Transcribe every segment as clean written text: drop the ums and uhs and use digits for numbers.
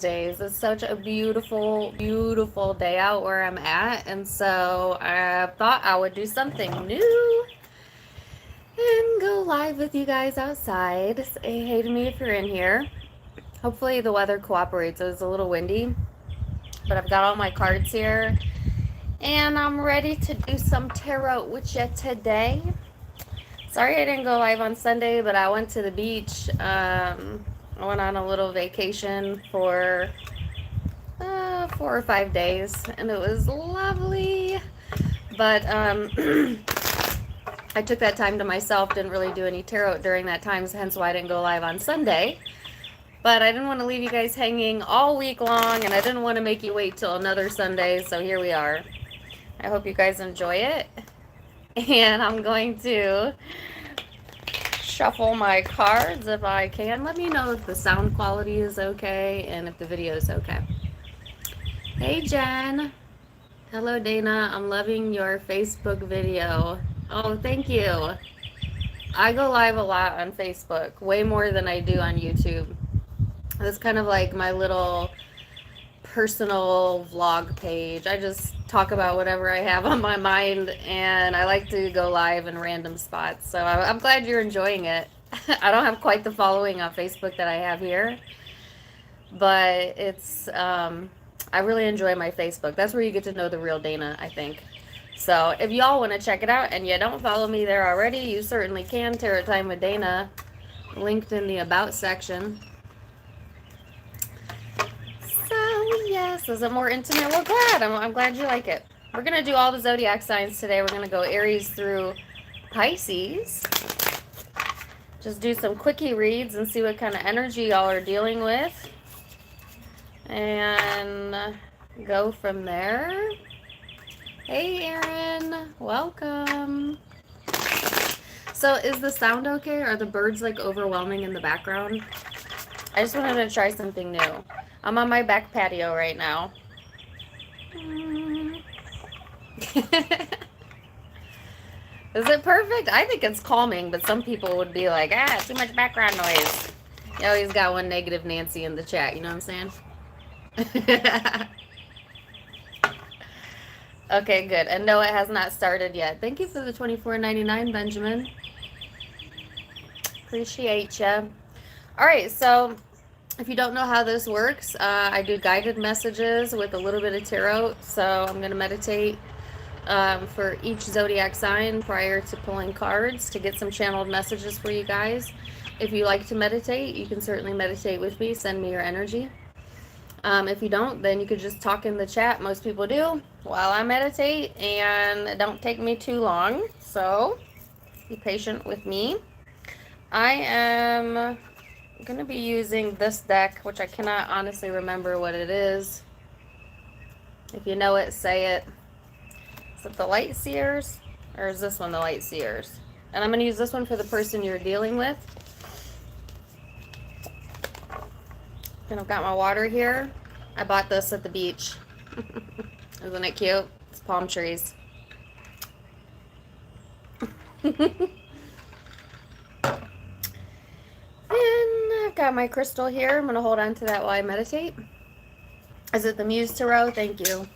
days. It's such a beautiful, beautiful day out where I'm at, and so I thought I would do something new and go live with you guys outside. Say hey to me if you're in here. Hopefully the weather cooperates. It's a little windy, but I've got all my cards here, and I'm ready to do some tarot with you today. Sorry I didn't go live on Sunday, but I went to the beach. I went on a little vacation for 4 or 5 days, and it was lovely. But I took that time to myself, didn't really do any tarot during that time, hence why I didn't go live on Sunday. But I didn't want to leave you guys hanging all week long, and I didn't want to make you wait till another Sunday, so here we are. I hope you guys enjoy it. And I'm going to shuffle my cards if I can. Let me know if the sound quality is okay and if the video is okay. Hey Jen. Hello Dana. I'm loving your Facebook video. Oh, thank you. I go live a lot on Facebook, way more than I do on YouTube. It's kind of like my little personal vlog page. I just talk about whatever I have on my mind, and I like to go live in random spots. So I'm glad you're enjoying it. I don't have quite the following on Facebook that I have here, but it's I really enjoy my Facebook. That's where you get to know the real Dana, I think. So if y'all want to check it out and you don't follow me there already, you certainly can. Tarot Time with Dana, linked in the About section. So yes, is it more intimate? Well, glad. I'm glad you like it. We're going to do all the zodiac signs today. We're going to go Aries through Pisces. Just do some quickie reads and see what kind of energy y'all are dealing with. And go from there. Hey, Erin. Welcome. So is the sound okay? Are the birds like overwhelming in the background? I just wanted to try something new. I'm on my back patio right now. Is it perfect? I think it's calming, but some people would be like, too much background noise. You always got one negative Nancy in the chat, you know what I'm saying? Okay, good. And no, it has not started yet. Thank you for the $24.99, Benjamin. Appreciate you. All right, so if you don't know how this works, I do guided messages with a little bit of tarot. So I'm going to meditate for each zodiac sign prior to pulling cards to get some channeled messages for you guys. If you like to meditate, you can certainly meditate with me. Send me your energy. If you don't, then you could just talk in the chat. Most people do while I meditate, and it don't take me too long. So be patient with me. I am going to be using this deck, which I cannot honestly remember what it is. If you know it, say it. Is it the Light Seers? Or is this one the Light Seers? And I'm going to use this one for the person you're dealing with. And I've got my water here. I bought this at the beach. Isn't it cute? It's palm trees. And I've got my crystal here. I'm going to hold on to that while I meditate. Is it the Muse Tarot? Thank you.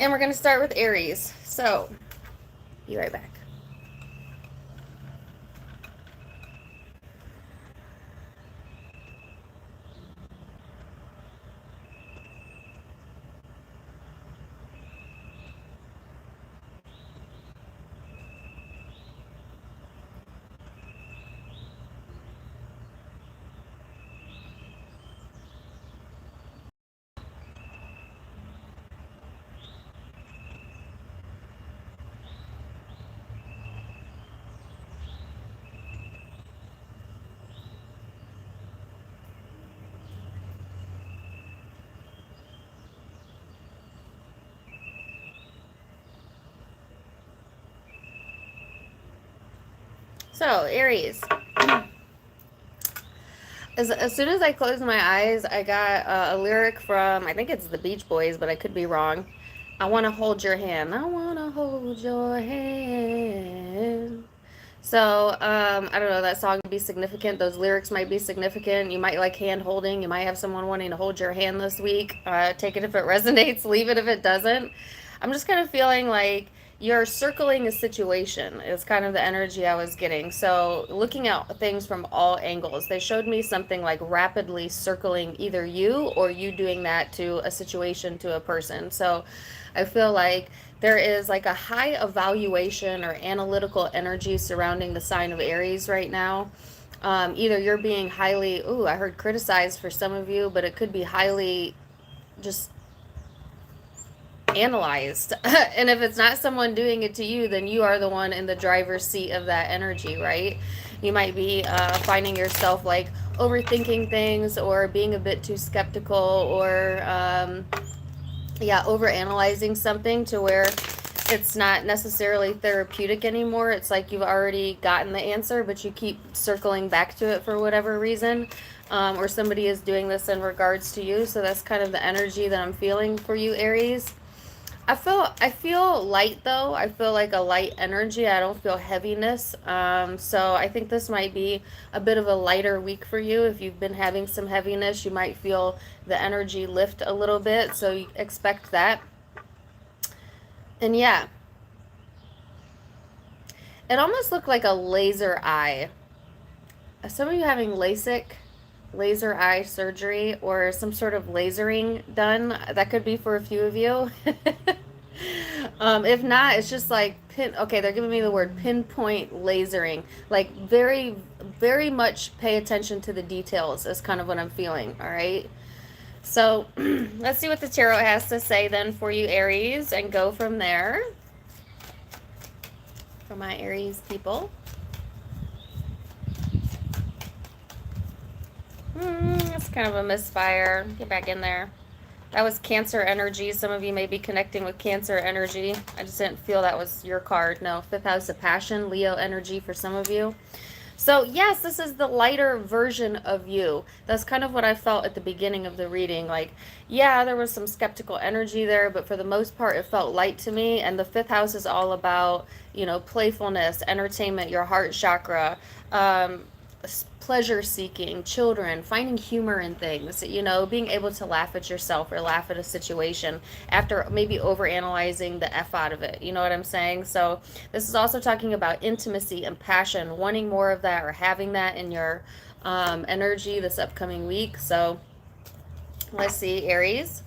And we're going to start with Aries. So, be right back. So, Aries. As soon as I closed my eyes, I got a lyric from, I think it's the Beach Boys, but I could be wrong. I want to hold your hand. I want to hold your hand. So, I don't know, that song would be significant. Those lyrics might be significant. You might like hand holding. You might have someone wanting to hold your hand this week. Take it if it resonates, leave it if it doesn't. I'm just kind of feeling like you're circling a situation is kind of the energy I was getting. So, looking at things from all angles. They showed me something like rapidly circling either you or you doing that to a situation, to a person. So, I feel like there is like a high evaluation or analytical energy surrounding the sign of Aries right now. Either you're being highly, ooh, I heard criticized for some of you, but it could be highly just analyzed. And if it's not someone doing it to you, then you are the one in the driver's seat of that energy, right? You might be finding yourself like overthinking things or being a bit too skeptical or yeah, overanalyzing something to where it's not necessarily therapeutic anymore. It's like you've already gotten the answer, but you keep circling back to it for whatever reason. Or somebody is doing this in regards to you. So that's kind of the energy that I'm feeling for you, Aries. I feel light though. I feel like a light energy. I don't feel heaviness. So I think this might be a bit of a lighter week for you. If you've been having some heaviness, you might feel the energy lift a little bit. So you expect that. And yeah, it almost looked like a laser eye. Some of you having LASIK, laser eye surgery, or some sort of lasering done. That could be for a few of you. If not, it's just like okay, they're giving me the word pinpoint lasering. Like very, very much pay attention to the details is kind of what I'm feeling. All right. So let's see what the tarot has to say then for you, Aries, and go from there. For my Aries people. It's kind of a misfire. Get back in there. That was Cancer energy. Some of you may be connecting with Cancer energy. I just didn't feel that was your card. No, fifth house of passion, Leo energy for some of you. So yes, this is the lighter version of you. That's kind of what I felt at the beginning of the reading. Like, yeah, there was some skeptical energy there, but for the most part, it felt light to me. And the fifth house is all about, you know, playfulness, entertainment, your heart chakra, pleasure seeking, children, finding humor in things, you know, being able to laugh at yourself or laugh at a situation after maybe overanalyzing the F out of it. You know what I'm saying? So this is also talking about intimacy and passion, wanting more of that or having that in your energy this upcoming week. So let's see, Aries.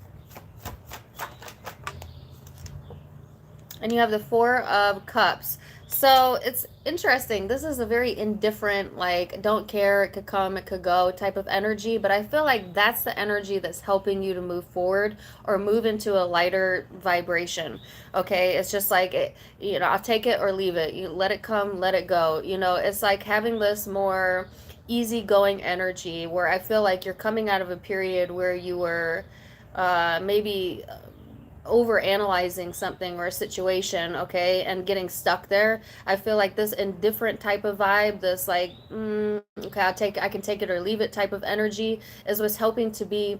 And you have the Four of Cups. So it's interesting. This is a very indifferent, like, don't care, it could come, it could go type of energy. But I feel like that's the energy that's helping you to move forward or move into a lighter vibration. Okay, it's just like, you know, I'll take it or leave it. You let it come, let it go. You know, it's like having this more easygoing energy where I feel like you're coming out of a period where you were maybe over analyzing something or a situation, okay, and getting stuck there. I feel like this indifferent type of vibe, this like okay, I can take it or leave it type of energy is what's helping to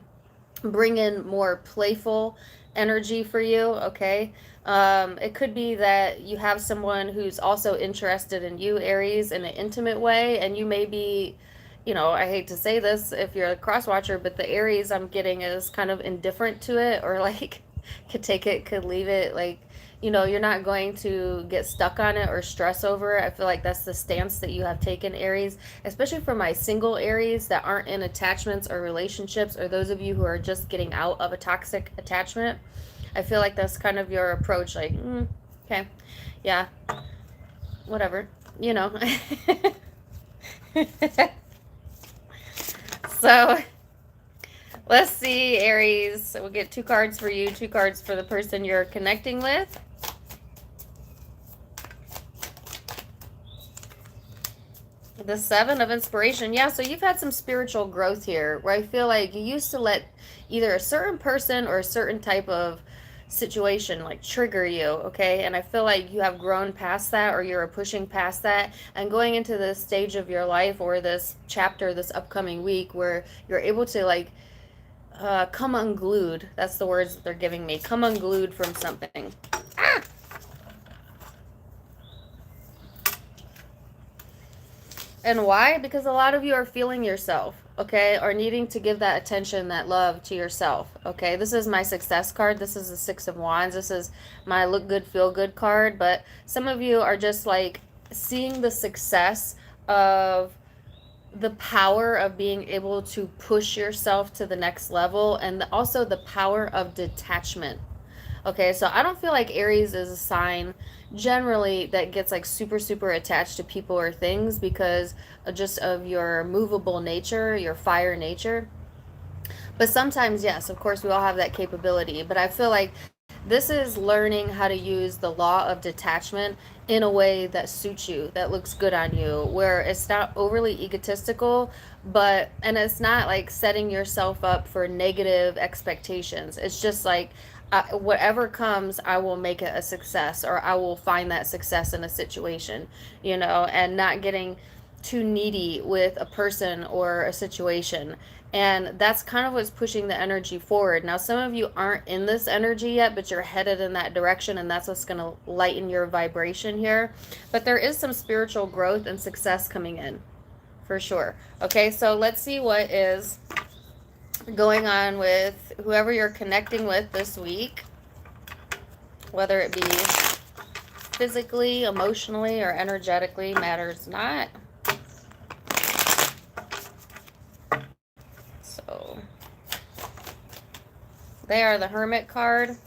bring in more playful energy for you. Okay, it could be that you have someone who's also interested in you, Aries, in an intimate way, and you may be, you know, I hate to say this if you're a cross watcher, but the Aries I'm getting is kind of indifferent to it, or like could take it, could leave it. Like, you know, you're not going to get stuck on it or stress over it. I feel like that's the stance that you have taken, Aries, especially for my single Aries that aren't in attachments or relationships, or those of you who are just getting out of a toxic attachment. I feel like that's kind of your approach. Like, okay, yeah, whatever, you know. So let's see, Aries. So we'll get 2 cards for you, 2 cards for the person you're connecting with. The Seven of Inspiration. Yeah, so you've had some spiritual growth here where I feel like you used to let either a certain person or a certain type of situation like trigger you, okay? And I feel like you have grown past that, or you're pushing past that and going into this stage of your life or this chapter this upcoming week where you're able to like come unglued. That's the words that they're giving me. Come unglued from something. Ah! And why? Because a lot of you are feeling yourself, okay? Or needing to give that attention, that love to yourself, okay? This is my success card. This is the Six of Wands. This is my look good, feel good card. But some of you are just like seeing the success of the power of being able to push yourself to the next level, and also the power of detachment. Okay, so I don't feel like Aries is a sign generally that gets like super, super attached to people or things because just of your movable nature, your fire nature. But sometimes, yes, of course, we all have that capability. But I feel like this is learning how to use the law of detachment in a way that suits you, that looks good on you, where it's not overly egotistical, and it's not like setting yourself up for negative expectations. It's just like, whatever comes, I will make it a success, or I will find that success in a situation, and not getting too needy with a person or a situation. And that's kind of what's pushing the energy forward. Now, some of you aren't in this energy yet, but you're headed in that direction, and that's what's going to lighten your vibration here. But there is some spiritual growth and success coming in, for sure. Okay, so let's see what is going on with whoever you're connecting with this week, whether it be physically, emotionally, or energetically, matters not. So they are the Hermit card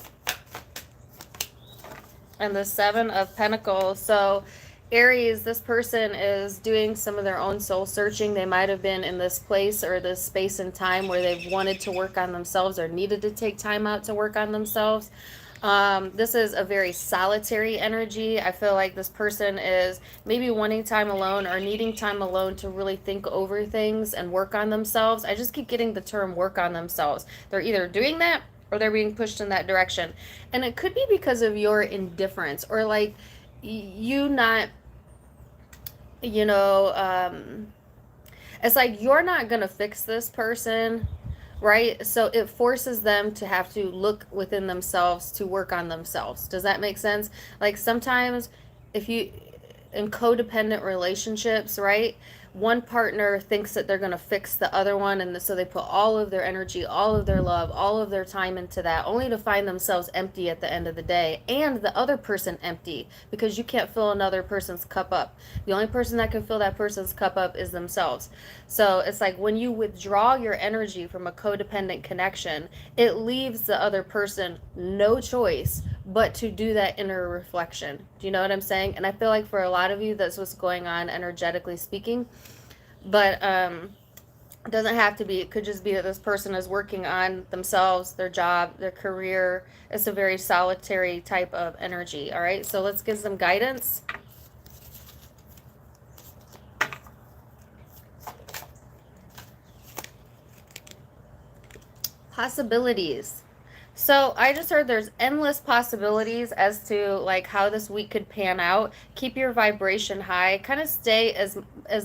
and the Seven of Pentacles. So Aries, this person is doing some of their own soul searching. They might have been in this place or this space and time where they've wanted to work on themselves or needed to take time out to work on themselves. This is a very solitary energy. I feel like this person is maybe wanting time alone or needing time alone to really think over things and work on themselves. I just keep getting the term work on themselves. They're either doing that or they're being pushed in that direction. And it could be because of your indifference or like you not, it's like you're not going to fix this person, right? So it forces them to have to look within themselves to work on themselves. Does that make sense? Like sometimes if you, in codependent relationships, right? One partner thinks that they're going to fix the other one, and so they put all of their energy, all of their love, all of their time into that, only to find themselves empty at the end of the day, and the other person empty, because you can't fill another person's cup up. The only person that can fill that person's cup up is themselves. So it's like when you withdraw your energy from a codependent connection, it leaves the other person no choice but to do that inner reflection. Do you know what I'm saying? And I feel like for a lot of you, that's what's going on energetically speaking. But it doesn't have to be. It could just be that this person is working on themselves, their job, their career. It's a very solitary type of energy. All right, so let's give some guidance. Possibilities. So I just heard there's endless possibilities as to like how this week could pan out. Keep your vibration high. Kind of stay as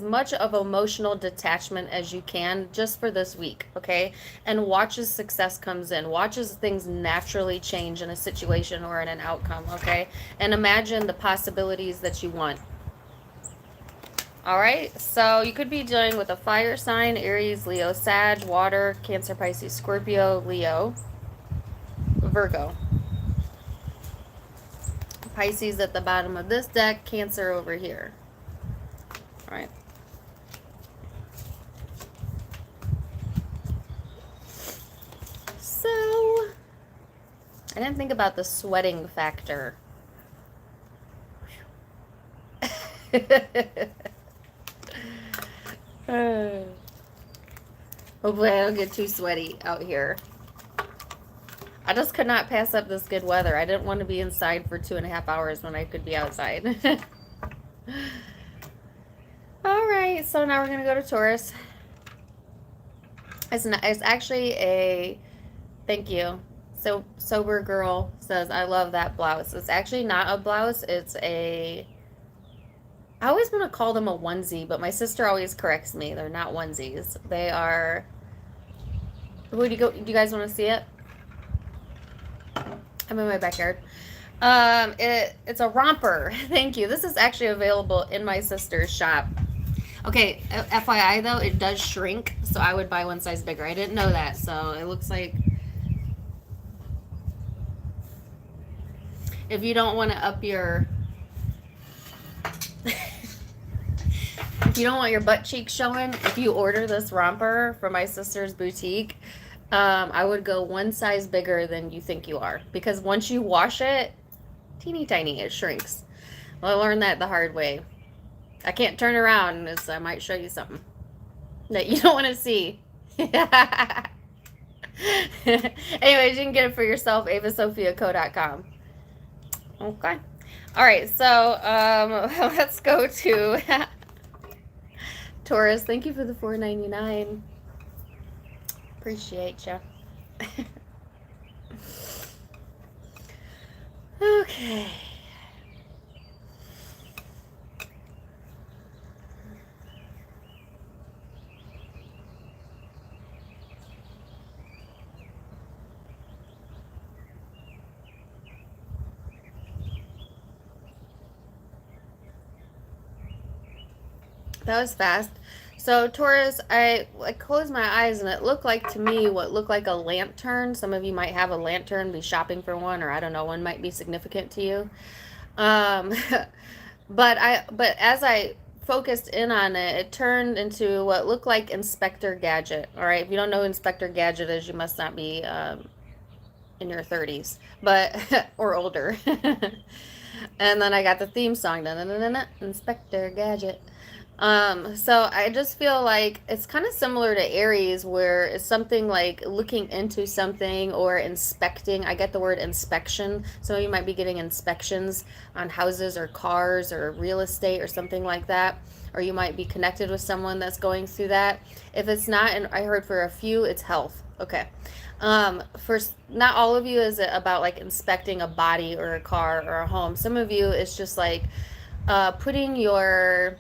much of emotional detachment as you can just for this week, okay? And watch as success comes in. Watch as things naturally change in a situation or in an outcome, okay? And imagine the possibilities that you want. All right, so you could be dealing with a fire sign: Aries, Leo, Sag, water, Cancer, Pisces, Scorpio, Leo, Virgo. Pisces at the bottom of this deck, Cancer over here. All right. So, I didn't think about the sweating factor. Hopefully I don't get too sweaty out here. I just could not pass up this good weather. I didn't want to be inside for 2.5 hours when I could be outside. All right, so now we're going to go to Taurus. It's actually a, thank you. So Sober Girl says, I love that blouse. It's actually not a blouse. It's a, I always want to call them a onesie, but my sister always corrects me. They're not onesies. They are, where do you go? Do you guys want to see it? I'm in my backyard. It's a romper. Thank you. This is actually available in my sister's shop. Okay, FYI though, it does shrink, so I would buy one size bigger. I didn't know that, so it looks like if you don't want to up your if you don't want your butt cheeks showing, if you order this romper from my sister's boutique, I would go one size bigger than you think you are, because once you wash it, teeny tiny, it shrinks. Well, I learned that the hard way. I can't turn around, as I might show you something that you don't want to see. Anyways, you can get it for yourself, avasophiaco.com. Okay. All right, so let's go to Taurus. Thank you for the $4.99. Appreciate you. Okay. That was fast. So Taurus, I closed my eyes and it looked like to me what looked like a lantern. Some of you might have a lantern, be shopping for one, or I don't know, one might be significant to you. But as I focused in on it, it turned into what looked like Inspector Gadget. All right, if you don't know who Inspector Gadget is, you must not be in your 30s, but or older. And then I got the theme song, Inspector Gadget. So I just feel like it's kind of similar to Aries, where it's something like looking into something or inspecting. I get the word inspection. Some of you might be getting inspections on houses or cars or real estate or something like that. Or you might be connected with someone that's going through that. If it's not, and I heard for a few, it's health. Okay. For not all of you is it about like inspecting a body or a car or a home. Some of you it's just like putting your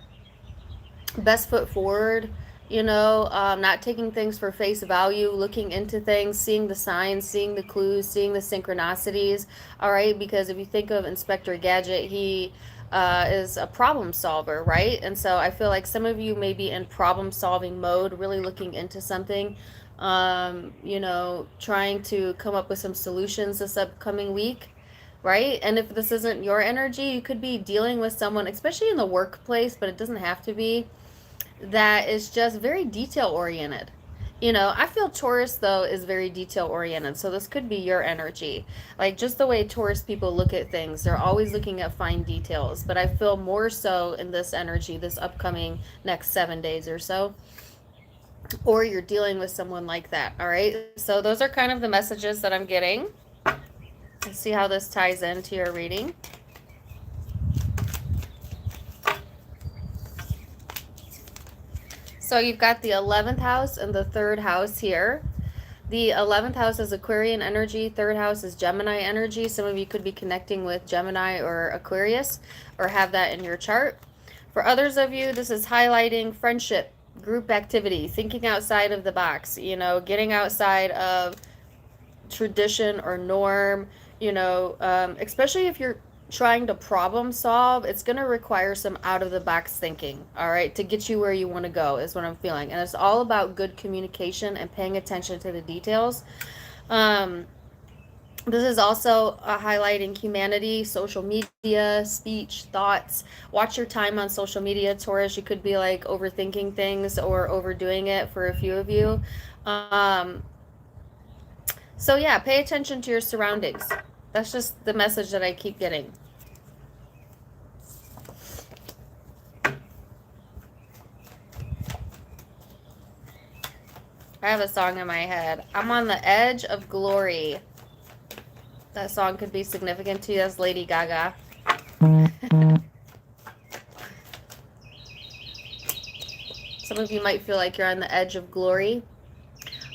best foot forward, not taking things for face value, looking into things, seeing the signs, seeing the clues, seeing the synchronicities. All right, because if you think of Inspector Gadget, he is a problem solver, right? And so I feel like some of you may be in problem solving mode, really looking into something, trying to come up with some solutions this upcoming week. Right? And if this isn't your energy, you could be dealing with someone, especially in the workplace, but it doesn't have to be, that is just very detail oriented. I feel Taurus though is very detail oriented, so this could be your energy. Like just the way Taurus people look at things, they're always looking at fine details, but I feel more so in this energy this upcoming next 7 days or so, or you're dealing with someone like that. All right, so those are kind of the messages that I'm getting. Let's see how this ties into your reading. So you've got the 11th house and the 3rd house here. The 11th house is Aquarian energy. 3rd house is Gemini energy. Some of you could be connecting with Gemini or Aquarius or have that in your chart. For others of you, this is highlighting friendship, group activity, thinking outside of the box, getting outside of tradition or norm, especially if you're trying to problem solve, it's going to require some out of the box thinking, all right, to get you where you want to go is what I'm feeling. And it's all about good communication and paying attention to the details. This is also highlighting humanity, social media, speech, thoughts. Watch your time on social media, Taurus. You could be like overthinking things or overdoing it for a few of you. So yeah, pay attention to your surroundings. That's just the message that I keep getting. I have a song in my head. I'm on the edge of glory. That song could be significant to you. That's Lady Gaga. Some of you might feel like you're on the edge of glory.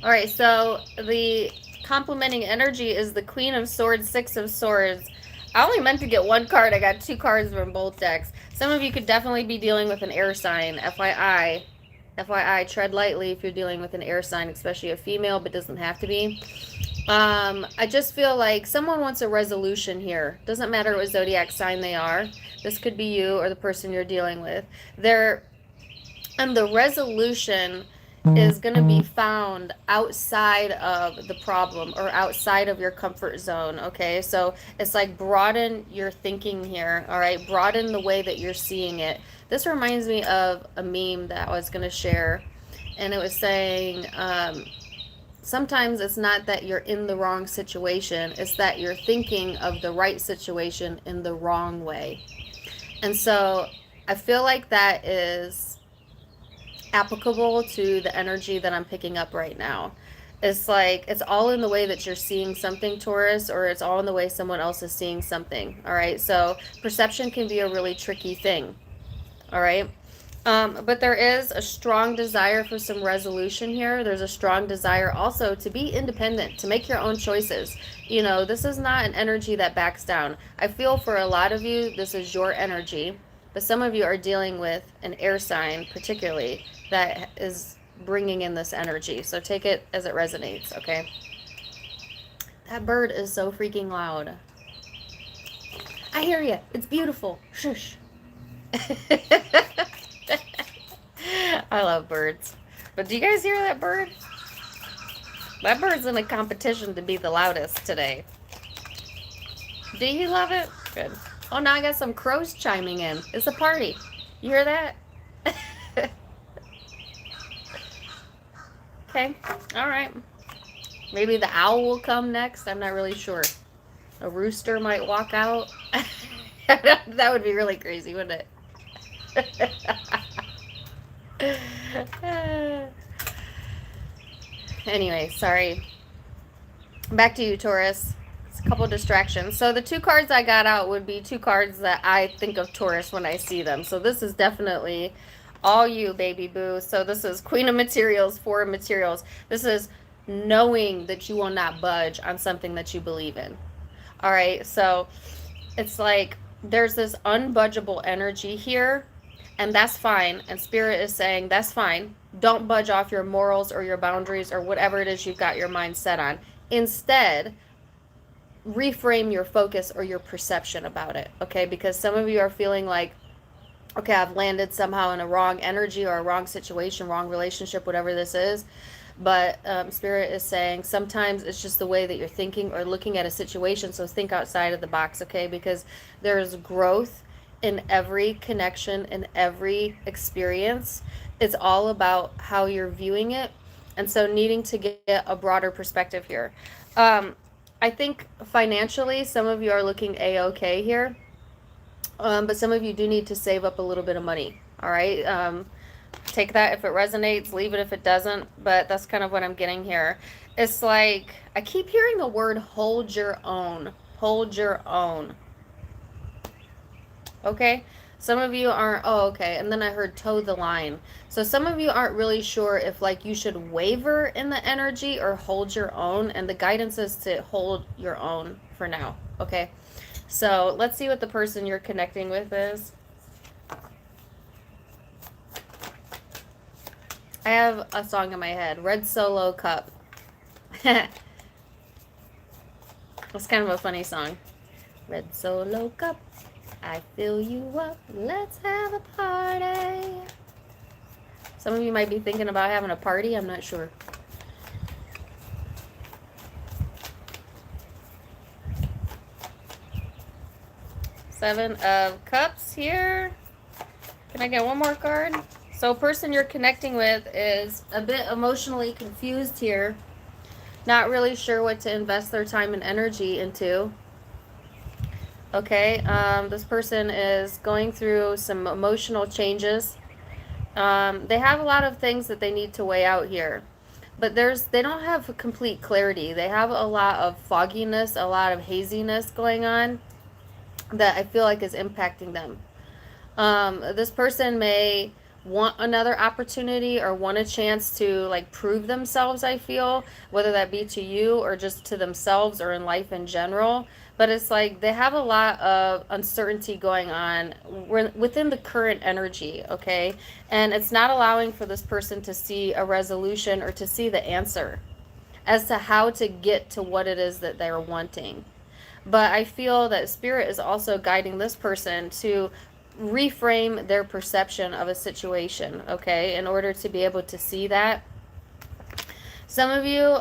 All right, so the complementing energy is the Queen of Swords, 6 of Swords. I only meant to get one card. I got 2 cards from both decks. Some of you could definitely be dealing with an air sign. FYI. FYI, tread lightly if you're dealing with an air sign, especially a female, but doesn't have to be. I just feel like someone wants a resolution here. Doesn't matter what zodiac sign they are. This could be you or the person you're dealing with. They're And the resolution is going to be found outside of the problem or outside of your comfort zone. Okay, so it's like broaden your thinking here. All right, broaden the way that you're seeing it. This reminds me of a meme that I was going to share, and it was saying sometimes it's not that you're in the wrong situation, it's that you're thinking of the right situation in the wrong way. And so I feel like that is applicable to the energy that I'm picking up right now. It's like it's all in the way that you're seeing something, Taurus, or it's all in the way someone else is seeing something. All right, so perception can be a really tricky thing. All right, but there is a strong desire for some resolution here. There's a strong desire also to be independent, to make your own choices. You know, this is not an energy that backs down. I feel for a lot of you, this is your energy, but some of you are dealing with an air sign, particularly, that is bringing in this energy. So take it as it resonates, okay? That bird is so freaking loud. I hear you. It's beautiful. Shush. I love birds. But do you guys hear that bird? That bird's in a competition to be the loudest today. Do you love it? Good. Oh, now I got some crows chiming in. It's a party. You hear that? Okay. All right. Maybe the owl will come next. I'm not really sure. A rooster might walk out. That would be really crazy, wouldn't it? Anyway, sorry. Back to you, Taurus. It's a couple distractions. So the two cards I got out would be two cards that I think of Taurus when I see them. So this is definitely all you, baby boo. So this is Queen of Materials, Four of Materials. This is knowing that you will not budge on something that you believe in. All right, so it's like there's this unbudgeable energy here, and that's fine. And Spirit is saying that's fine. Don't budge off your morals or your boundaries or whatever it is you've got your mind set on. Instead, reframe your focus or your perception about it, okay? Because some of you are feeling like, okay, I've landed somehow in a wrong energy or a wrong situation, wrong relationship, whatever this is. But Spirit is saying sometimes it's just the way that you're thinking or looking at a situation. So think outside of the box, okay? Because there's growth in every connection, in every experience. It's all about how you're viewing it. And so needing to get a broader perspective here. I think financially, some of you are looking A-okay here. But some of you do need to save up a little bit of money, all right? Take that if it resonates, leave it if it doesn't, but that's kind of what I'm getting here. It's like, I keep hearing the word hold your own. Hold your own. Okay? Some of you aren't, oh, okay, and then I heard toe the line. So some of you aren't really sure if, like, you should waver in the energy or hold your own, and the guidance is to hold your own for now, okay? So let's see what the person you're connecting with is. I have a song in my head, Red Solo Cup. It's kind of a funny song. Red Solo Cup, I fill you up, let's have a party. Some of you might be thinking about having a party, I'm not sure. Seven of Cups here. Can I get one more card? So person you're connecting with is a bit emotionally confused here. Not really sure what to invest their time and energy into. Okay, this person is going through some emotional changes. They have a lot of things that they need to weigh out here. But they don't have complete clarity. They have a lot of fogginess, a lot of haziness going on that I feel like is impacting them. This person may want another opportunity or want a chance to like prove themselves, I feel, whether that be to you or just to themselves or in life in general. But it's like they have a lot of uncertainty going on within the current energy, okay? And it's not allowing for this person to see a resolution or to see the answer as to how to get to what it is that they're wanting. But I feel that Spirit is also guiding this person to reframe their perception of a situation, okay, in order to be able to see that. Some of you,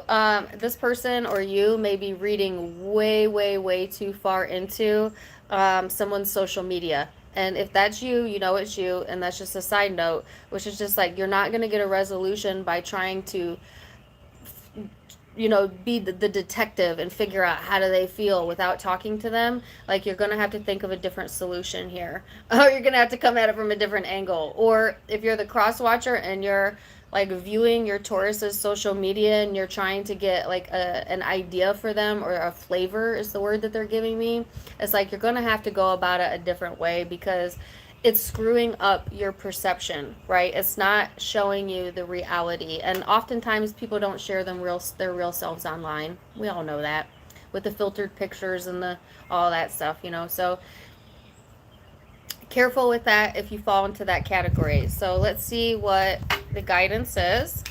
this person or you may be reading way, way, way too far into someone's social media. And if that's you, you know it's you. And that's just a side note, which is just like, you're not going to get a resolution by trying to, be the detective and figure out how do they feel without talking to them. Like, you're going to have to think of a different solution here. Or you're going to have to come at it from a different angle. Or if you're the cross watcher and you're like viewing your Taurus's social media and you're trying to get like an idea for them, or a flavor is the word that they're giving me, it's like you're going to have to go about it a different way, because it's screwing up your perception, right? It's not showing you the reality. And oftentimes people don't share their real selves online. We all know that, with the filtered pictures and all that stuff, So careful with that if you fall into that category. So let's see what the guidance is.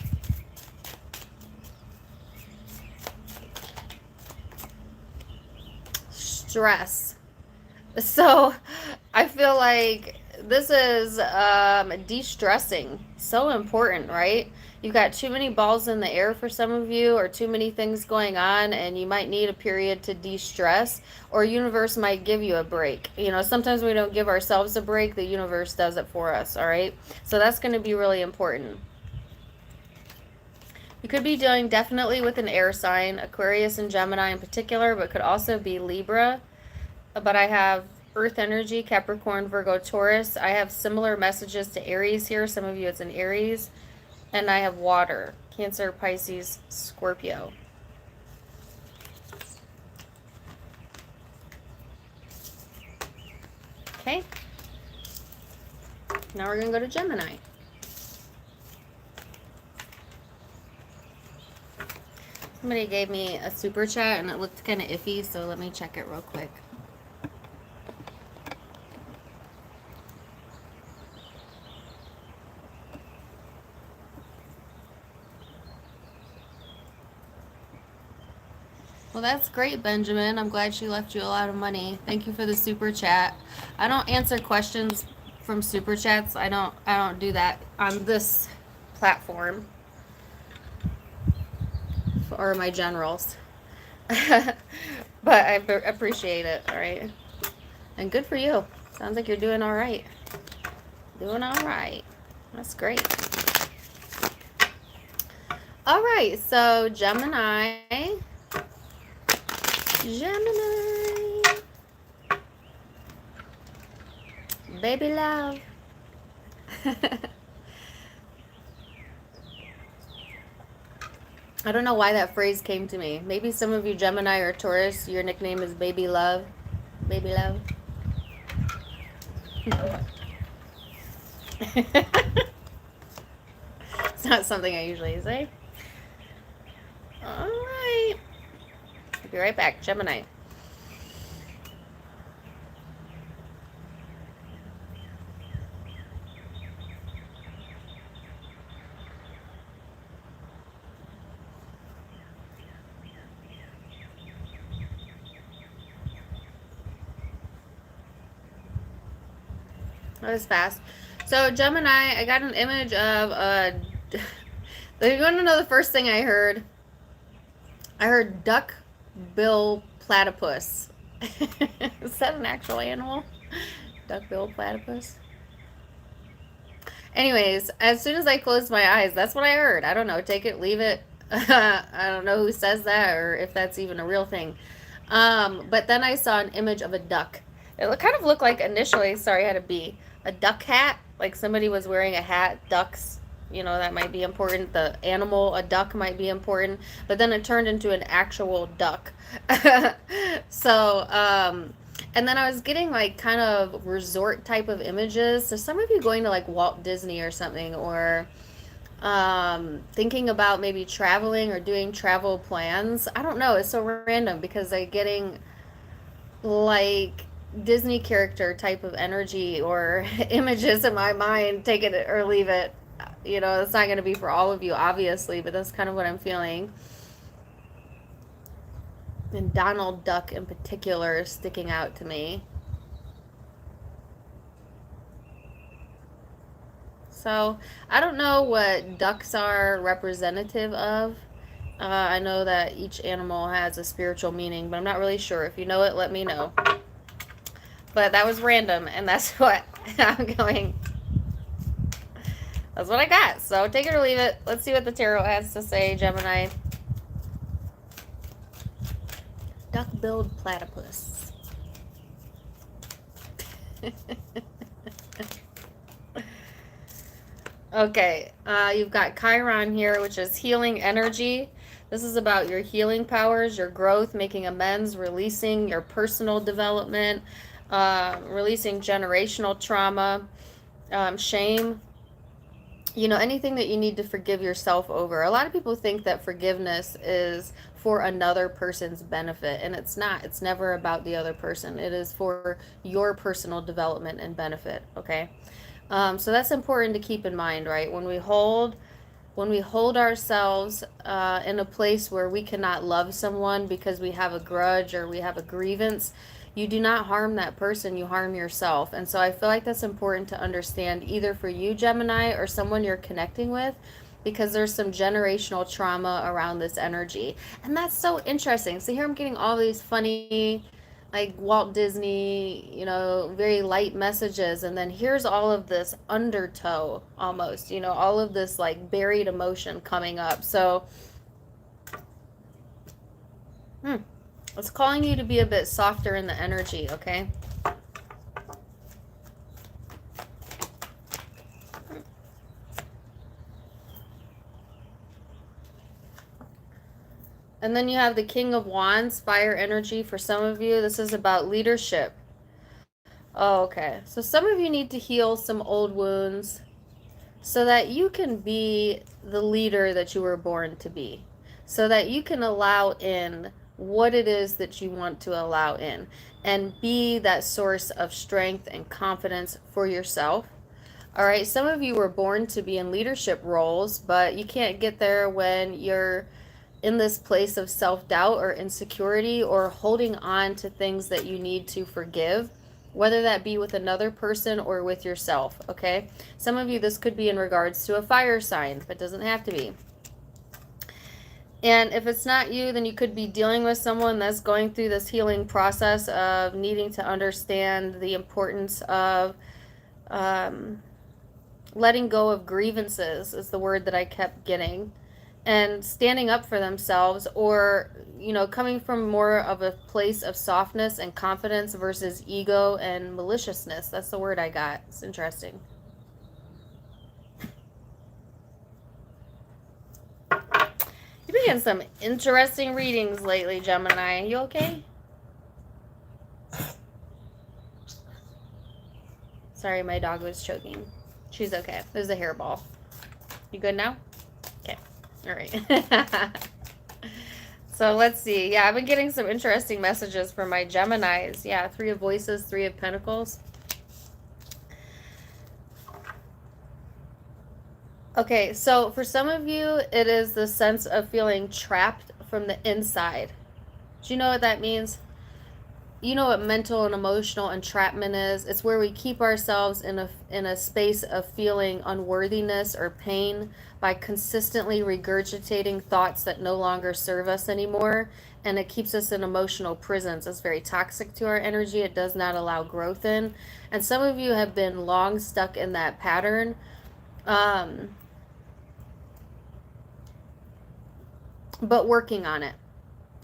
Stress. So I feel like this is de-stressing. So important, right? You've got too many balls in the air for some of you, or too many things going on, and you might need a period to de-stress, or universe might give you a break. Sometimes we don't give ourselves a break. The universe does it for us, all right? So that's going to be really important. You could be dealing definitely with an air sign, Aquarius and Gemini in particular, but could also be Libra. But I have Earth energy, Capricorn, Virgo, Taurus. I have similar messages to Aries here. Some of you it's an Aries. And I have water, Cancer, Pisces, Scorpio. Okay. Now we're going to go to Gemini. Somebody gave me a super chat and it looked kind of iffy, so let me check it real quick. Well, that's great, Benjamin. I'm glad she left you a lot of money. Thank you for the super chat. I don't answer questions from super chats. I don't do that on this platform, or my generals. But I appreciate it, all right? And good for you. Sounds like you're doing all right. Doing all right. That's great. All right, so Gemini. Baby love. I don't know why that phrase came to me. Maybe some of you Gemini or Taurus, your nickname is Baby Love. Baby Love. It's not something I usually say. All right. I'll be right back. Gemini. That was fast. So Gemini, I got an image of you want to know the first thing I heard? I heard duck bill platypus. Is that an actual animal? Duck bill platypus? Anyways, as soon as I closed my eyes, that's what I heard. I don't know. Take it, leave it. I don't know who says that or if that's even a real thing. But then I saw an image of a duck. It kind of looked like initially, sorry, I had a B, a duck hat. Like somebody was wearing a hat, ducks, that might be important. The animal, a duck, might be important. But then it turned into an actual duck. So, and then I was getting like kind of resort type of images. So some of you going to like Walt Disney or something, or thinking about maybe traveling or doing travel plans. I don't know. It's so random because I'm getting like Disney character type of energy or images in my mind. Take it or leave it. It's not going to be for all of you, obviously, but that's kind of what I'm feeling. And Donald Duck in particular is sticking out to me. So I don't know what ducks are representative of. I know that each animal has a spiritual meaning, but I'm not really sure. If you know it, let me know. But that was random, and that's what I'm going. That's what I got. So take it or leave it. Let's see what the tarot has to say, Gemini. Duck-billed platypus. Okay, you've got Chiron here, which is healing energy. This is about your healing powers, your growth, making amends, releasing your personal development, releasing generational trauma, shame. You know, anything that you need to forgive yourself over. A lot of people think that forgiveness is for another person's benefit, and it's not. It's never about the other person. It is for your personal development and benefit, okay? So that's important to keep in mind, right? When we hold ourselves in a place where we cannot love someone because we have a grudge or we have a grievance, you do not harm that person, you harm yourself. And so I feel like that's important to understand, either for you, Gemini, or someone you're connecting with, because there's some generational trauma around this energy. And that's so interesting. So here I'm getting all these funny, like Walt Disney, you know, very light messages, and then here's all of this undertow almost, you know, all of this like buried emotion coming up. So it's calling you to be a bit softer in the energy, okay? And then you have the King of Wands, fire energy for some of you. This is about leadership. Oh, okay. So some of you need to heal some old wounds so that you can be the leader that you were born to be. So that you can allow in what it is that you want to allow in and be that source of strength and confidence for yourself. All right, some of you were born to be in leadership roles, but you can't get there when you're in this place of self-doubt or insecurity or holding on to things that you need to forgive, whether that be with another person or with yourself, okay? Some of you, this could be in regards to a fire sign, but it doesn't have to be. And if it's not you, then you could be dealing with someone that's going through this healing process of needing to understand the importance of letting go of grievances, is the word that I kept getting, and standing up for themselves, or, you know, coming from more of a place of softness and confidence versus ego and maliciousness. That's the word I got. It's interesting. You've been getting some interesting readings lately, Gemini. You okay? Sorry, my dog was choking. She's okay. There's a hairball. You good now? Okay. All right. So let's see. Yeah, I've been getting some interesting messages from my Geminis. Yeah, 3 of Voices, 3 of Pentacles. Okay, so for some of you, it is the sense of feeling trapped from the inside. Do you know what that means? You know what mental and emotional entrapment is? It's where we keep ourselves in a space of feeling unworthiness or pain by consistently regurgitating thoughts that no longer serve us anymore, and it keeps us in emotional prisons. It's very toxic to our energy. It does not allow growth in. And some of you have been long stuck in that pattern. But working on it,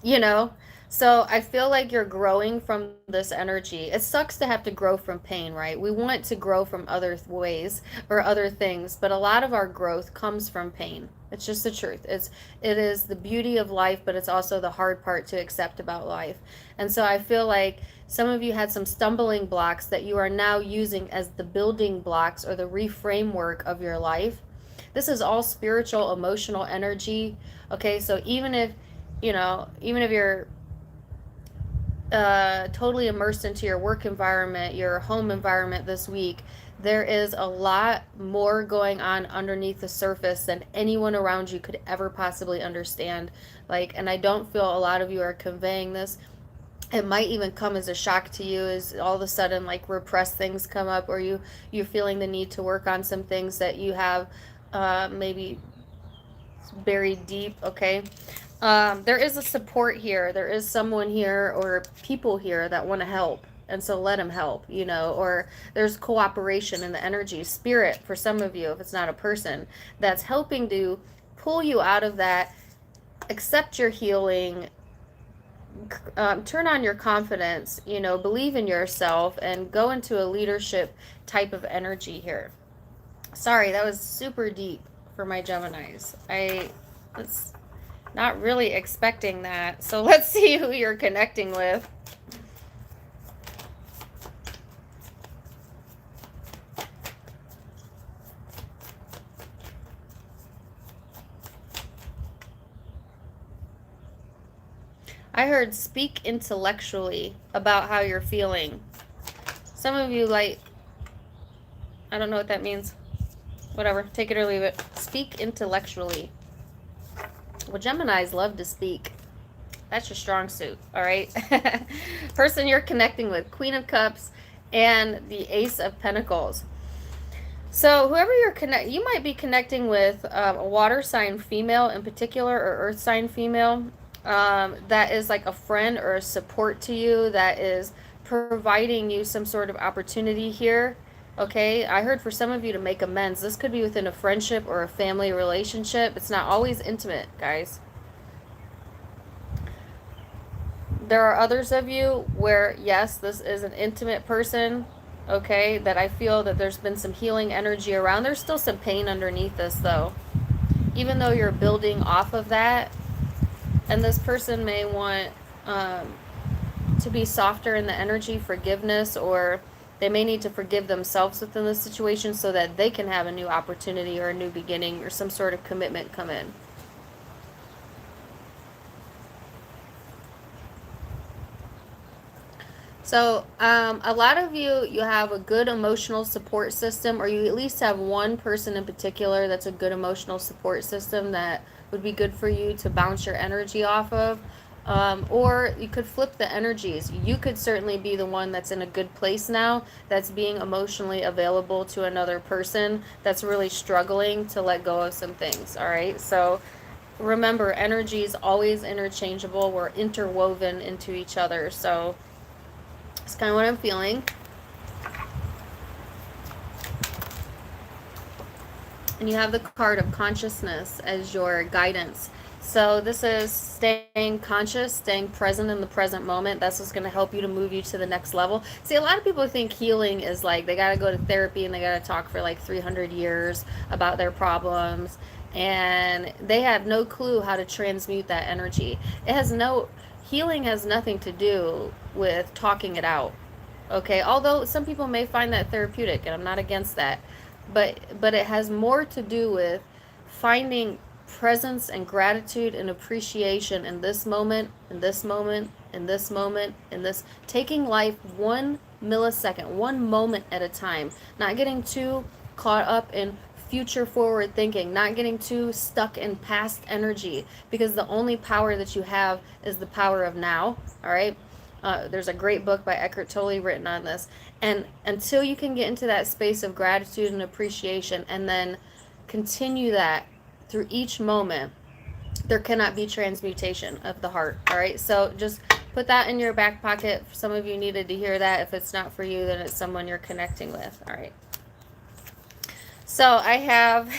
you know? So I feel like you're growing from this energy. It sucks to have to grow from pain, right? We want to grow from other ways or other things, but a lot of our growth comes from pain. It's just the truth. It is the beauty of life, but it's also the hard part to accept about life. And so I feel like some of you had some stumbling blocks that you are now using as the building blocks or the reframework of your life. This is all spiritual, emotional energy. Okay, so even if you're totally immersed into your work environment, your home environment this week, there is a lot more going on underneath the surface than anyone around you could ever possibly understand. And I don't feel a lot of you are conveying this. It might even come as a shock to you, as all of a sudden like repressed things come up, or you're feeling the need to work on some things that you have maybe buried deep. Okay. There is a support here. There is someone here or people here that want to help. And so let them help, you know, or there's cooperation in the energy. Spirit, for some of you, if it's not a person, that's helping to pull you out of that, accept your healing, turn on your confidence, you know, believe in yourself, and go into a leadership type of energy here. Sorry, that was super deep for my Geminis. I was not really expecting that. So let's see who you're connecting with. I heard speak intellectually about how you're feeling. Some of you, like, I don't know what that means. Whatever, take it or leave it. Speak intellectually. Well, Geminis love to speak. That's your strong suit, all right? Person you're connecting with, Queen of Cups and the Ace of Pentacles. So whoever you might be connecting with a water sign female in particular, or earth sign female, that is like a friend or a support to you, that is providing you some sort of opportunity here. Okay, I heard for some of you to make amends. This could be within a friendship or a family relationship. It's not always intimate, guys. There are others of you where, yes, this is an intimate person, okay, that I feel that there's been some healing energy around. There's still some pain underneath this, though. Even though you're building off of that, and this person may want to be softer in the energy, forgiveness, or they may need to forgive themselves within the situation so that they can have a new opportunity or a new beginning or some sort of commitment come in. So a lot of you have a good emotional support system, or you at least have one person in particular that's a good emotional support system that would be good for you to bounce your energy off of. Or you could flip the energies. You could certainly be the one that's in a good place now, that's being emotionally available to another person that's really struggling to let go of some things. All right. So remember, energy is always interchangeable. We're interwoven into each other. So it's kind of what I'm feeling. And you have the card of consciousness as your guidance. So this is staying conscious, staying present in the present moment. That's what's going to help you to move you to the next level. See, a lot of people think healing is like they got to go to therapy and they got to talk for like 300 years about their problems. And they have no clue how to transmute that energy. Healing has nothing to do with talking it out. Okay, although some people may find that therapeutic, and I'm not against that, but it has more to do with finding presence and gratitude and appreciation in this moment, in this moment, in this moment, in this, taking life 1 millisecond, 1 moment at a time, not getting too caught up in future forward thinking, not getting too stuck in past energy, because the only power that you have is the power of now. All right. There's a great book by Eckhart Tolle written on this. And until you can get into that space of gratitude and appreciation, and then continue that through each moment, there cannot be transmutation of the heart. All right. So just put that in your back pocket. Some of you needed to hear that. If it's not for you, then it's someone you're connecting with. All right. So I have,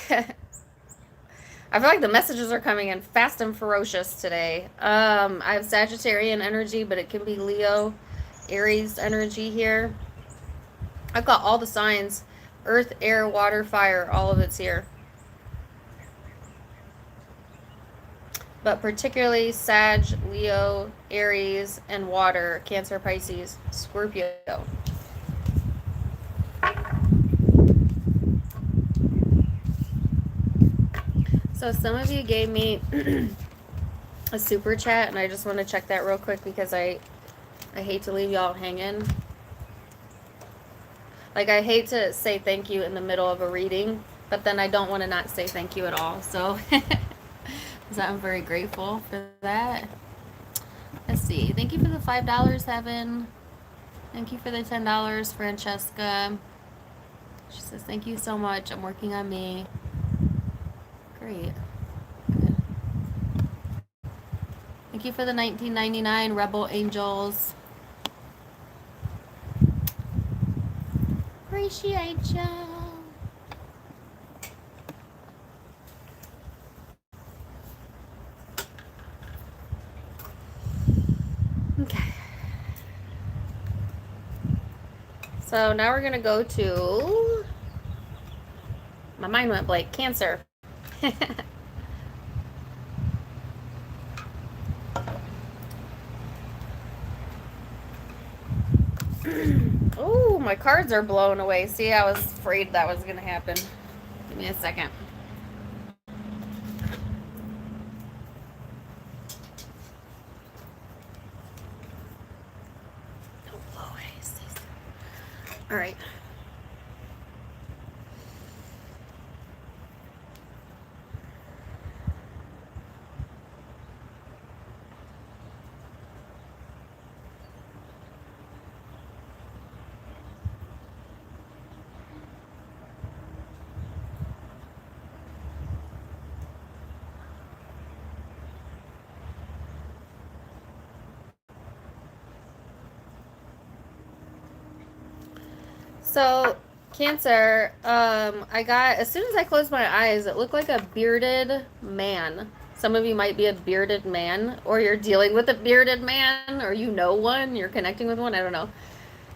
I feel like the messages are coming in fast and ferocious today. I have Sagittarian energy, but it can be Leo, Aries energy here. I've got all the signs, earth, air, water, fire, all of it's here. But particularly Sag, Leo, Aries, and water, Cancer, Pisces, Scorpio. So some of you gave me a super chat, and I just want to check that real quick because I hate to leave y'all hanging. Like, I hate to say thank you in the middle of a reading, but then I don't want to not say thank you at all. So, so I'm very grateful for that. Let's see. Thank you for the $5, Heaven. Thank you for the $10, Francesca. She says, thank you so much. I'm working on me. Great. Good. Thank you for the $19.99, Rebel Angels. Appreciate you. Okay. So now we're going to go to, my mind went blank, Cancer. Oh, my cards are blown away. See, I was afraid that was going to happen. Give me a second. Don't blow away. All right. So, Cancer, I got, as soon as I closed my eyes, it looked like a bearded man. Some of you might be a bearded man, or you're dealing with a bearded man, or you know one, you're connecting with one, I don't know.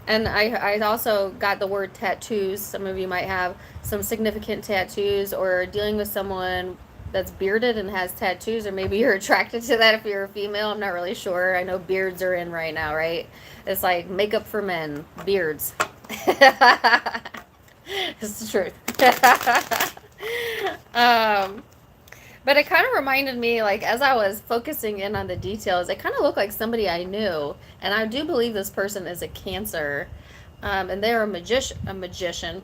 And I also got the word tattoos. Some of you might have some significant tattoos, or dealing with someone that's bearded and has tattoos, or maybe you're attracted to that if you're a female. I'm not really sure. I know beards are in right now, right? It's like makeup for men, beards. It's the truth. But it kind of reminded me, like, as I was focusing in on the details, it kind of looked like somebody I knew. And I do believe this person is a Cancer. And they're a magician.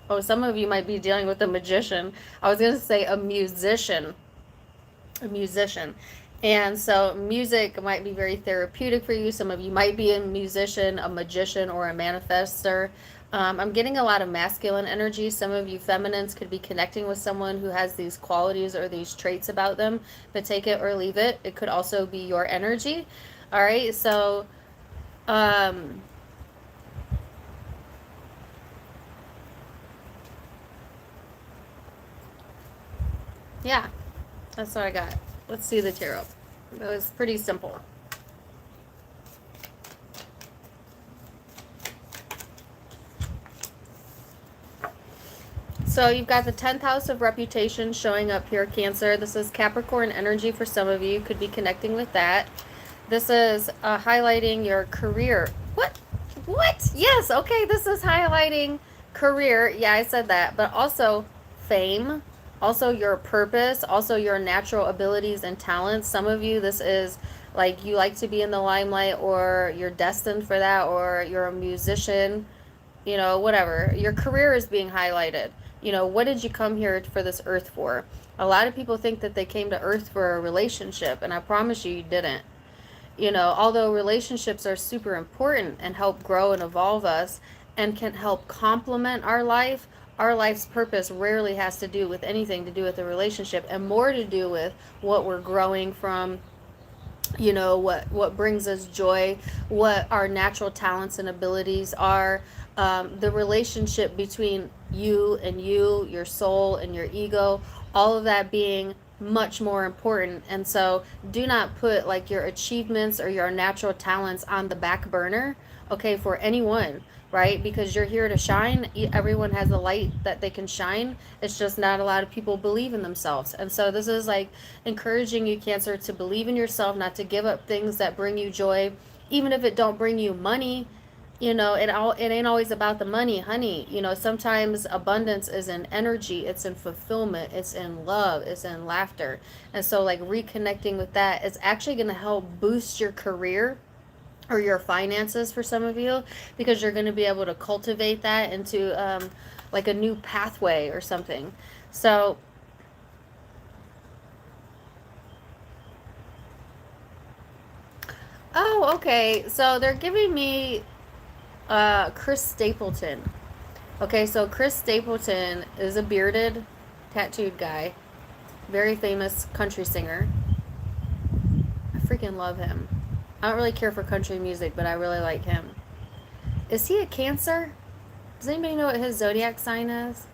Oh, some of you might be dealing with a magician. I was going to say a musician. A musician. And so music might be very therapeutic for you. Some of you might be a musician, a magician, or a manifester. I'm getting a lot of masculine energy. Some of you feminines could be connecting with someone who has these qualities or these traits about them, but take it or leave it. It could also be your energy. All right, so yeah, that's what I got. Let's see the tarot. It was pretty simple. So you've got the 10th house of reputation showing up here, Cancer. This is Capricorn energy for some of you. Could be connecting with that. This is highlighting your career. What? What? Yes, okay, this is highlighting career. Yeah, I said that. But also fame, also your purpose, also your natural abilities and talents. Some of you, this is like you like to be in the limelight, or you're destined for that, or you're a musician, you know, whatever. Your career is being highlighted. You know, what did you come here for this earth for? A lot of people think that they came to earth for a relationship, and I promise you, you didn't. You know, although relationships are super important and help grow and evolve us and can help complement our life's purpose rarely has to do with anything to do with the relationship, and more to do with what we're growing from, you know, what brings us joy, what our natural talents and abilities are, the relationship between you and you, your soul and your ego, all of that being much more important. And so do not put like your achievements or your natural talents on the back burner, okay, for anyone, right? Because you're here to shine. Everyone has a light that they can shine. It's just not a lot of people believe in themselves. And so this is like encouraging you, Cancer, to believe in yourself, not to give up things that bring you joy, even if it don't bring you money. You know, it ain't always about the money, honey. You know, sometimes abundance is in energy, it's in fulfillment, it's in love, it's in laughter. And so like reconnecting with that is actually going to help boost your career or your finances for some of you, because you're going to be able to cultivate that into like a new pathway or something. So Oh, okay. So they're giving me Chris Stapleton. Okay, so Chris Stapleton is a bearded, tattooed guy. Very famous country singer. I freaking love him. I don't really care for country music, but I really like him. Is he a Cancer? Does anybody know what his zodiac sign is?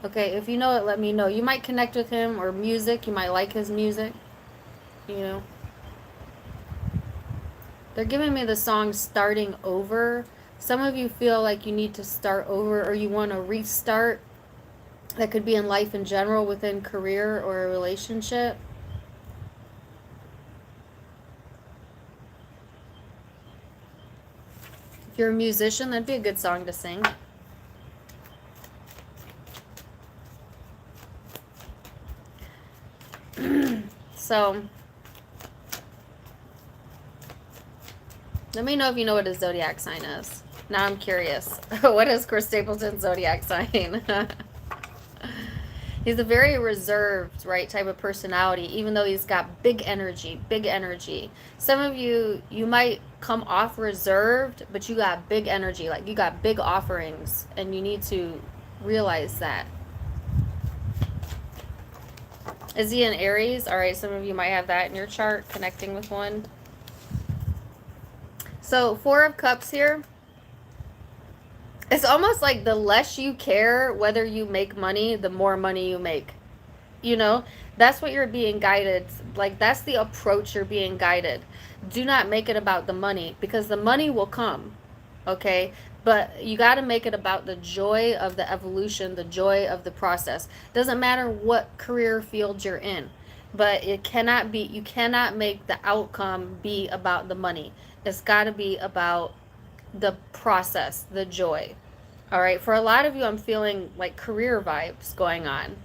Okay, if you know it, let me know. You might connect with him or music. You might like his music. You know. They're giving me the song Starting Over. Some of you feel like you need to start over or you want to restart. That could be in life in general, within career or a relationship. If you're a musician, that'd be a good song to sing. So, let me know if you know what his zodiac sign is. Now I'm curious. What is Chris Stapleton's zodiac sign? He's a very reserved, right, type of personality, even though he's got big energy, big energy. Some of you, you might come off reserved, but you got big energy, like you got big offerings, and you need to realize that. Is he an Aries? All right, some of you might have that in your chart, connecting with one. So, Four of Cups here. It's almost like the less you care whether you make money, the more money you make. You know, that's what you're being guided. Like, that's the approach you're being guided. Do not make it about the money, because the money will come. Okay? But you got to make it about the joy of the evolution, the joy of the process. Doesn't matter what career field you're in, but it cannot be, you cannot make the outcome be about the money. It's got to be about the process, the joy. All right, for a lot of you, I'm feeling like career vibes going on.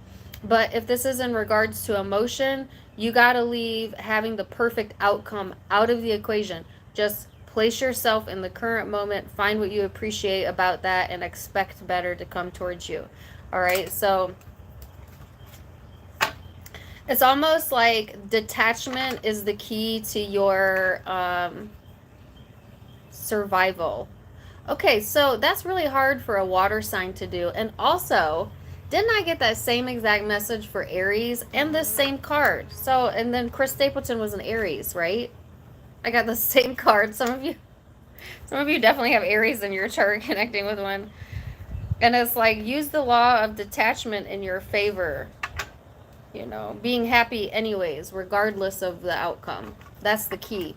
But if this is in regards to emotion, you got to leave having the perfect outcome out of the equation. Just place yourself in the current moment, find what you appreciate about that, and expect better to come towards you. All right, so it's almost like detachment is the key to your survival. Okay, so that's really hard for a water sign to do. And also, didn't I get that same exact message for Aries and this same card? So, and then Chris Stapleton was an Aries, right? I got the same card. Some of you definitely have Aries in your chart connecting with one. And it's like, use the law of detachment in your favor. You know, being happy anyways, regardless of the outcome. That's the key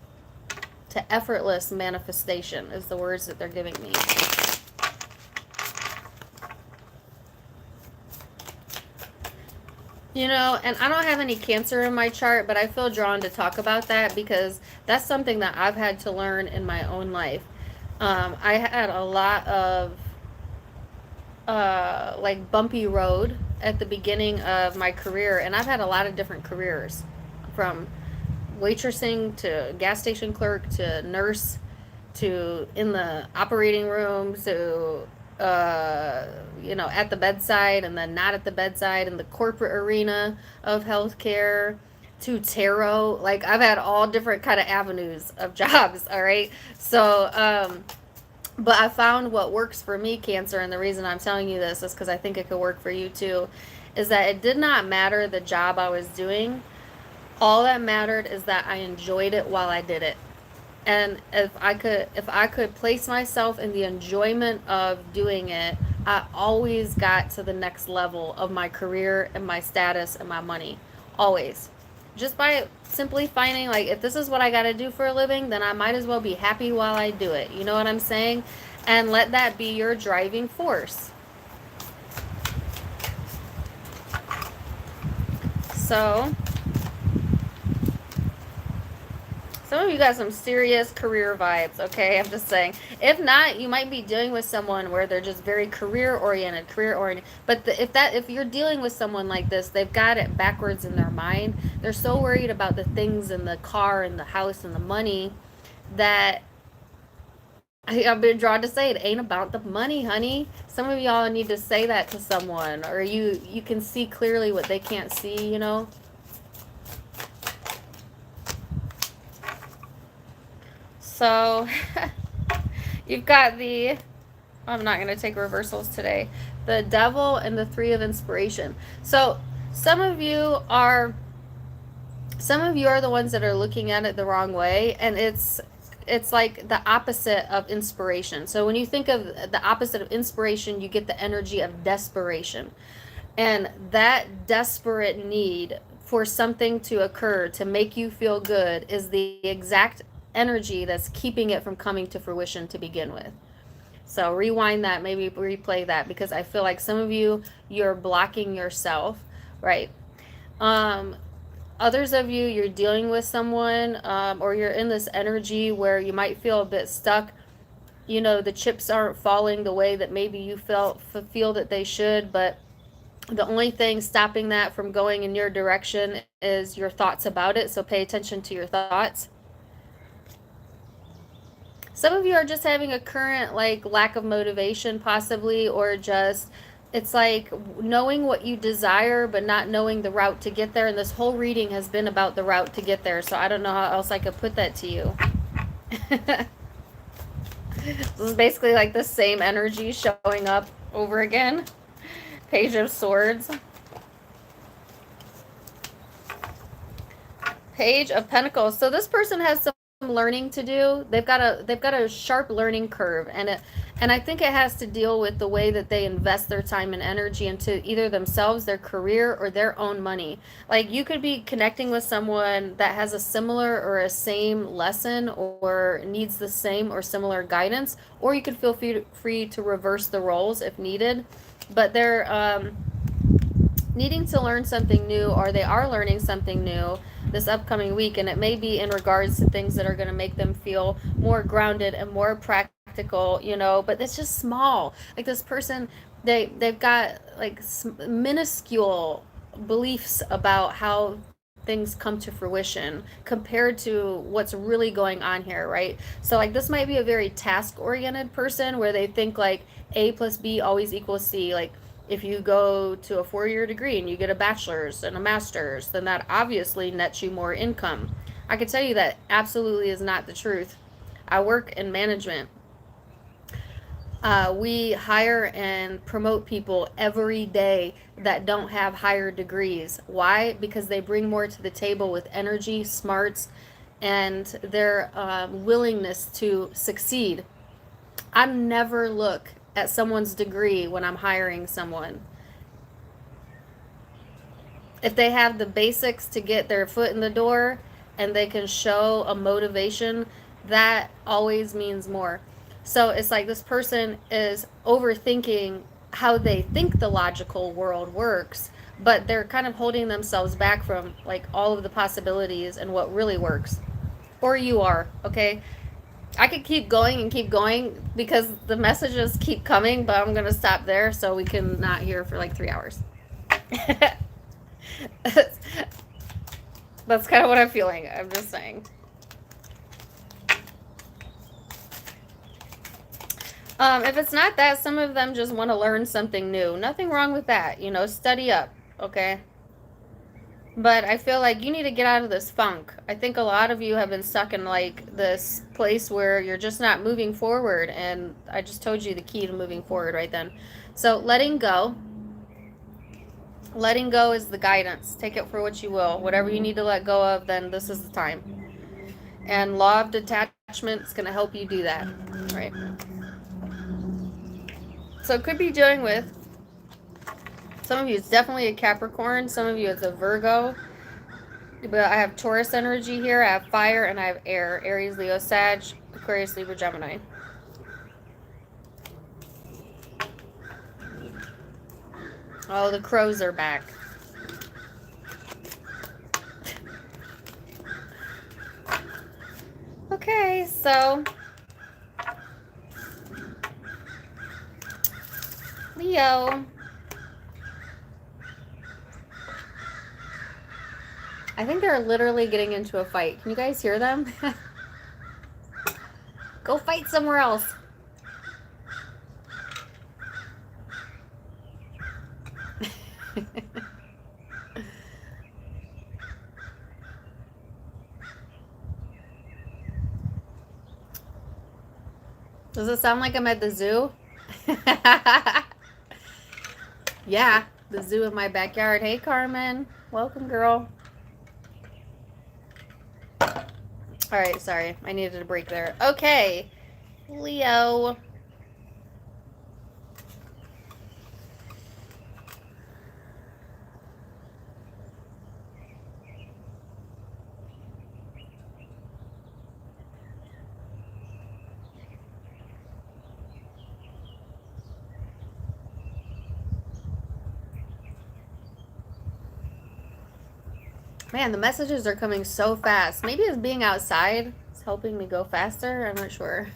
to effortless manifestation, is the words that they're giving me. You know, and I don't have any Cancer in my chart, but I feel drawn to talk about that because that's something that I've had to learn in my own life. I had a lot of like bumpy road at the beginning of my career, and I've had a lot of different careers, from waitressing to gas station clerk to nurse to in the operating room to you know, at the bedside and then not at the bedside, in the corporate arena of healthcare, to tarot. Like, I've had all different kind of avenues of jobs. All right, so but I found what works for me, Cancer, and the reason I'm telling you this is because I think it could work for you too, is that it did not matter the job I was doing. All that mattered is that I enjoyed it while I did it. And if I could place myself in the enjoyment of doing it, I always got to the next level of my career and my status and my money. Always. Just by simply finding, like, if this is what I got to do for a living, then I might as well be happy while I do it. You know what I'm saying? And let that be your driving force. So, some of you got some serious career vibes, okay? I'm just saying. If not, you might be dealing with someone where they're just very career oriented. But if you're dealing with someone like this, they've got it backwards in their mind. They're so worried about the things in the car and the house and the money that I've been drawn to say it ain't about the money, honey. Some of y'all need to say that to someone, or you can see clearly what they can't see, you know? So you've got the, I'm not going to take reversals today, the Devil and the Three of Inspiration. So some of you are the ones that are looking at it the wrong way, and it's like the opposite of inspiration. So when you think of the opposite of inspiration, you get the energy of desperation. And that desperate need for something to occur to make you feel good is the exact energy that's keeping it from coming to fruition to begin with. So rewind that, maybe replay that, because I feel like some of you, you're blocking yourself, right? Others of you, you're dealing with someone, or you're in this energy where you might feel a bit stuck. You know, the chips aren't falling the way that maybe you feel that they should, but the only thing stopping that from going in your direction is your thoughts about it. So pay attention to your thoughts. Some of you are just having a current like lack of motivation possibly, or just it's like knowing what you desire but not knowing the route to get there. And this whole reading has been about the route to get there. So I don't know how else I could put that to you. This is basically like the same energy showing up over again. Page of Swords. Page of Pentacles. So this person has some learning to do. They've got a sharp learning curve, and I think it has to deal with the way that they invest their time and energy into either themselves, their career, or their own money. Like you could be connecting with someone that has a similar or a same lesson or needs the same or similar guidance, or you could feel free to reverse the roles if needed. But they're needing to learn something new, or they are learning something new this upcoming week, and it may be in regards to things that are going to make them feel more grounded and more practical, you know, but it's just small. Like this person, they've got like minuscule beliefs about how things come to fruition compared to what's really going on here, right? So like this might be a very task oriented person where they think like A plus B always equals C. Like if you go to a 4-year degree and you get a bachelor's and a master's, then that obviously nets you more income. I can tell you that absolutely is not the truth. I work in management. We hire and promote people every day that don't have higher degrees. Why? Because they bring more to the table with energy, smarts, and their willingness to succeed. I never look at someone's degree when I'm hiring someone. If they have the basics to get their foot in the door and they can show a motivation, that always means more. So it's like this person is overthinking how they think the logical world works, but they're kind of holding themselves back from like all of the possibilities and what really works. Or you are, okay? I could keep going and keep going because the messages keep coming, but I'm going to stop there so we can not hear for like 3 hours. That's kind of what I'm feeling. I'm just saying. If it's not that, some of them just want to learn something new. Nothing wrong with that. You know, study up, okay? But I feel like you need to get out of this funk. I think a lot of you have been stuck in like this place where you're just not moving forward. And I just told you the key to moving forward right then. So letting go. Letting go is the guidance. Take it for what you will. Whatever you need to let go of, then this is the time. And law of detachment is going to help you do that, right? So it could be dealing with, some of you it's definitely a Capricorn, some of you it's a Virgo, but I have Taurus energy here, I have fire, and I have air, Aries, Leo, Sag, Aquarius, Libra, Gemini. Oh, the crows are back. Okay, so Leo. I think they're literally getting into a fight. Can you guys hear them? Go fight somewhere else. Does it sound like I'm at the zoo? Yeah, the zoo in my backyard. Hey, Carmen. Welcome, girl. All right, sorry. I needed a break there. Okay, Leo. Man, the messages are coming so fast. Maybe it's being outside. It's helping me go faster. I'm not sure.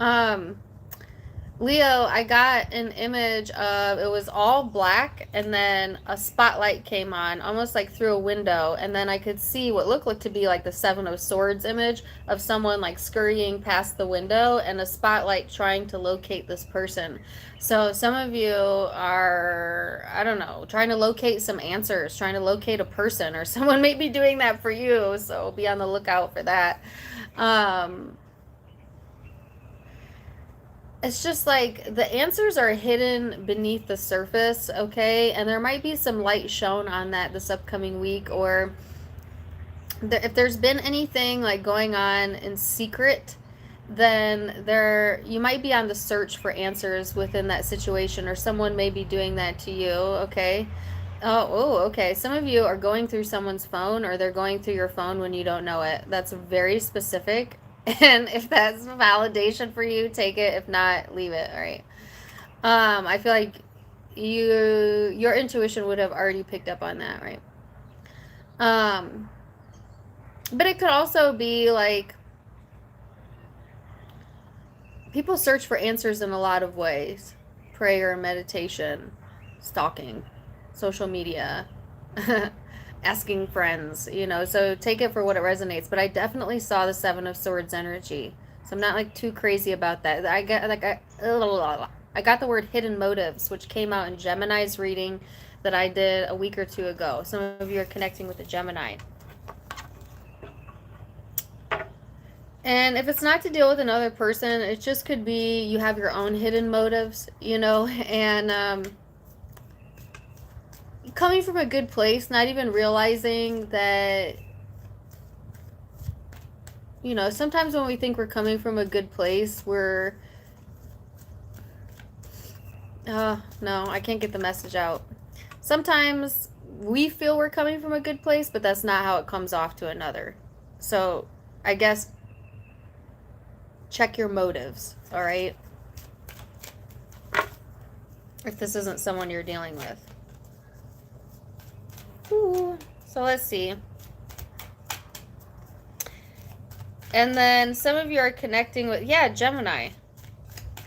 um, Leo, I got an image of, it was all black and then a spotlight came on almost like through a window, and then I could see what looked like to be like the Seven of Swords image of someone like scurrying past the window and a spotlight trying to locate this person. So some of you are, I don't know, trying to locate some answers, trying to locate a person, or someone may be doing that for you, so be on the lookout for that. It's just like the answers are hidden beneath the surface, okay? And there might be some light shown on that this upcoming week, or if there's been anything like going on in secret, then you might be on the search for answers within that situation, or someone may be doing that to you, okay? Okay. Some of you are going through someone's phone, or they're going through your phone when you don't know it. That's very specific. And if that's validation for you, take it. If not, leave it. All right. I feel like your intuition would have already picked up on that, right? But it could also be like people search for answers in a lot of ways: prayer, meditation, stalking, social media, asking friends, so take it for what it resonates. But I definitely saw the Seven of Swords energy, so I'm not like too crazy about that. I got the word hidden motives, which came out in Gemini's reading that I did a week or two ago. Some of you are connecting with the Gemini. And if it's not to deal with another person, it just could be you have your own hidden motives, and coming from a good place, not even realizing that, sometimes when we think we're coming from a good place, we're, no, I can't get the message out. Sometimes we feel we're coming from a good place, but that's not how it comes off to another. So I guess check your motives, all right? If this isn't someone you're dealing with. Ooh, so let's see. And then some of you are connecting with, Gemini.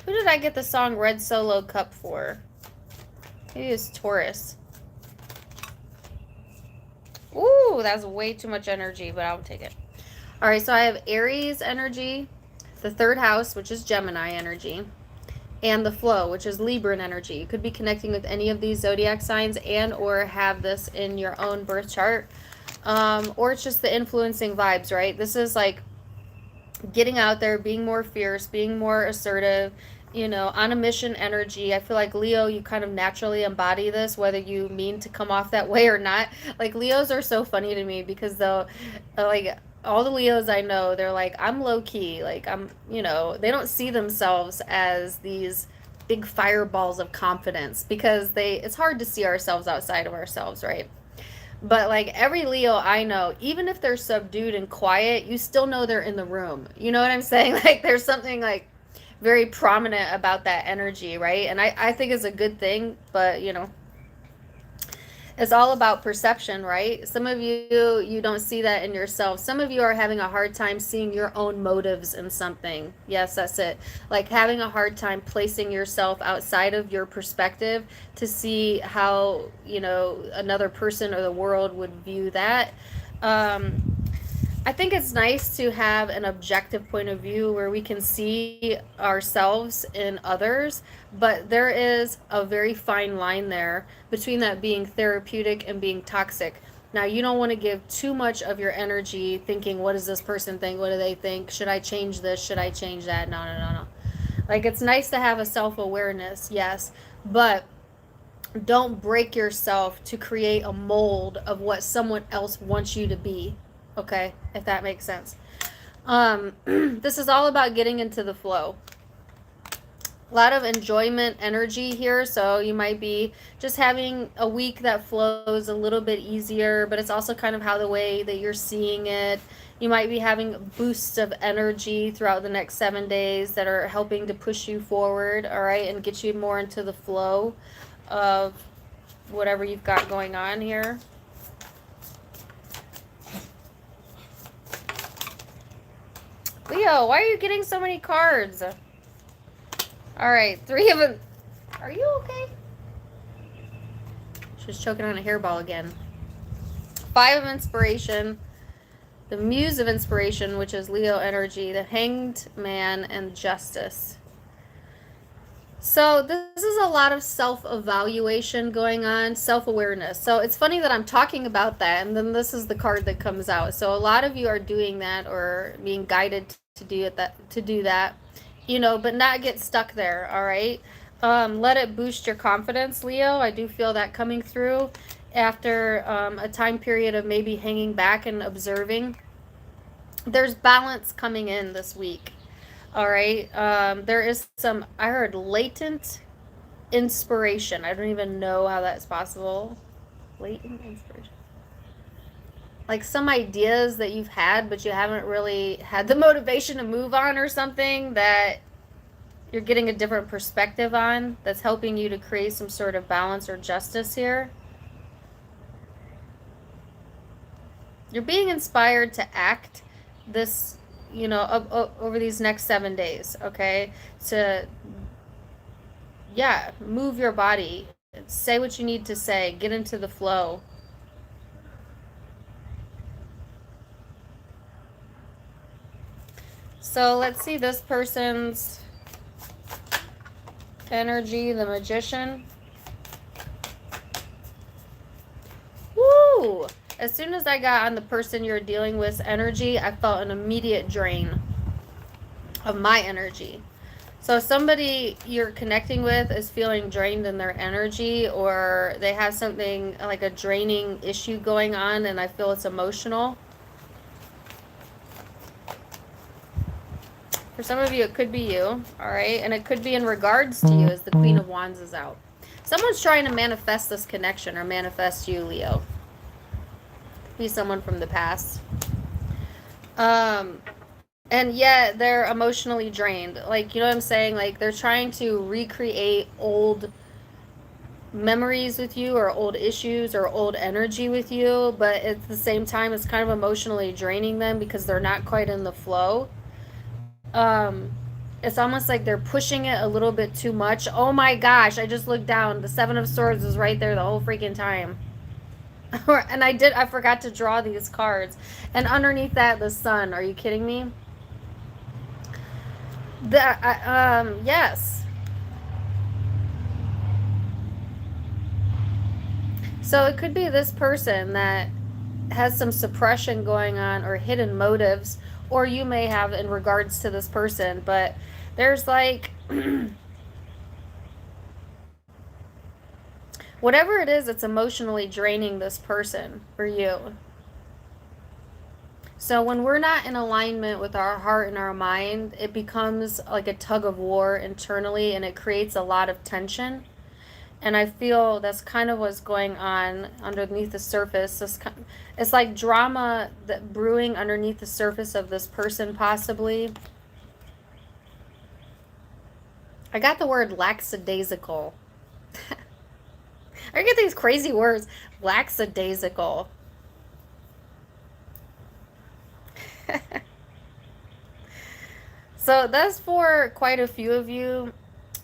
Who did I get the song Red Solo Cup for? Maybe it's Taurus. Ooh, that's way too much energy, but I'll take it. All right, so I have Aries energy, the third house, which is Gemini energy, and the flow, which is Libran energy. You could be connecting with any of these zodiac signs and or have this in your own birth chart. Or it's just the influencing vibes, right? This is like getting out there, being more fierce, being more assertive, on a mission energy. I feel like Leo, you kind of naturally embody this, whether you mean to come off that way or not. Like, Leos are so funny to me because they'll, like, all the Leos I know, they're like, I'm low key. Like, they don't see themselves as these big fireballs of confidence because it's hard to see ourselves outside of ourselves, right? But like every Leo I know, even if they're subdued and quiet, you still know they're in the room. You know what I'm saying? Like, there's something like very prominent about that energy, right? And I think it's a good thing, but it's all about perception, right? Some of you don't see that in yourself. Some of you are having a hard time seeing your own motives in something. Yes, that's it. Like having a hard time placing yourself outside of your perspective to see how, another person or the world would view that. I think it's nice to have an objective point of view where we can see ourselves in others, but there is a very fine line there between that being therapeutic and being toxic. Now, you don't want to give too much of your energy thinking, what does this person think? What do they think? Should I change this? Should I change that? No. Like, it's nice to have a self-awareness, yes, but don't break yourself to create a mold of what someone else wants you to be. Okay, if that makes sense. This is all about getting into the flow. A lot of enjoyment energy here, so you might be just having a week that flows a little bit easier, but it's also kind of how the way that you're seeing it. You might be having boosts of energy throughout the next 7 days that are helping to push you forward, all right, and get you more into the flow of whatever you've got going on here. Leo, why are you getting so many cards? All right, 3 of them. Are you okay? She's choking on a hairball again. 5 of inspiration. The muse of inspiration, which is Leo energy. The hanged man and justice. So this is a lot of self-evaluation going on, self-awareness. So it's funny that I'm talking about that, and then this is the card that comes out. So a lot of you are doing that or being guided to do that, you know, but not get stuck there, all right? Let it boost your confidence, Leo. I do feel that coming through after a time period of maybe hanging back and observing. There's balance coming in this week. All right. There is some, I heard latent inspiration. I don't even know how that's possible. Latent inspiration. Like some ideas that you've had, but you haven't really had the motivation to move on or something that you're getting a different perspective on that's helping you to create some sort of balance or justice here. You're being inspired to act this, you know, over these next 7 days, okay? To, yeah, move your body. Say what you need to say. Get into the flow. So let's see this person's energy, the Magician. Woo! As soon as I got on the person you're dealing with energy, I felt an immediate drain of my energy. So somebody you're connecting with is feeling drained in their energy, or they have something like a draining issue going on, and I feel it's emotional. For some of you, it could be you, all right? And it could be in regards to you as the Queen of Wands is out. Someone's trying to manifest this connection or manifest you, Leo. Be someone from the past. And yet they're emotionally drained. Like, you know what I'm saying? Like, they're trying to recreate old memories with you or old issues or old energy with you, but at the same time, it's kind of emotionally draining them because they're not quite in the flow. It's almost like they're pushing it a little bit too much. Oh my gosh, I just looked down. The 7 of Swords was right there the whole freaking time. And I forgot to draw these cards. And underneath that, the Sun. Are you kidding me? Yes. So it could be this person that has some suppression going on or hidden motives, or you may have in regards to this person, but there's like whatever it is, it's emotionally draining this person for you. So when we're not in alignment with our heart and our mind, it becomes like a tug of war internally, and it creates a lot of tension. And I feel that's kind of what's going on underneath the surface. It's like drama that brewing underneath the surface of this person, possibly. I got the word lackadaisical. I get these crazy words. Lackadaisical. So that's for quite a few of you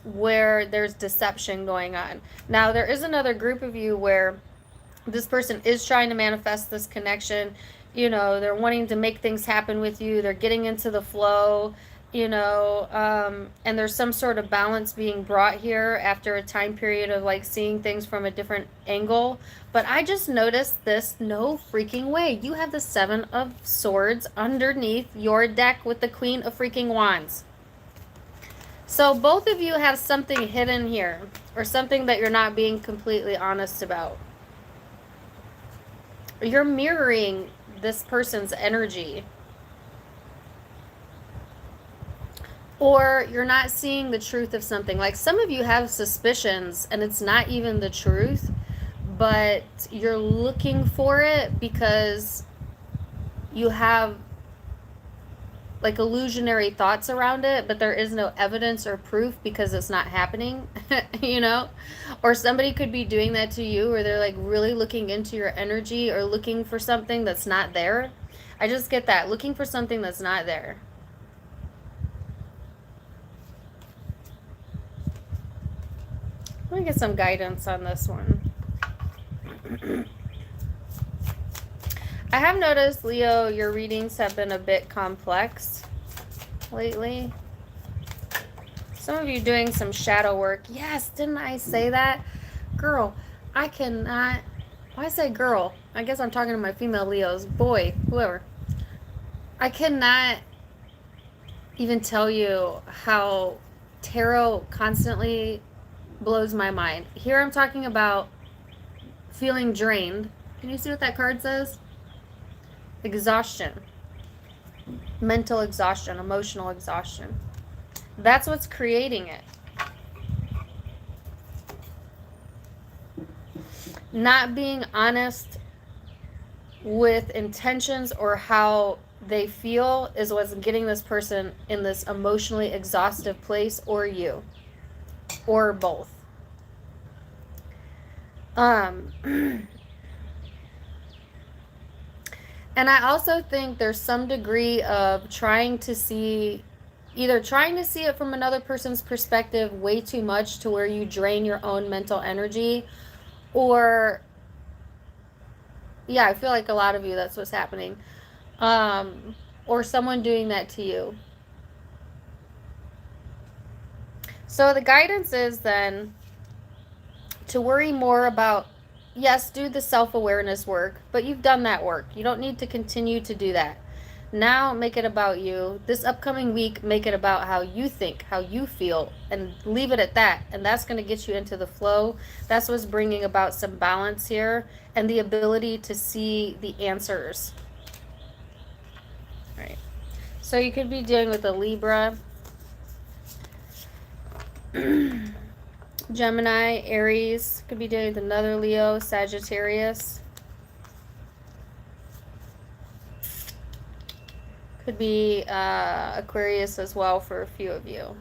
where there's deception going on. Now, there is another group of you where this person is trying to manifest this connection. You know, they're wanting to make things happen with you. They're getting into the flow, you know, and there's some sort of balance being brought here after a time period of like seeing things from a different angle. But I just noticed this, no freaking way. You have the 7 of Swords underneath your deck with the Queen of freaking Wands. So both of you have something hidden here, or something that you're not being completely honest about. You're mirroring this person's energy. Or you're not seeing the truth of something. Like some of you have suspicions and it's not even the truth, but you're looking for it because you have like illusionary thoughts around it, but there is no evidence or proof because it's not happening, you know? Or somebody could be doing that to you, or they're like really looking into your energy or looking for something that's not there. I just get that, looking for something that's not there. Let me get some guidance on this one. I have noticed, Leo, your readings have been a bit complex lately. Some of you doing some shadow work. Yes, didn't I say that? Girl, I cannot... Why say girl? I guess I'm talking to my female Leos. Boy, whoever. I cannot even tell you how tarot constantly blows my mind. Here I'm talking about feeling drained. Can you see what that card says? Exhaustion. Mental exhaustion, emotional exhaustion. That's what's creating it. Not being honest with intentions or how they feel is what's getting this person in this emotionally exhaustive place, or you, or both. And I also think there's some degree of trying to see it from another person's perspective way too much to where you drain your own mental energy, or yeah, I feel like a lot of you, that's what's happening. Or someone doing that to you. So the guidance is then to worry more about, yes, do the self-awareness work, but you've done that work. You don't need to continue to do that. Now make it about you. This upcoming week, make it about how you think, how you feel, and leave it at that. And that's going to get you into the flow. That's what's bringing about some balance here and the ability to see the answers. All right. So you could be dealing with a Libra, Gemini, Aries. Could be dealing with another Leo, Sagittarius. Could be Aquarius as well for a few of you.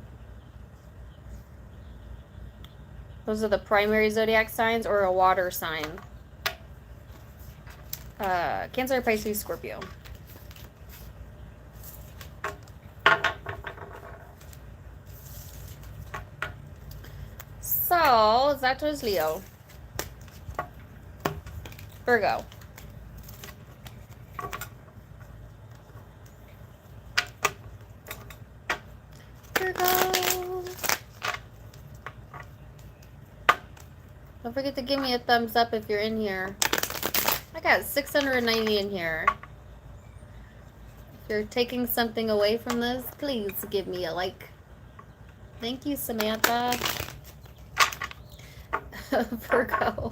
Those are the primary zodiac signs, or a water sign. Cancer, Pisces, Scorpio. So, that was Leo. Virgo. Virgo. Don't forget to give me a thumbs up if you're in here. I got 690 in here. If you're taking something away from this, please give me a like. Thank you, Samantha. Virgo.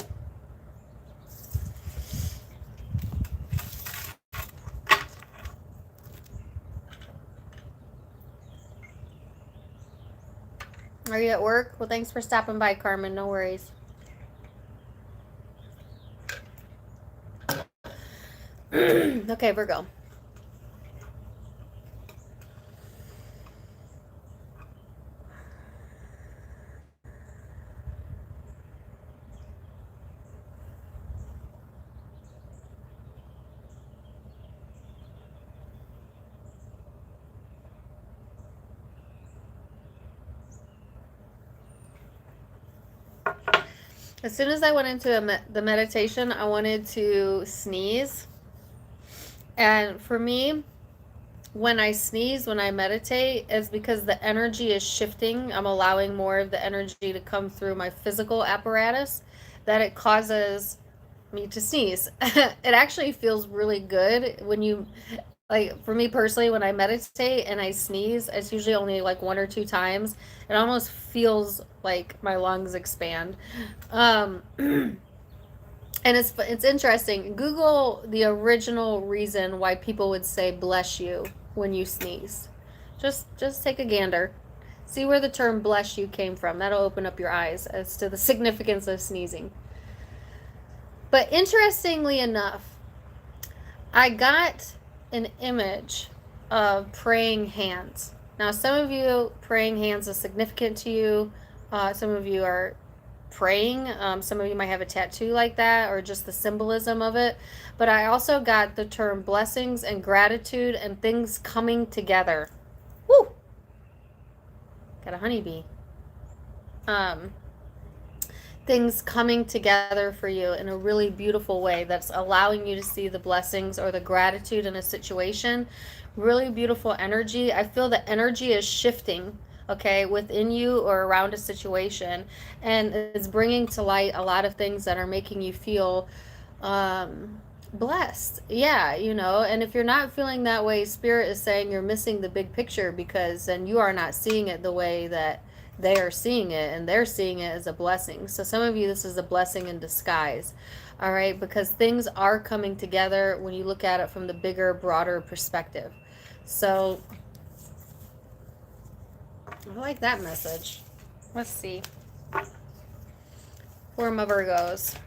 Are you at work? Well, thanks for stopping by, Carmen. No worries. Okay, Virgo. As soon as I went into the meditation, I wanted to sneeze. And for me, when I sneeze, when I meditate, it's because the energy is shifting. I'm allowing more of the energy to come through my physical apparatus, that it causes me to sneeze. It actually feels really good when you Like for me personally, when I meditate and I sneeze, it's usually only like 1 or 2 times. It almost feels like my lungs expand. And it's interesting. Google the original reason why people would say bless you when you sneeze. Just take a gander. See where the term bless you came from. That'll open up your eyes as to the significance of sneezing. But interestingly enough, I got an image of praying hands. Now, some of you, praying hands is significant to you. Some of you are praying. Some of you might have a tattoo like that or just the symbolism of it. But I also got the term blessings and gratitude and things coming together. Woo! Got a honeybee. Things coming together for you in a really beautiful way that's allowing you to see the blessings or the gratitude in a situation. Really beautiful energy. I feel the energy is shifting, okay, within you or around a situation, and it's bringing to light a lot of things that are making you feel blessed. Yeah, and if you're not feeling that way, Spirit is saying you're missing the big picture, because then you are not seeing it the way that they are seeing it, and they're seeing it as a blessing. So some of you, this is a blessing in disguise. All right, because things are coming together when you look at it from the bigger, broader perspective. So I like that message. Let's see. For my Virgos.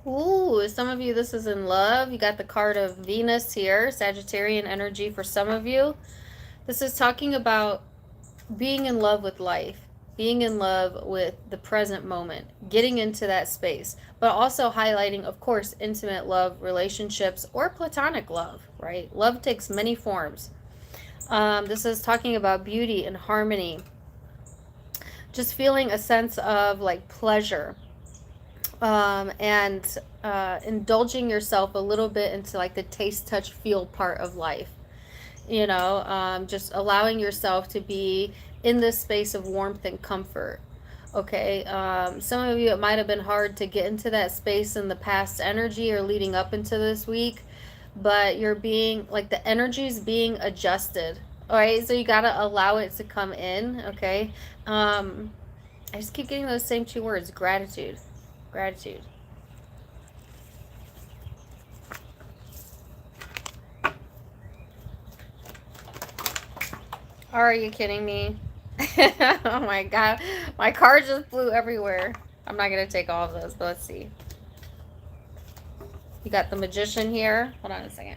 Ooh, some of you, this is in love. You got the card of Venus here, Sagittarian energy for some of you. This is talking about being in love with life, being in love with the present moment, getting into that space, but also highlighting, of course, intimate love, relationships, or platonic love, right? Love takes many forms. This is talking about beauty and harmony, just feeling a sense of like pleasure. And indulging yourself a little bit into like the taste, touch, feel part of life. Just allowing yourself to be in this space of warmth and comfort. Okay, some of you, it might have been hard to get into that space in the past energy or leading up into this week, but you're being like, the energy is being adjusted. All right, so you got to allow it to come in. Okay, I just keep getting those same 2 words, gratitude. Gratitude. Are you kidding me? Oh my god. My card just flew everywhere. I'm not going to take all of those, but let's see. You got the Magician here. Hold on a second.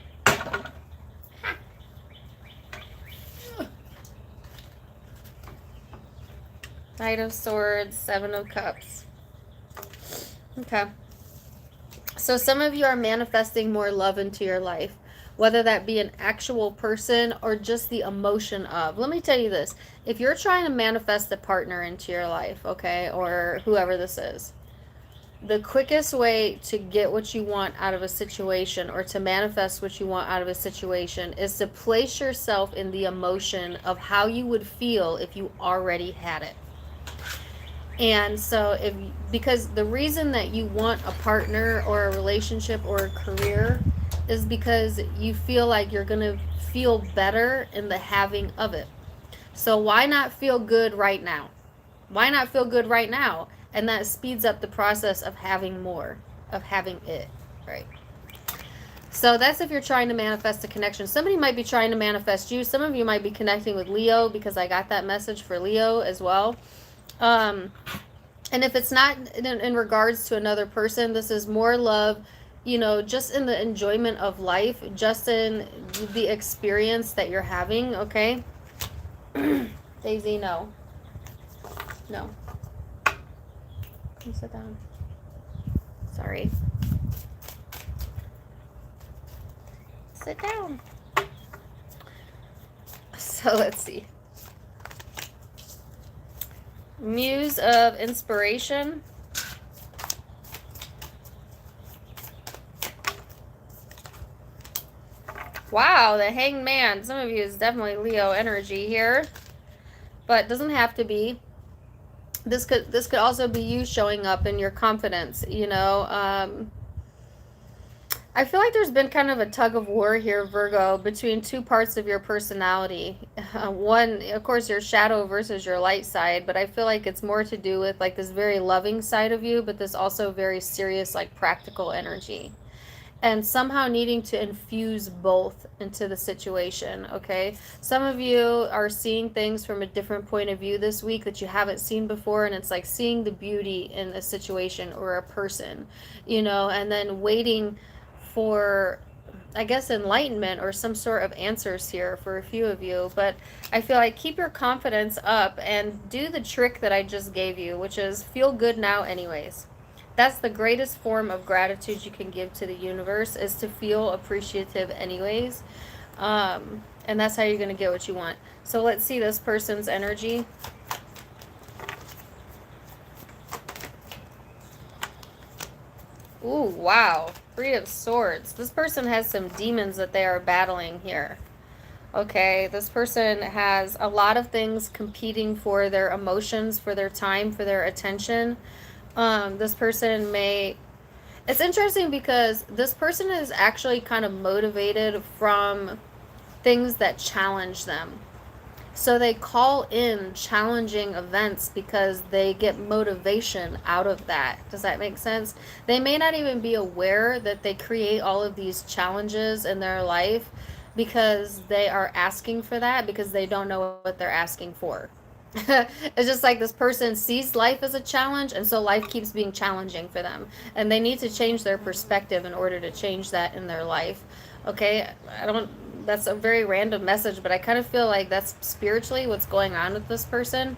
Knight of Swords, 7 of Cups. Okay. So some of you are manifesting more love into your life, whether that be an actual person or just the emotion of. Let me tell you this. If you're trying to manifest a partner into your life, okay, or whoever this is, the quickest way to get what you want out of a situation, or to manifest what you want out of a situation, is to place yourself in the emotion of how you would feel if you already had it. And so because the reason that you want a partner or a relationship or a career is because you feel like you're going to feel better in the having of it. So why not feel good right now? Why not feel good right now? And that speeds up the process of having more, of having it, right? So that's if you're trying to manifest a connection. Somebody might be trying to manifest you. Some of you might be connecting with Leo, because I got that message for Leo as well. And if it's not in regards to another person, this is more love, just in the enjoyment of life, just in the experience that you're having, okay? Daisy, no. No. Come sit down. Sorry. Sit down. So let's see. Muse of inspiration. Wow, the Hanged Man. Some of you is definitely Leo energy here, but doesn't have to be. This could also be you showing up in your confidence, I feel like there's been kind of a tug of war here, Virgo, between two parts of your personality. One, of course, your shadow versus your light side, but I feel like it's more to do with like this very loving side of you, but this also very serious, like practical energy. And somehow needing to infuse both into the situation, okay? Some of you are seeing things from a different point of view this week that you haven't seen before, and it's like seeing the beauty in a situation or a person, you know, and then waiting for, I guess, enlightenment or some sort of answers here for a few of you. But I feel like keep your confidence up and do the trick that I just gave you, which is feel good now anyways. That's the greatest form of gratitude you can give to the universe, is to feel appreciative anyways. And that's how you're going to get what you want. So let's see this person's energy. Ooh, wow. Three of Swords. This person has some demons that they are battling here. Okay, this person has a lot of things competing for their emotions, for their time, for their attention. This person may... It's interesting because this person is actually kind of motivated from things that challenge them. So they call in challenging events because they get motivation out of that. Does that make sense? They may not even be aware that they create all of these challenges in their life because they are asking for that, because they don't know what they're asking for. It's just like this person sees life as a challenge, and so life keeps being challenging for them. And they need to change their perspective in order to change that in their life. Okay? That's a very random message, but I kind of feel like that's spiritually what's going on with this person.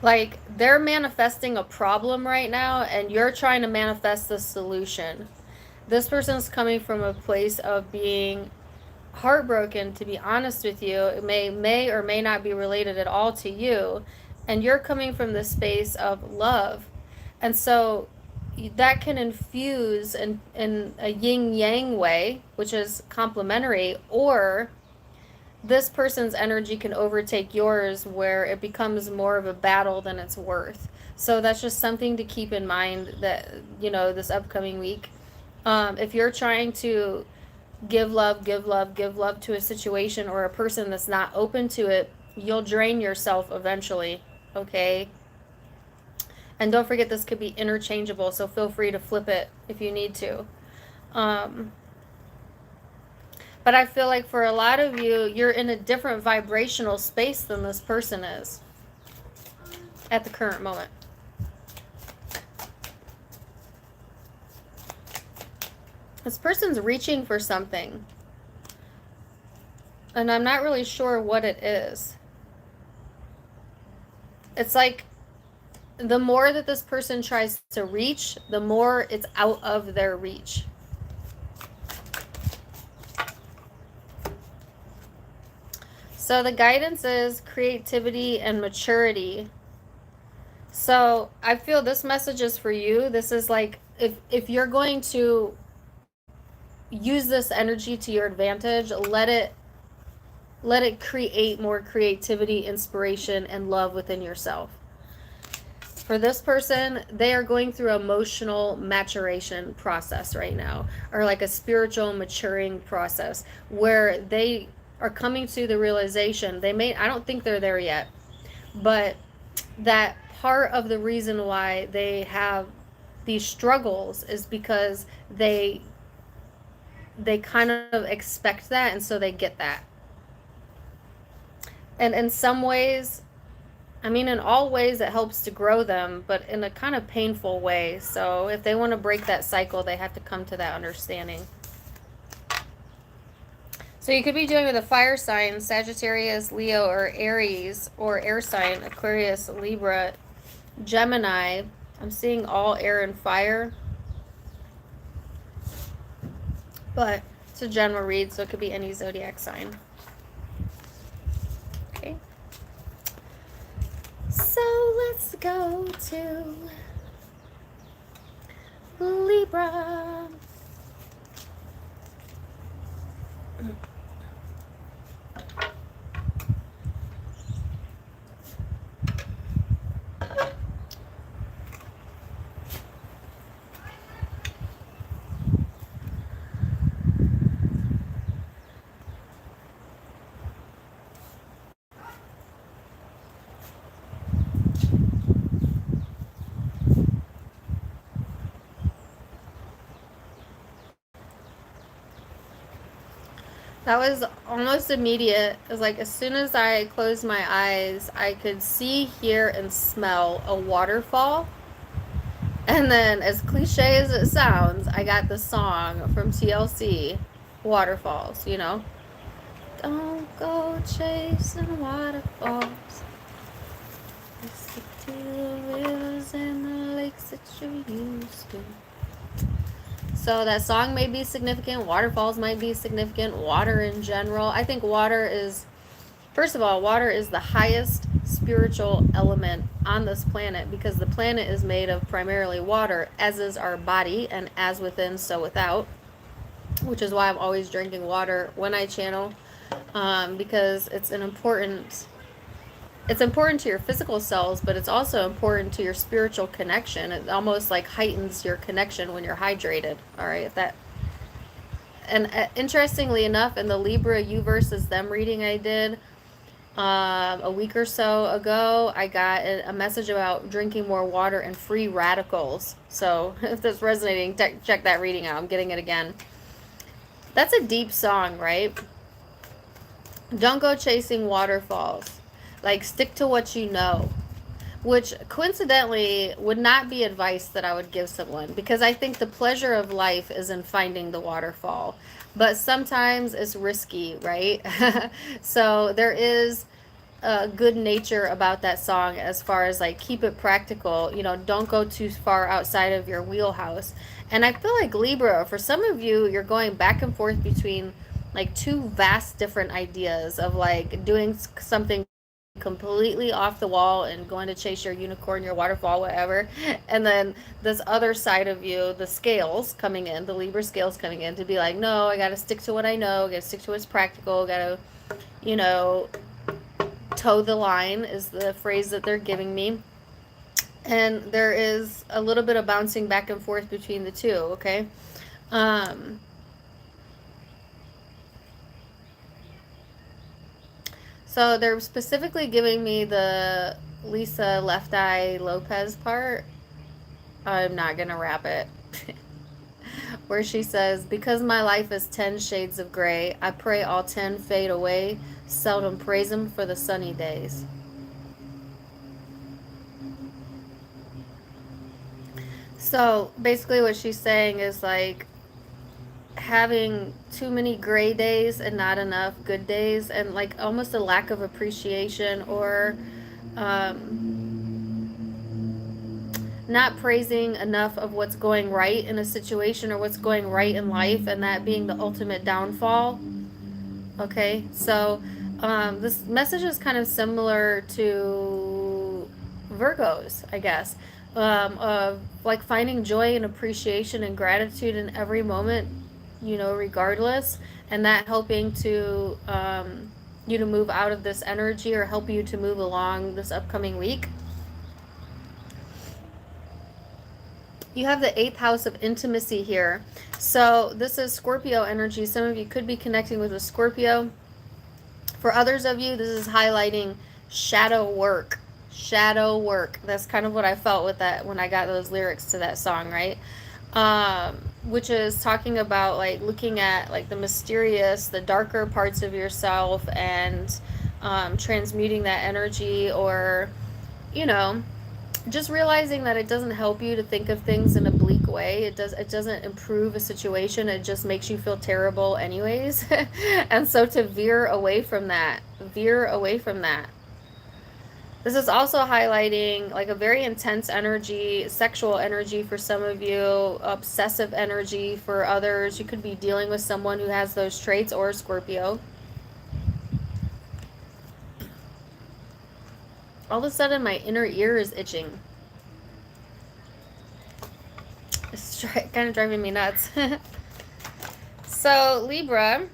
Like, they're manifesting a problem right now, and you're trying to manifest the solution. This person's coming from a place of being heartbroken, to be honest with you. It may or may not be related at all to you, and you're coming from the space of love. And so that can infuse in a yin-yang way, which is complementary, or this person's energy can overtake yours where it becomes more of a battle than it's worth. So that's just something to keep in mind, that, you know, this upcoming week. If you're trying to give love to a situation or a person that's not open to it, you'll drain yourself eventually, okay? And don't forget, this could be interchangeable, so feel free to flip it if you need to. But I feel like for a lot of you, you're in a different vibrational space than this person is at the current moment. This person's reaching for something, and I'm not really sure what it is. It's like the more that this person tries to reach, the more it's out of their reach. So the guidance is creativity and maturity. So I feel this message is for you. This is like, if you're going to use this energy to your advantage, let it create more creativity, inspiration, and love within yourself. For this person, they are going through emotional maturation process right now, or like a spiritual maturing process, where they are coming to the realization, I don't think they're there yet, but that part of the reason why they have these struggles is because they kind of expect that, and so they get that. And in some ways, I mean, in all ways, it helps to grow them, but in a kind of painful way. So if they want to break that cycle, they have to come to that understanding. So you could be dealing with a fire sign, Sagittarius, Leo, or Aries, or air sign, Aquarius, Libra, Gemini. I'm seeing all air and fire. But it's a general read, so it could be any zodiac sign. Okay. So let's go to Libra. That was almost immediate. It was like as soon as I closed my eyes, I could see, hear, and smell a waterfall. And then, as cliche as it sounds, I got the song from TLC, Waterfalls, you know? Don't go chasing waterfalls. Stick to the rivers and the lakes that you used to. So that song may be significant. Waterfalls might be significant. Water in general. I think water is, first of all, water is the highest spiritual element on this planet because the planet is made of primarily water, as is our body, and as within, so without, which is why I'm always drinking water when I channel, because it's important to your physical cells, but it's also important to your spiritual connection. It almost like heightens your connection when you're hydrated. All right, interestingly enough, in the Libra you versus them reading I did a week or so ago, I got a message about drinking more water and free radicals. So if that's resonating, check that reading out. I'm getting it again. That's a deep song, right? Don't go chasing waterfalls. Like, stick to what you know. Which, coincidentally, would not be advice that I would give someone. Because I think the pleasure of life is in finding the waterfall. But sometimes it's risky, right? So there is good nature about that song as far as, like, keep it practical. You know, don't go too far outside of your wheelhouse. And I feel like Libra, for some of you, you're going back and forth between like two vast different ideas of like doing something completely off the wall and going to chase your unicorn, your waterfall, whatever. And then this other side of you, the scales coming in, the Libra scales coming in to be like, no, I got to stick to what I know, got to stick to what's practical, got to, you know, toe the line is the phrase that they're giving me. And there is a little bit of bouncing back and forth between the two, okay? So they're specifically giving me the Lisa Left Eye Lopez part. I'm not going to rap it. Where she says, because my life is 10 shades of gray, I pray all 10 fade away, seldom praise him for the sunny days. So basically what she's saying is like having too many gray days and not enough good days, and like almost a lack of appreciation, or not praising enough of what's going right in a situation or what's going right in life, and that being the ultimate downfall. Okay, so this message is kind of similar to Virgos, I guess, of like finding joy and appreciation and gratitude in every moment, you know, regardless, and that helping to you to move out of this energy or help you to move along this upcoming week. You have the 8th house of intimacy here. So this is Scorpio energy. Some of you could be connecting with a Scorpio. For others of you, this is highlighting shadow work. Shadow work. That's kind of what I felt with that when I got those lyrics to that song, right? Which is talking about like looking at like the mysterious, the darker parts of yourself, and transmuting that energy, or, you know, just realizing that it doesn't help you to think of things in a bleak way. It doesn't improve a situation. It just makes you feel terrible anyways. And so to veer away from that. This is also highlighting like a very intense energy, sexual energy for some of you, obsessive energy for others. You could be dealing with someone who has those traits, or Scorpio. All of a sudden, my inner ear is itching. It's kind of driving me nuts. So, Libra.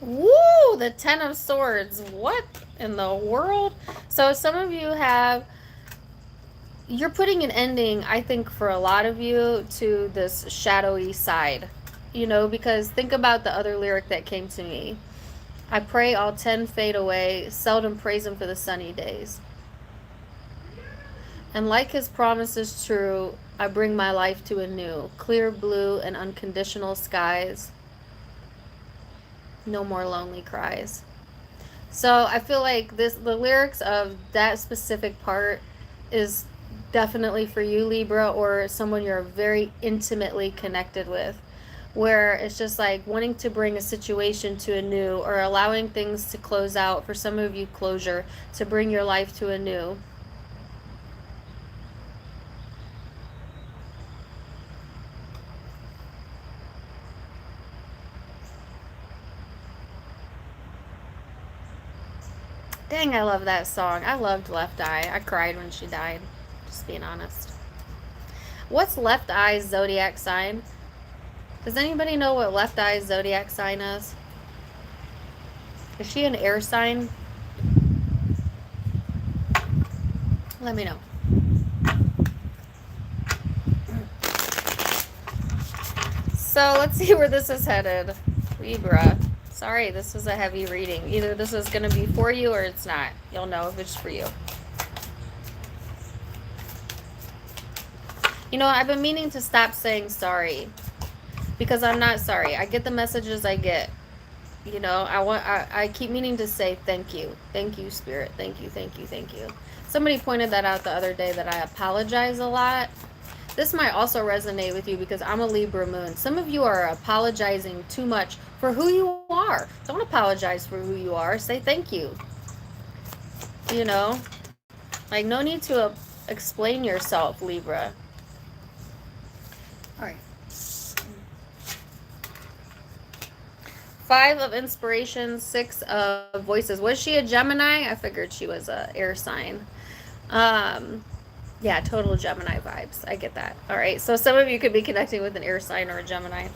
Woo! The 10 of Swords. What in the world? So, some of you you're putting an ending, I think, for a lot of you, to this shadowy side. You know, because think about the other lyric that came to me. I pray all 10 fade away, seldom praise him for the sunny days. And like his promise is true, I bring my life to a new, clear blue and unconditional skies. No more lonely cries. So I feel like the lyrics of that specific part is definitely for you, Libra, or someone you're very intimately connected with, where it's just like wanting to bring a situation to a new, or allowing things to close out. For some of you, closure, to bring your life to a new. Dang, I love that song. I loved Left Eye. I cried when she died, just being honest. What's Left Eye's zodiac sign? Does anybody know what Left Eye's zodiac sign is? Is she an air sign? Let me know. So let's see where this is headed. Libra. Sorry, this is a heavy reading. Either this is going to be for you or it's not. You'll know if it's for you. You know, I've been meaning to stop saying sorry, because I'm not sorry. I get the messages I get. You know, I keep meaning to say thank you. Thank you, Spirit. Thank you, thank you, thank you. Somebody pointed that out the other day, that I apologize a lot. This might also resonate with you because I'm a Libra moon. Some of you are apologizing too much for who you are. Don't apologize for who you are. Say thank you. You know, like, no need to explain yourself, Libra. All right. 5 of inspiration, 6 of voices. Was she a Gemini? I figured she was a air sign. Yeah, total Gemini vibes. I get that. All right. So some of you could be connecting with an air sign or a Gemini.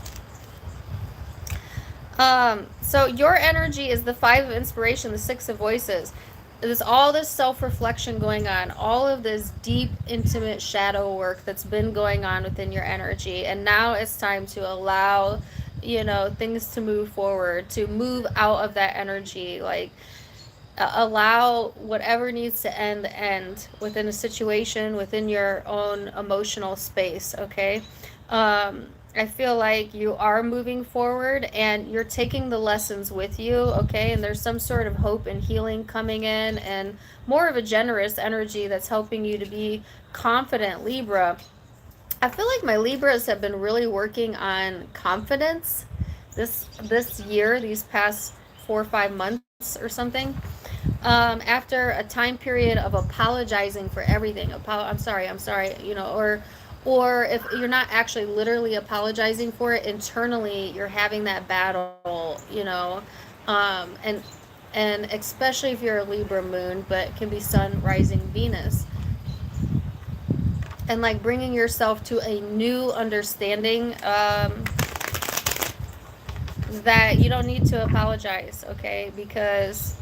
So your energy is the 5 of inspiration, the 6 of voices. There's all this self-reflection going on, all of this deep, intimate shadow work that's been going on within your energy. And now it's time to allow, you know, things to move forward, to move out of that energy. Like, allow whatever needs to end within a situation, within your own emotional space. Okay. I feel like you are moving forward and you're taking the lessons with you. Okay. And there's some sort of hope and healing coming in, and more of a generous energy that's helping you to be confident, Libra. I feel like my Libras have been really working on confidence this year, these past 4 or 5 months or something. After a time period of apologizing for everything, I'm sorry, you know, or if you're not actually literally apologizing for it, internally you're having that battle, you know, and especially if you're a Libra moon, but it can be Sun, rising, Venus, and like bringing yourself to a new understanding, that you don't need to apologize, okay, because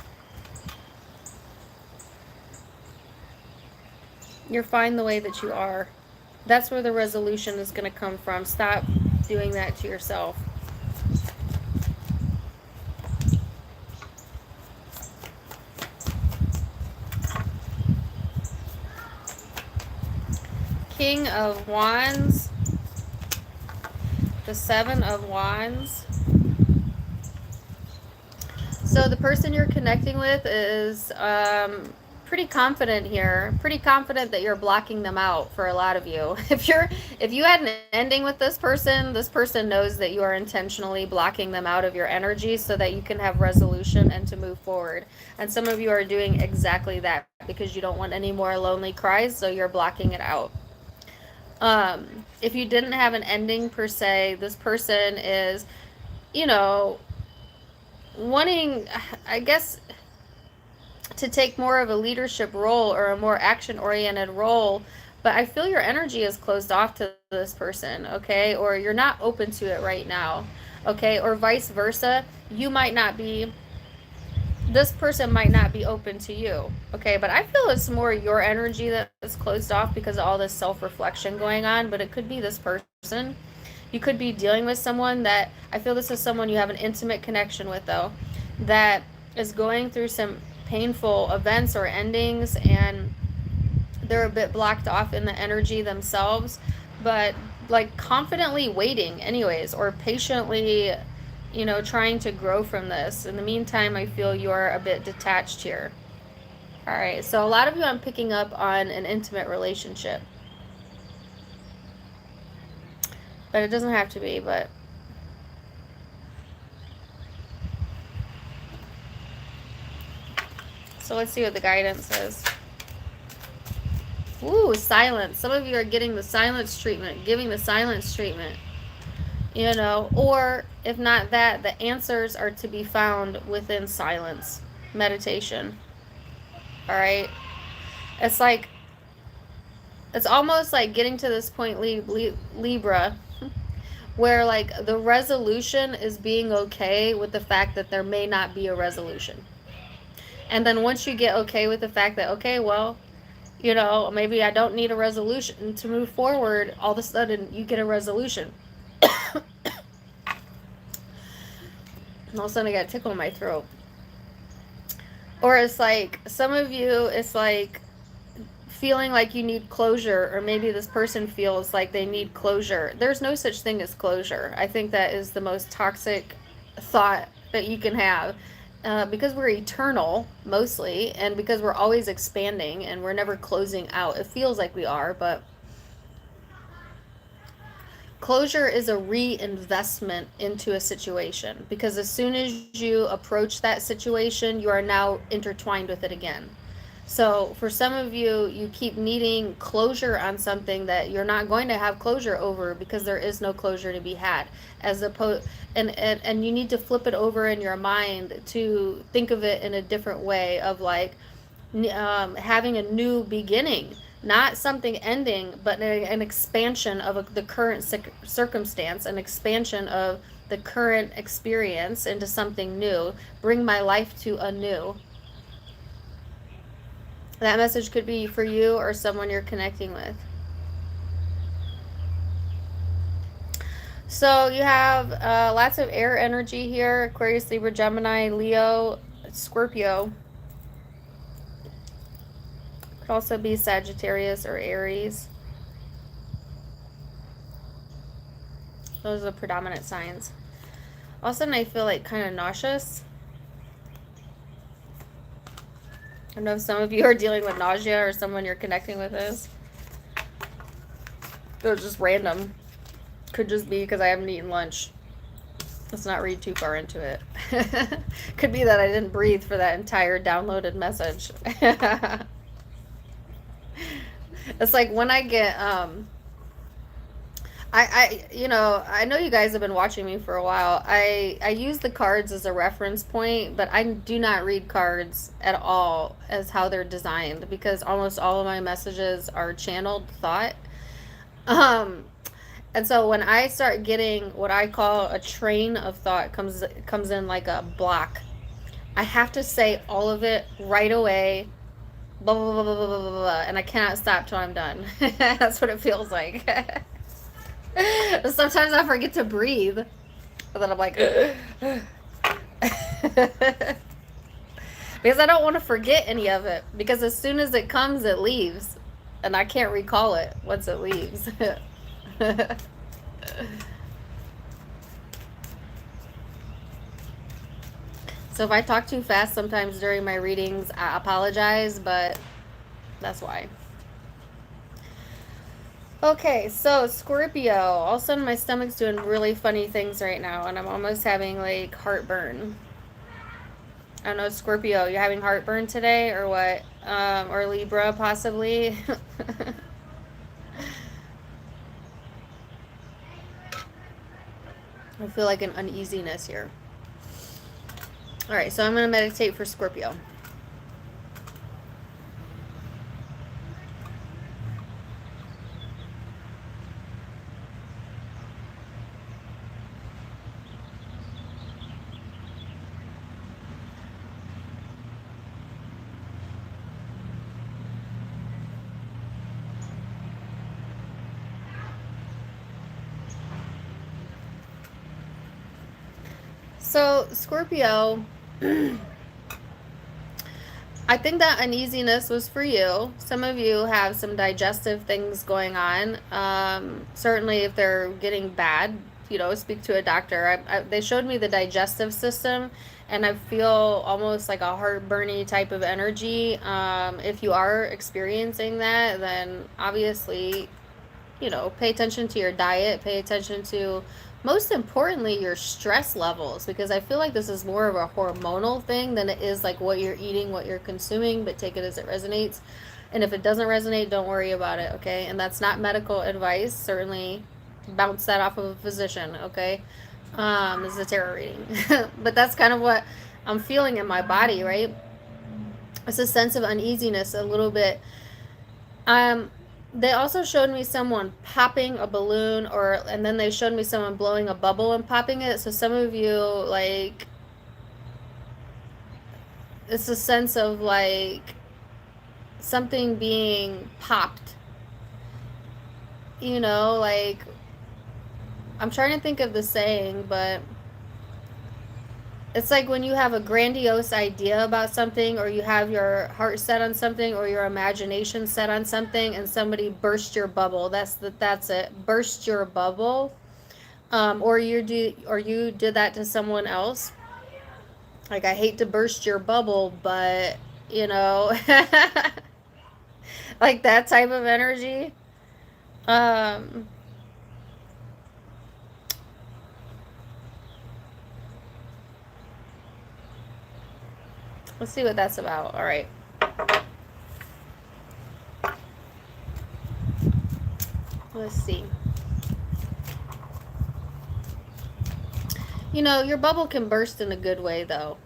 you're fine the way that you are. That's where the resolution is going to come from. Stop doing that to yourself. King of Wands, the 7 of Wands. So the person you're connecting with is pretty confident here. Pretty confident that you're blocking them out for a lot of you. If you had an ending with this person knows that you are intentionally blocking them out of your energy so that you can have resolution and to move forward. And some of you are doing exactly that because you don't want any more lonely cries, so you're blocking it out. If you didn't have an ending per se, this person is, you know, wanting, I guess, to take more of a leadership role or a more action-oriented role, but I feel your energy is closed off to this person, okay? Or you're not open to it right now, okay? Or vice versa. This person might not be open to you, okay? But I feel it's more your energy that's closed off because of all this self-reflection going on, but it could be this person. You could be dealing with someone that, I feel this is someone you have an intimate connection with, though, that is going through some painful events or endings, and they're a bit blocked off in the energy themselves, but like confidently waiting anyways, or patiently, you know, trying to grow from this. In the meantime, I feel you're a bit detached here. All right, so a lot of you I'm picking up on an intimate relationship. But it doesn't have to be, but... So let's see what the guidance is. Ooh, silence. Some of you are getting the silence treatment, giving the silence treatment. You know, or if not that, the answers are to be found within silence. Meditation. All right? It's like, it's almost like getting to this point, Libra, where like the resolution is being okay with the fact that there may not be a resolution. And then once you get okay with the fact that, okay, well, you know, maybe I don't need a resolution to move forward, all of a sudden you get a resolution. And all of a sudden I got a tickle in my throat. Or it's like, some of you, it's like feeling like you need closure, or maybe this person feels like they need closure. There's no such thing as closure. I think that is the most toxic thought that you can have. Because we're eternal, mostly, and because we're always expanding and we're never closing out. It feels like we are, but closure is a reinvestment into a situation, because as soon as you approach that situation, you are now intertwined with it again. So for some of you, you keep needing closure on something that you're not going to have closure over, because there is no closure to be had. As opposed, and you need to flip it over in your mind to think of it in a different way of like having a new beginning. Not something ending, but an expansion of the current circumstance, an expansion of the current experience into something new. Bring my life to anew. That message could be for you or someone you're connecting with. So you have lots of air energy here. Aquarius, Libra, Gemini, Leo, Scorpio. Could also be Sagittarius or Aries. Those are the predominant signs. All of a sudden I feel like kind of nauseous. I don't know if some of you are dealing with nausea or someone you're connecting with is. They're just random. Could just be because I haven't eaten lunch. Let's not read too far into it. Could be that I didn't breathe for that entire downloaded message. It's like when I get you know, I know you guys have been watching me for a while. I use the cards as a reference point, but I do not read cards at all as how they're designed, because almost all of my messages are channeled thought. And so when I start getting what I call a train of thought comes in like a block, I have to say all of it right away. Blah, blah, blah, blah, blah, blah, blah, and I cannot stop till I'm done. That's what it feels like. Sometimes I forget to breathe, and then I'm like, because I don't want to forget any of it, because as soon as it comes, it leaves, and I can't recall it once it leaves. So if I talk too fast sometimes during my readings, I apologize, but that's why. Okay, so Scorpio. All of a sudden my stomach's doing really funny things right now, and I'm almost having like heartburn. I don't know, Scorpio, you having heartburn today or what? Or Libra possibly? I feel like an uneasiness here. All right, so I'm going to meditate for Scorpio. So, Scorpio, I think that uneasiness was for you. Some of you have some digestive things going on. Certainly if they're getting bad, speak to a doctor. They showed me the digestive system, and I feel almost like a heartburny type of energy. If you are experiencing that, then obviously, pay attention to your diet, pay attention to, most importantly, your stress levels, because I feel like this is more of a hormonal thing than it is like what you're eating, what you're consuming, but take it as it resonates. And if it doesn't resonate, don't worry about it, okay? And that's not medical advice. Certainly bounce that off of a physician, okay? This is a tarot reading. But that's kind of what I'm feeling in my body, right? It's a sense of uneasiness a little bit. They also showed me someone popping a balloon, and then they showed me someone blowing a bubble and popping it. So some of you, like, it's a sense of like something being popped, like, I'm trying to think of the saying, but it's like when you have a grandiose idea about something, or you have your heart set on something, or your imagination set on something, and somebody burst your bubble. That's it. Burst your bubble. Or you did that to someone else. Like, I hate to burst your bubble, but like that type of energy. Let's see what that's about. All right. Let's see. Your bubble can burst in a good way, though.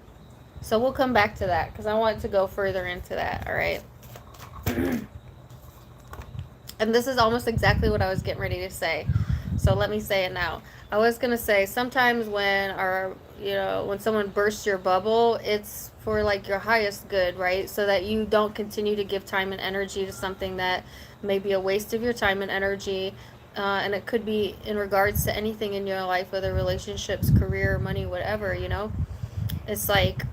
So we'll come back to that because I want to go further into that. All right. And this is almost exactly what I was getting ready to say. So let me say it now. I was going to say sometimes when someone bursts your bubble, it's for like your highest good, right? So that you don't continue to give time and energy to something that may be a waste of your time and energy. And it could be in regards to anything in your life, whether relationships, career, money, whatever, It's like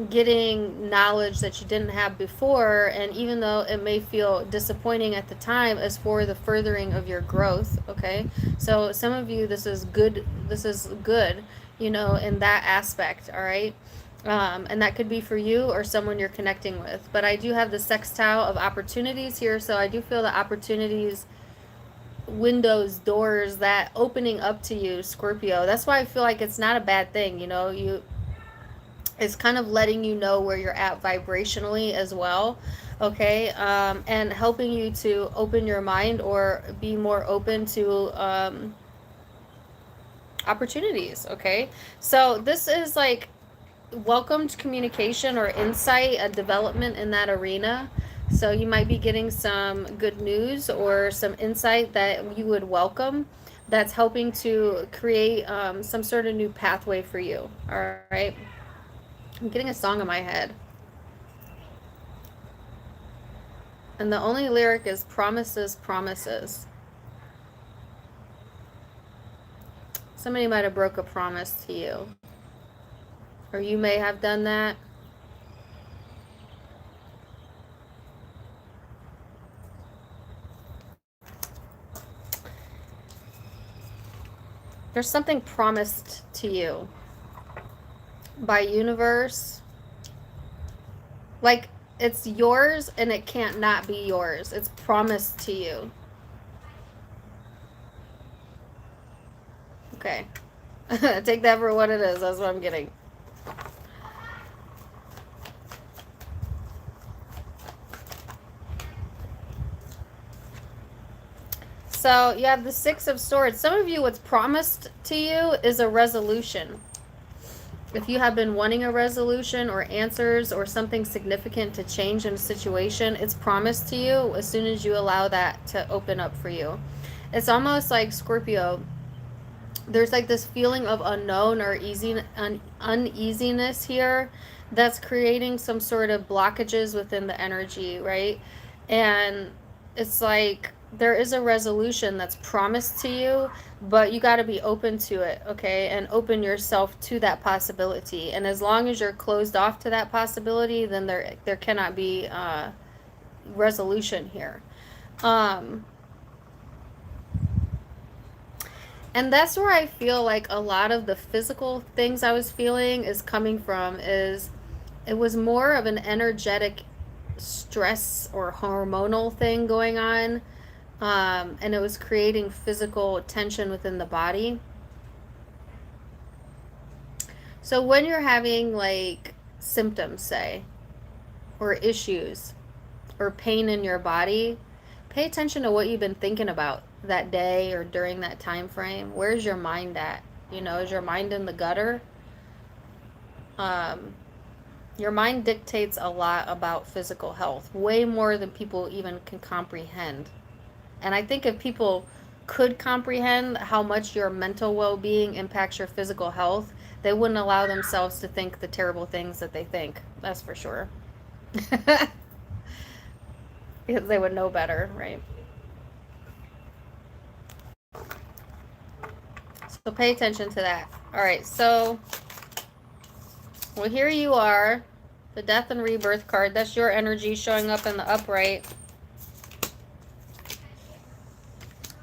getting knowledge that you didn't have before, and even though it may feel disappointing at the time, is for the furthering of your growth, okay? So some of you, this is good, in that aspect, all right? And that could be for you or someone you're connecting with. But I do have the sextile of opportunities here, so I do feel the opportunities, windows, doors, that opening up to you, Scorpio. That's why I feel like it's not a bad thing, it's kind of letting you know where you're at vibrationally as well, okay? And helping you to open your mind or be more open to opportunities, okay? So this is like welcomed communication or insight, a development in that arena. So you might be getting some good news or some insight that you would welcome, that's helping to create some sort of new pathway for you, all right? I'm getting a song in my head. And the only lyric is promises, promises. Somebody might have broke a promise to you. Or you may have done that. There's something promised to you by universe, like it's yours and it can't not be yours. It's promised to you. Okay. Take that for what it is. That's what I'm getting. So you have the Six of Swords. Some of you, what's promised to you is a resolution. If you have been wanting a resolution or answers or something significant to change in a situation, it's promised to you as soon as you allow that to open up for you. It's almost like, Scorpio, there's like this feeling of unknown or uneasiness here that's creating some sort of blockages within the energy, right? And it's like there is a resolution that's promised to you, but you got to be open to it, okay? And open yourself to that possibility. And as long as you're closed off to that possibility, then there cannot be resolution here. And that's where I feel like a lot of the physical things I was feeling is coming from, is it was more of an energetic stress or hormonal thing going on. And it was creating physical tension within the body. So when you're having like symptoms, say, or issues, or pain in your body, pay attention to what you've been thinking about that day or during that time frame. Where's your mind at? You know, is your mind in the gutter? Um, your mind dictates a lot about physical health, way more than people even can comprehend. And I think if people could comprehend how much your mental well-being impacts your physical health, they wouldn't allow themselves to think the terrible things that they think. That's for sure. Because they would know better, right? So pay attention to that. All right, so, well, here you are, the Death and Rebirth card. That's your energy showing up in the upright.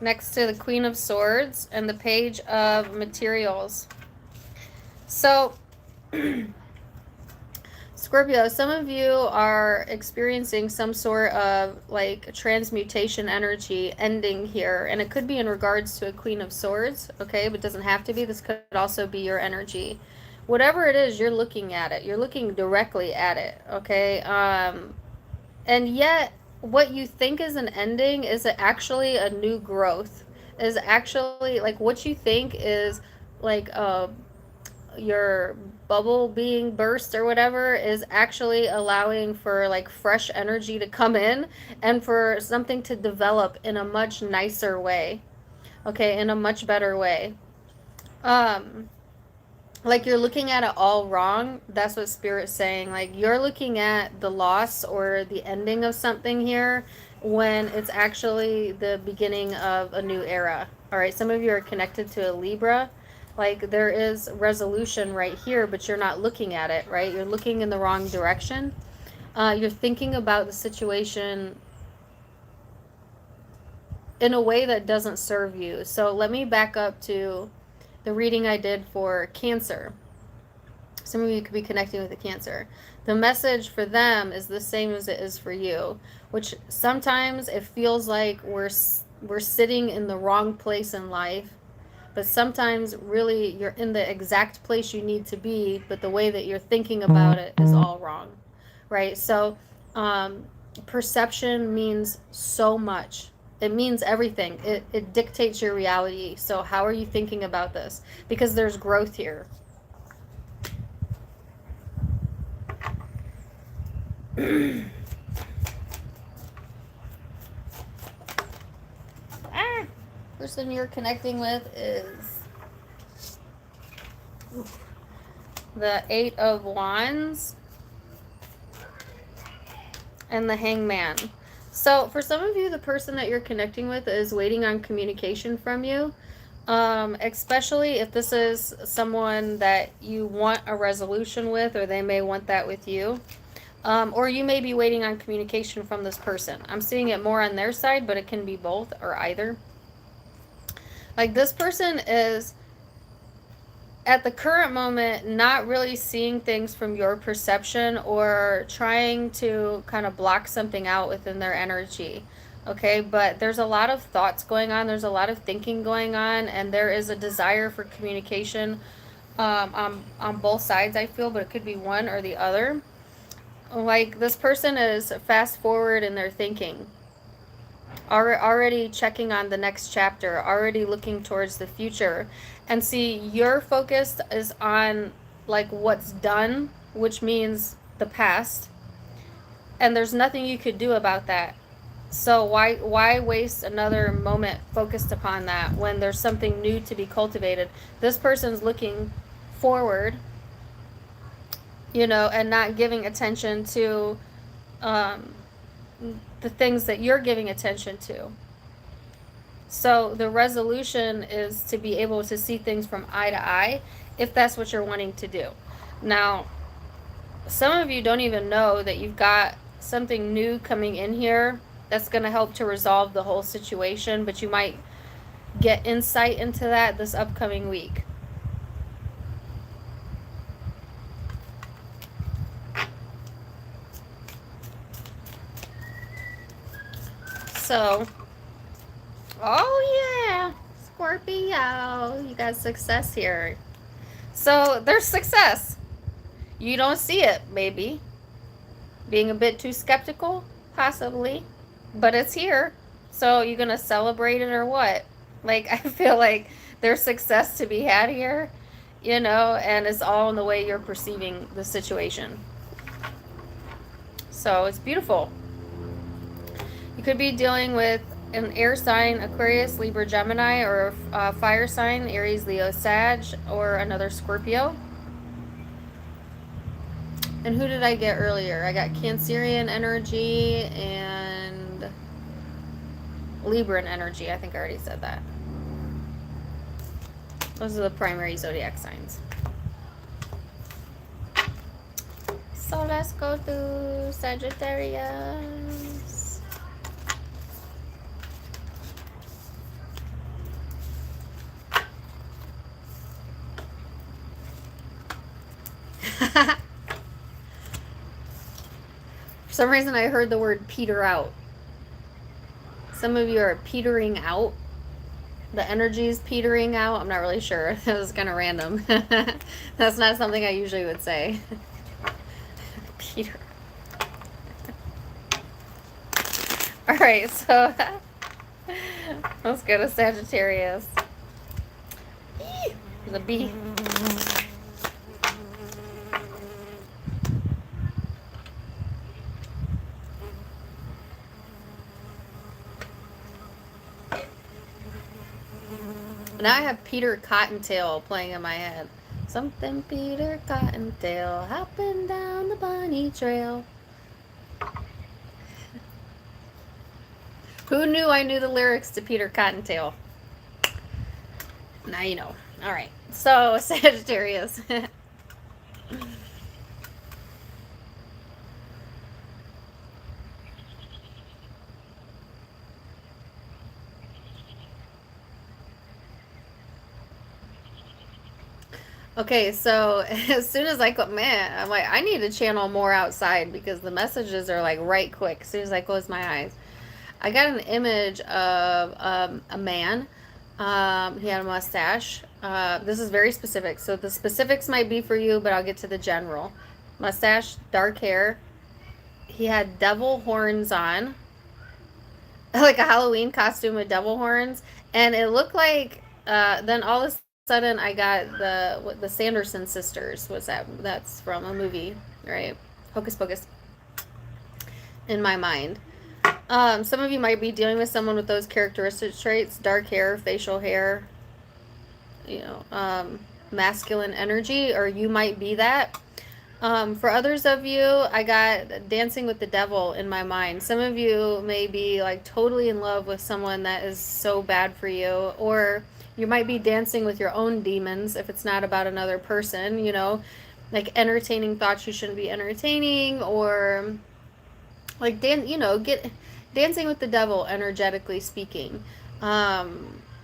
Next to the Queen of Swords and the Page of Materials. So, Scorpio, some of you are experiencing some sort of like transmutation energy ending here, and it could be in regards to a Queen of Swords, okay, but it doesn't have to be. This could also be your energy. Whatever it is, you're looking at it. You're looking directly at it, okay? And yet, what you think is an ending is actually a new growth. Is actually like what you think is like your bubble being burst or whatever is actually allowing for like fresh energy to come in and for something to develop in a much nicer way, okay, in a much better way. Like you're looking at it all wrong. That's what Spirit's saying. Like you're looking at the loss or the ending of something here when it's actually the beginning of a new era. All right, some of you are connected to a Libra. Like there is resolution right here, but you're not looking at it, right? You're looking in the wrong direction. You're thinking about the situation in a way that doesn't serve you. So let me back up to the reading I did for Cancer. Some of you could be connecting with a Cancer. The message for them is the same as it is for you, which sometimes it feels like we're sitting in the wrong place in life, but sometimes really you're in the exact place you need to be, but the way that you're thinking about it is all wrong, right? So perception means so much. It means everything. It dictates your reality. So how are you thinking about this? Because there's growth here. Person you're connecting with is the Eight of Wands and the Hangman. So for some of you, the person that you're connecting with is waiting on communication from you, especially if this is someone that you want a resolution with, or they may want that with you. Or you may be waiting on communication from this person. I'm seeing it more on their side, but it can be both or either. Like this person is at the current moment not really seeing things from your perception, or trying to kind of block something out within their energy, okay? But there's a lot of thoughts going on, there's a lot of thinking going on, and there is a desire for communication on both sides, I feel, but it could be one or the other. Like this person is fast forward in their thinking, already checking on the next chapter, already looking towards the future. And see, your focus is on like what's done, which means the past, and there's nothing you could do about that. So why waste another moment focused upon that when there's something new to be cultivated? This person's looking forward, you know, and not giving attention to the things that you're giving attention to. So the resolution is to be able to see things from eye to eye, if that's what you're wanting to do. Now, some of you don't even know that you've got something new coming in here that's going to help to resolve the whole situation, but you might get insight into that this upcoming week. So, oh yeah, Scorpio, you got success here. So there's success. You don't see it, maybe. Being a bit too skeptical, possibly. But it's here. So you gonna celebrate it or what? Like, I feel like there's success to be had here, you know, and it's all in the way you're perceiving the situation. So it's beautiful. You could be dealing with an air sign, Aquarius, Libra, Gemini, or a fire sign, Aries, Leo, Sag, or another Scorpio. And who did I get earlier? I got Cancerian energy and Libran energy. I think I already said that. Those are the primary zodiac signs. So let's go to Sagittarius. For some reason I heard the word peter out. Some of you are petering out. The energy is petering out. I'm not really sure. That was kind of random. That's not something I usually would say. Peter. Alright, so let's go to Sagittarius. There's a bee. Now I have Peter Cottontail playing in my head. Something Peter Cottontail hopping down the bunny trail. Who knew I knew the lyrics to Peter Cottontail? Now you know. Alright, so Sagittarius. Okay, so as soon as I got, man, I'm like, I need to channel more outside because the messages are like right quick as soon as I close my eyes. I got an image of a man. He had a mustache. This is very specific. So the specifics might be for you, but I'll get to the general. Mustache, dark hair. He had devil horns on. Like a Halloween costume with devil horns. And it looked like, then all of a sudden I got the Sanderson sisters. What's that? That's from a movie, right? Hocus Pocus. In my mind. Some of you might be dealing with someone with those characteristic traits: dark hair, facial hair, you know, masculine energy, or you might be that. For others of you, I got dancing with the devil in my mind. Some of you may be like totally in love with someone that is so bad for you, or you might be dancing with your own demons if it's not about another person, you know, like entertaining thoughts you shouldn't be entertaining, or like dancing with the devil, energetically speaking.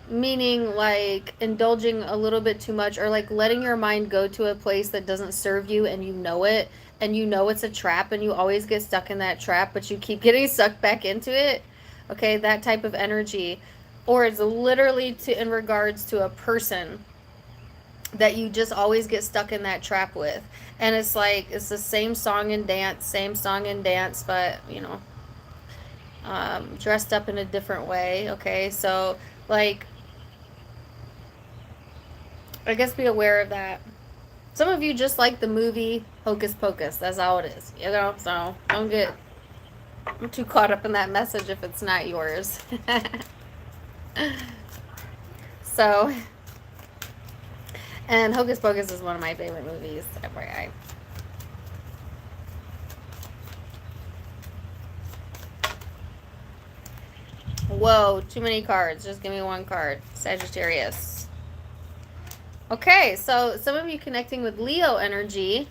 Meaning like indulging a little bit too much, or like letting your mind go to a place that doesn't serve you and you know it, and you know it's a trap and you always get stuck in that trap, but you keep getting sucked back into it. Okay, that type of energy. Or it's literally in regards to a person that you just always get stuck in that trap with. And it's like, it's the same song and dance, but, you know, dressed up in a different way. Okay, so like, I guess be aware of that. Some of you just like the movie Hocus Pocus. That's all it is, you know, so don't get too caught up in that message if it's not yours. So, and Hocus Pocus is one of my favorite movies, FYI. Whoa, too many cards. Just give me one card. Sagittarius. Okay, so some of you connecting with Leo energy,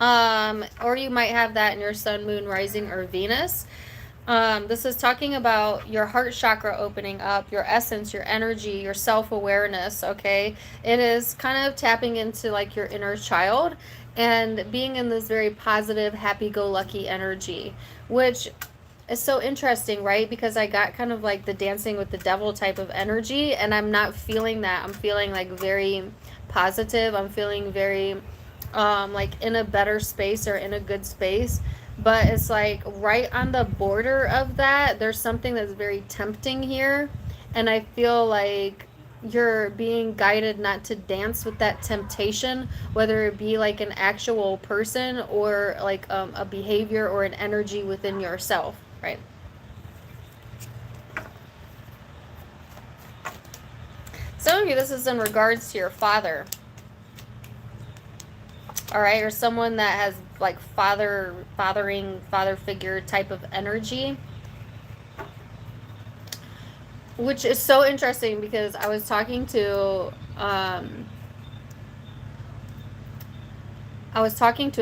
or you might have that in your sun, moon, rising, or Venus. This is talking about your heart chakra opening up, your essence, your energy, your self-awareness, okay? It is kind of tapping into like your inner child and being in this very positive, happy-go-lucky energy, which is so interesting, right? Because I got kind of like the dancing with the devil type of energy, and I'm not feeling that. I'm feeling like very positive. I'm feeling very like in a better space or in a good space, but it's like right on the border of that there's something that's very tempting here, and I feel like you're being guided not to dance with that temptation, whether it be like an actual person or like a behavior or an energy within yourself, right? Some of you, this is in regards to your father, all right, or someone that has like father figure type of energy, which is so interesting because I was talking to a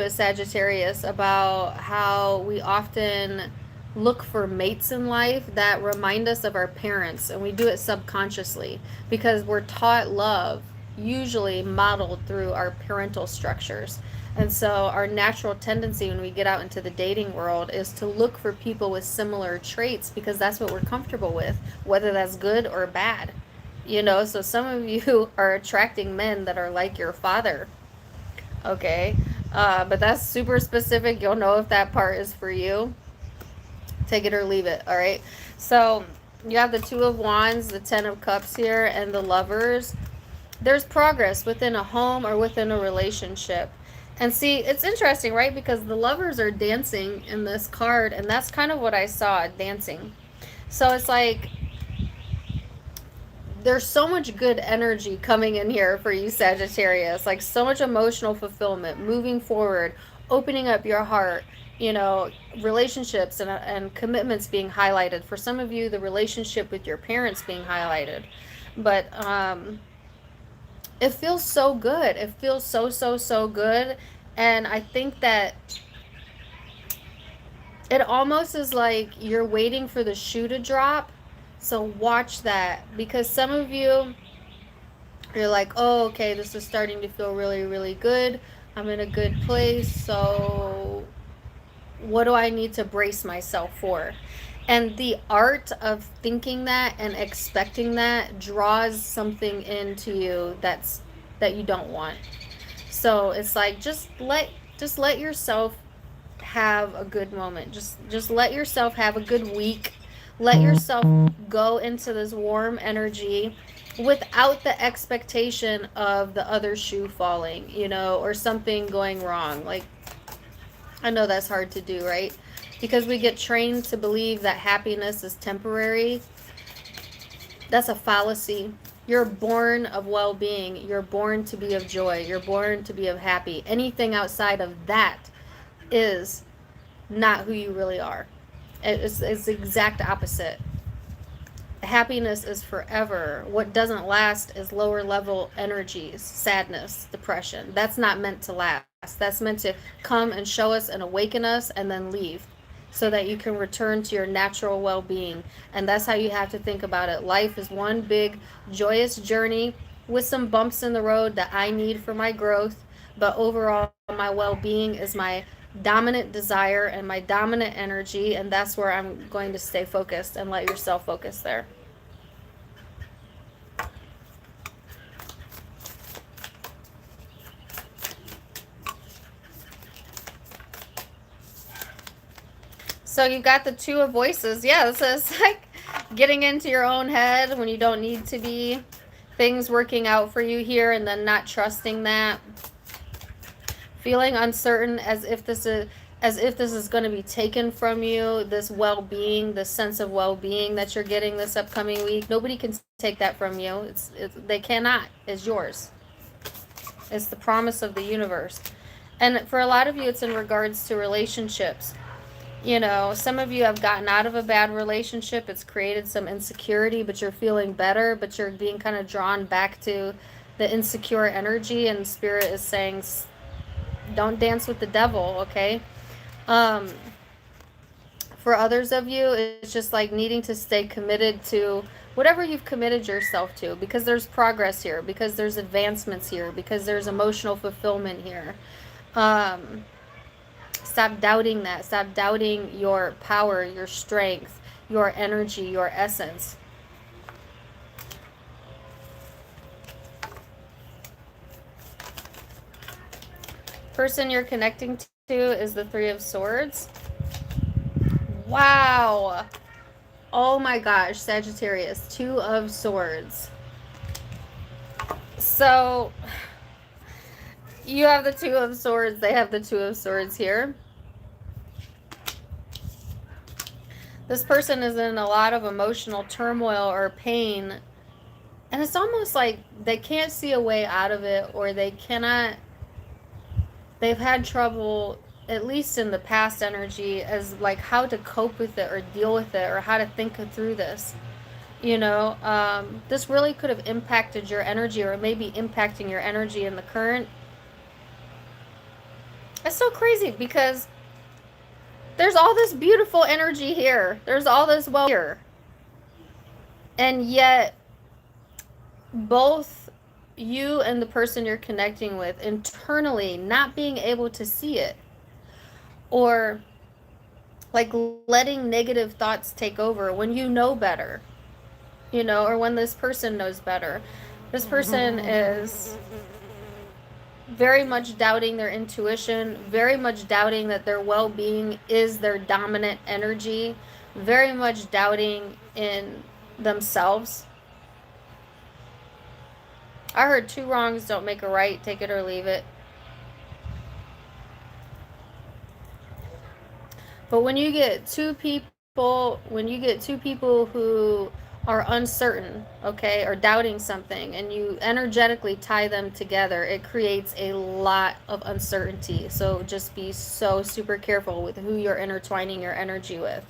Sagittarius about how we often look for mates in life that remind us of our parents, and we do it subconsciously because we're taught love, usually modeled through our parental structures. And so, our natural tendency when we get out into the dating world is to look for people with similar traits because that's what we're comfortable with, whether that's good or bad. So some of you are attracting men that are like your father. Okay. But that's super specific. You'll know if that part is for you. Take it or leave it. All right. So you have the Two of Wands, the Ten of Cups here, and the Lovers. There's progress within a home or within a relationship. And see, it's interesting, right? Because the Lovers are dancing in this card, and that's kind of what I saw, dancing. So it's like there's so much good energy coming in here for you, Sagittarius. Like so much emotional fulfillment, moving forward, opening up your heart, relationships and commitments being highlighted. For some of you, the relationship with your parents being highlighted. But it feels so good. It feels so, so, so good. And I think that it almost is like you're waiting for the shoe to drop. So watch that, because some of you, you're like, oh, okay, this is starting to feel really, really good. I'm in a good place. So what do I need to brace myself for? And the art of thinking that and expecting that draws something into you that you don't want. So it's like just let yourself have a good moment. Just let yourself have a good week. Let yourself go into this warm energy without the expectation of the other shoe falling, or something going wrong. Like, I know that's hard to do, right? Because we get trained to believe that happiness is temporary. That's a fallacy. You're born of well-being. You're born to be of joy. You're born to be of happy. Anything outside of that is not who you really are. It's the exact opposite. Happiness is forever. What doesn't last is lower level energies, sadness, depression. That's not meant to last. That's meant to come and show us and awaken us and then leave, so that you can return to your natural well-being. And that's how you have to think about it. Life is one big joyous journey with some bumps in the road that I need for my growth, but overall my well-being is my dominant desire and my dominant energy, and that's where I'm going to stay focused, and let yourself focus there. So you got the Two of Voices. Yeah, this is like getting into your own head when you don't need to be. Things working out for you here and then not trusting that. Feeling uncertain as if this is going to be taken from you, this well-being, this sense of well-being that you're getting this upcoming week. Nobody can take that from you. They cannot. It's yours. It's the promise of the universe. And for a lot of you, it's in regards to relationships. Some of you have gotten out of a bad relationship. It's created some insecurity, but you're feeling better, but you're being kind of drawn back to the insecure energy, and Spirit is saying, don't dance with the devil, okay? For others of you, it's just like needing to stay committed to whatever you've committed yourself to, because there's progress here, because there's advancements here, because there's emotional fulfillment here. Stop doubting that. Stop doubting your power, your strength, your energy, your essence. Person you're connecting to is the Three of Swords. Wow. Oh my gosh, Sagittarius, Two of Swords. So, you have the Two of Swords, they have the Two of Swords here. This person is in a lot of emotional turmoil or pain, and it's almost like they can't see a way out of it, or they've had trouble, at least in the past energy, as like how to cope with it or deal with it or how to think through this. You know, this really could have impacted your energy, or maybe impacting your energy in the current. It's so crazy because there's all this beautiful energy here. There's all this well here. And yet, both you and the person you're connecting with internally not being able to see it, or like letting negative thoughts take over when you know better, you know, or when this person knows better. This person is very much doubting their intuition, very much doubting that their well-being is their dominant energy, very much doubting in themselves. I heard 2 wrongs don't make a right, take it or leave it. But when you get two people who are uncertain, okay, or doubting something, and you energetically tie them together, it creates a lot of uncertainty. So just be so super careful with who you're intertwining your energy with.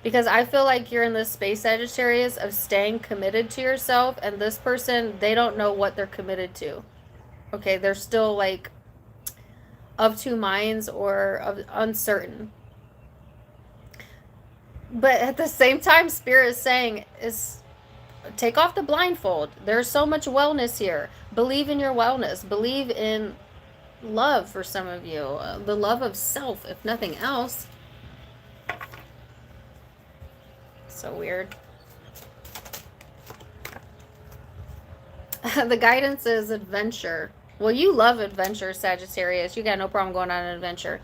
Because I feel like you're in this space, Sagittarius, of staying committed to yourself, and this person, they don't know what they're committed to. Okay, they're still like of two minds or of uncertain. But at the same time, Spirit is saying, take off the blindfold. There's so much wellness here. Believe in your wellness. Believe in love for some of you. The love of self, if nothing else. So weird. The guidance is adventure. Well, you love adventure, Sagittarius. You got no problem going on an adventure.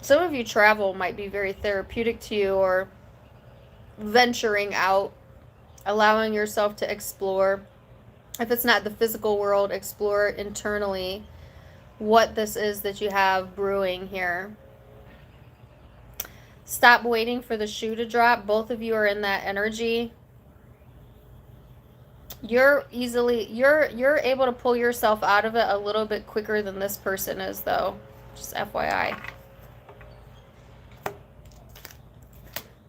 Some of you, travel might be very therapeutic to you, or venturing out, allowing yourself to explore. If it's not the physical world, explore internally what this is that you have brewing here. Stop waiting for the shoe to drop. Both of you are in that energy. You're able to pull yourself out of it a little bit quicker than this person is, though. Just FYI.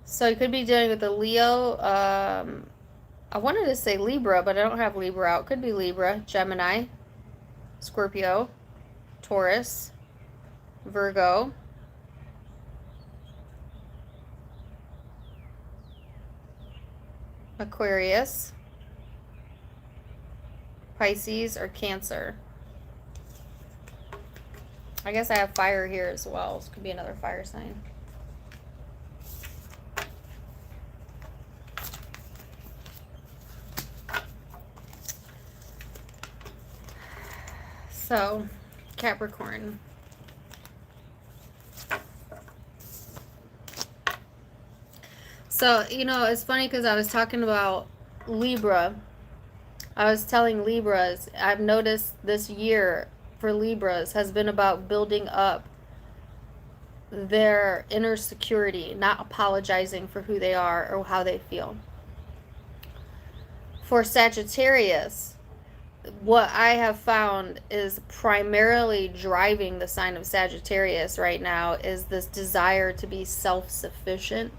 So you could be dealing with a Leo. I wanted to say Libra, but I don't have Libra out. Could be Libra, Gemini, Scorpio, Taurus, Virgo, Aquarius, Pisces, or Cancer. I guess I have fire here as well. This could be another fire sign. So, Capricorn. So, you know, it's funny because I was talking about Libra. I was telling Libras, I've noticed this year for Libras has been about building up their inner security, not apologizing for who they are or how they feel. For Sagittarius, what I have found is primarily driving the sign of Sagittarius right now is this desire to be self-sufficient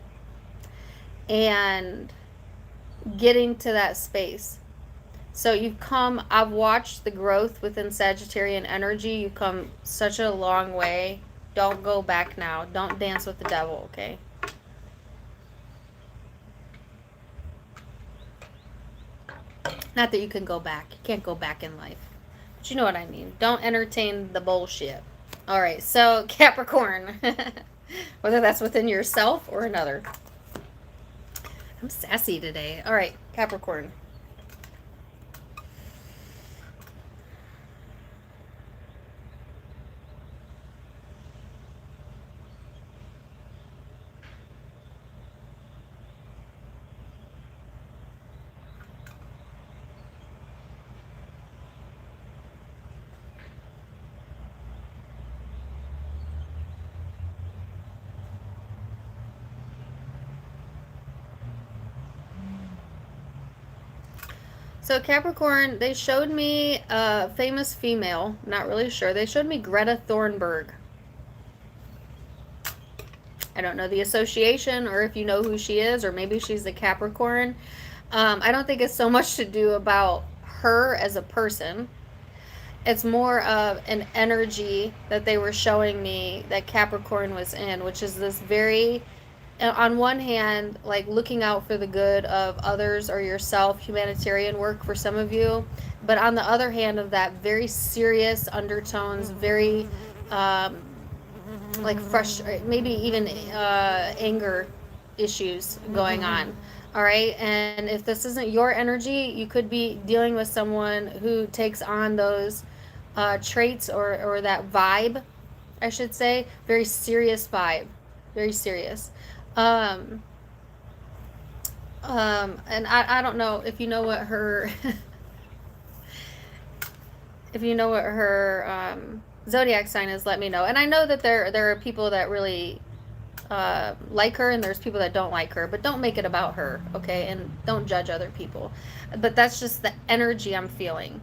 and getting to that space. So I've watched the growth within Sagittarian energy. You've come such a long way Don't go back now. Don't dance with the devil, okay? Not that you can go back. You can't go back in life. But you know what I mean. Don't entertain the bullshit. All right, so Capricorn. Whether that's within yourself or another. I'm sassy today. All right, Capricorn. So Capricorn, they showed me a famous female. Not really sure. They showed me Greta Thunberg. I don't know the association or if you know who she is, or maybe she's the Capricorn. I don't think it's so much to do about her as a person. It's more of an energy that they were showing me that Capricorn was in, which is this very, on one hand, like looking out for the good of others or yourself, humanitarian work for some of you, but on the other hand of that, very serious undertones, very like maybe even anger issues going on. All right, and if this isn't your energy, you could be dealing with someone who takes on those traits or that vibe, I should say. Very serious vibe, very serious. And I don't know if you know what her if you know what her zodiac sign is, let me know. And I know that there are people that really like her, and there's people that don't like her, but don't make it about her, okay? And don't judge other people. But that's just the energy I'm feeling.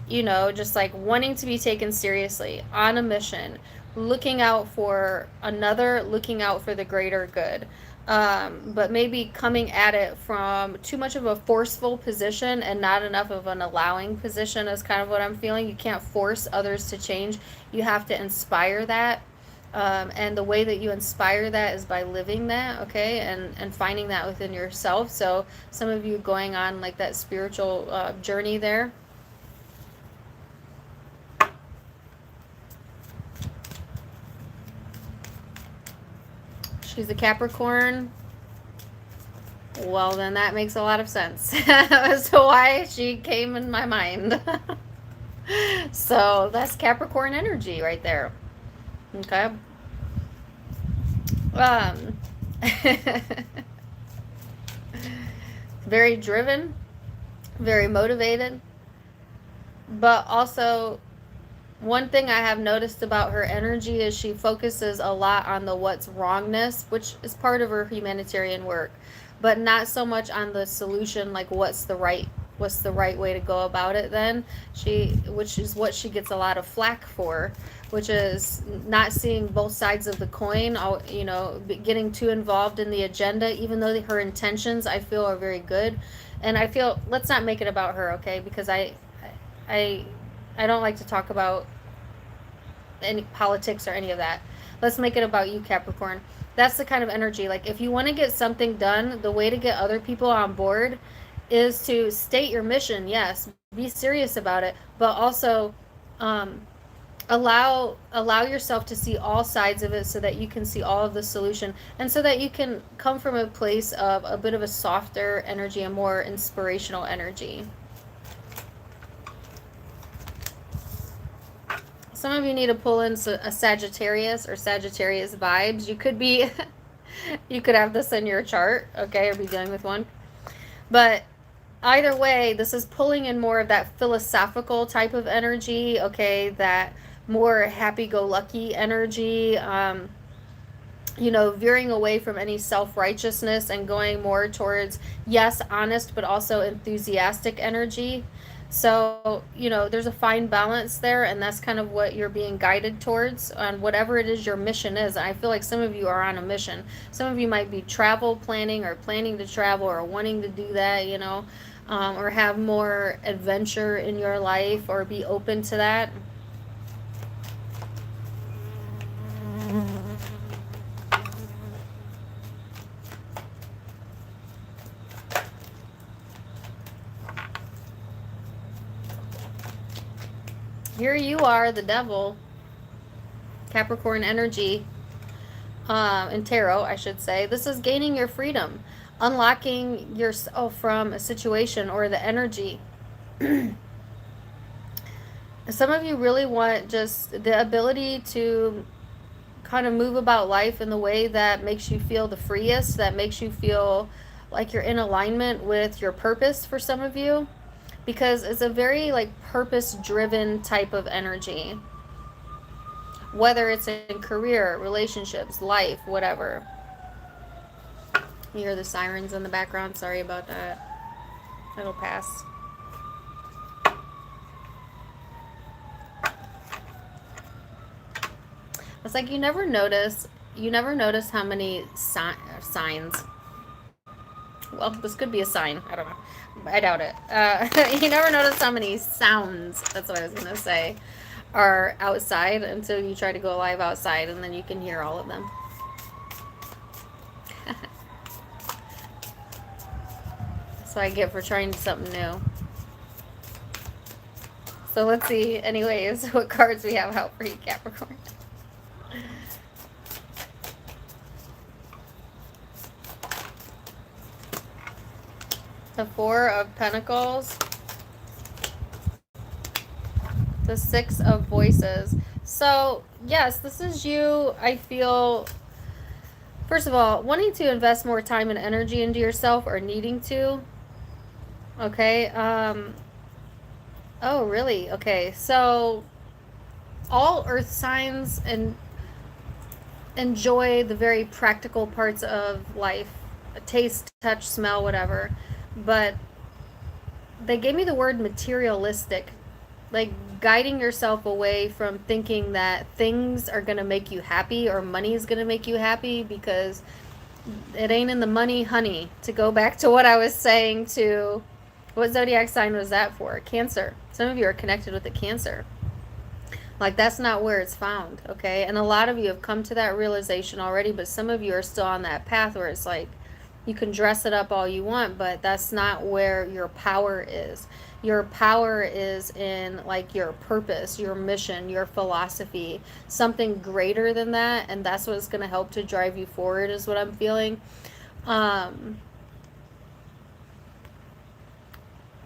You know, just like wanting to be taken seriously, on a mission, looking out for another, looking out for the greater good. But maybe coming at it from too much of a forceful position and not enough of an allowing position is kind of what I'm feeling. You can't force others to change. You have to inspire that. And the way that you inspire that is by living that, okay, and finding that within yourself. So some of you going on like that spiritual journey there. She's a Capricorn. Well, then that makes a lot of sense as to why she came in my mind. So that's Capricorn energy right there. Okay. Very driven, very motivated, but also one thing I have noticed about her energy is she focuses a lot on the what's wrongness, which is part of her humanitarian work, but not so much on the solution, like what's the right way to go about it then. Which is what she gets a lot of flack for, which is not seeing both sides of the coin, you know, getting too involved in the agenda, even though her intentions I feel are very good. And I feel, let's not make it about her, okay? Because I don't like to talk about any politics or any of that. Let's make it about you, Capricorn. That's the kind of energy. Like, if you want to get something done, the way to get other people on board is to state your mission. Yes, be serious about it, but also allow yourself to see all sides of it so that you can see all of the solution, and so that you can come from a place of a bit of a softer energy, a more inspirational energy. Some of you need to pull in a Sagittarius or Sagittarius vibes. You could be, you could have this in your chart, okay, or be dealing with one. But either way, this is pulling in more of that philosophical type of energy, okay, that more happy-go-lucky energy, you know, veering away from any self-righteousness and going more towards, yes, honest, but also enthusiastic energy. So, you know, there's a fine balance there, and that's kind of what you're being guided towards on whatever it is your mission is. I feel like some of you are on a mission. Some of you might be travel planning or planning to travel or wanting to do that, you know, or have more adventure in your life or be open to that. Here you are, the devil. Capricorn energy. In tarot, I should say. This is gaining your freedom. Unlocking yourself from a situation or the energy. Some of you really want just the ability to kind of move about life in the way that makes you feel the freest, that makes you feel like you're in alignment with your purpose for some of you, because it's a very like purpose driven type of energy, whether it's in career, relationships, life, whatever. You hear the sirens in the background, sorry about that. It'll pass. It's like you never notice how many signs. Well, this could be a sign. I don't know. I doubt it. You never notice how many sounds, that's what I was going to say, are outside until you try to go live outside, and then you can hear all of them. That's what I get for trying something new. So let's see, anyways, what cards we have out for you, Capricorn. The Four of Pentacles. The Six of Voices. So, yes, this is you, I feel, first of all, wanting to invest more time and energy into yourself or needing to. Okay. Oh, really? Okay. So, all earth signs and enjoy the very practical parts of life. Taste, touch, smell, whatever. But they gave me the word materialistic, like guiding yourself away from thinking that things are going to make you happy or money is going to make you happy, because it ain't in the money, honey. To go back to what I was saying, to what zodiac sign was that for? Cancer. Some of you are connected with the Cancer. Like, that's not where it's found, okay? And a lot of you have come to that realization already, but some of you are still on that path where it's like, you can dress it up all you want, but that's not where your power is. Your power is in like your purpose, your mission, your philosophy, something greater than that, and that's what's going to help to drive you forward, is what I'm feeling. Because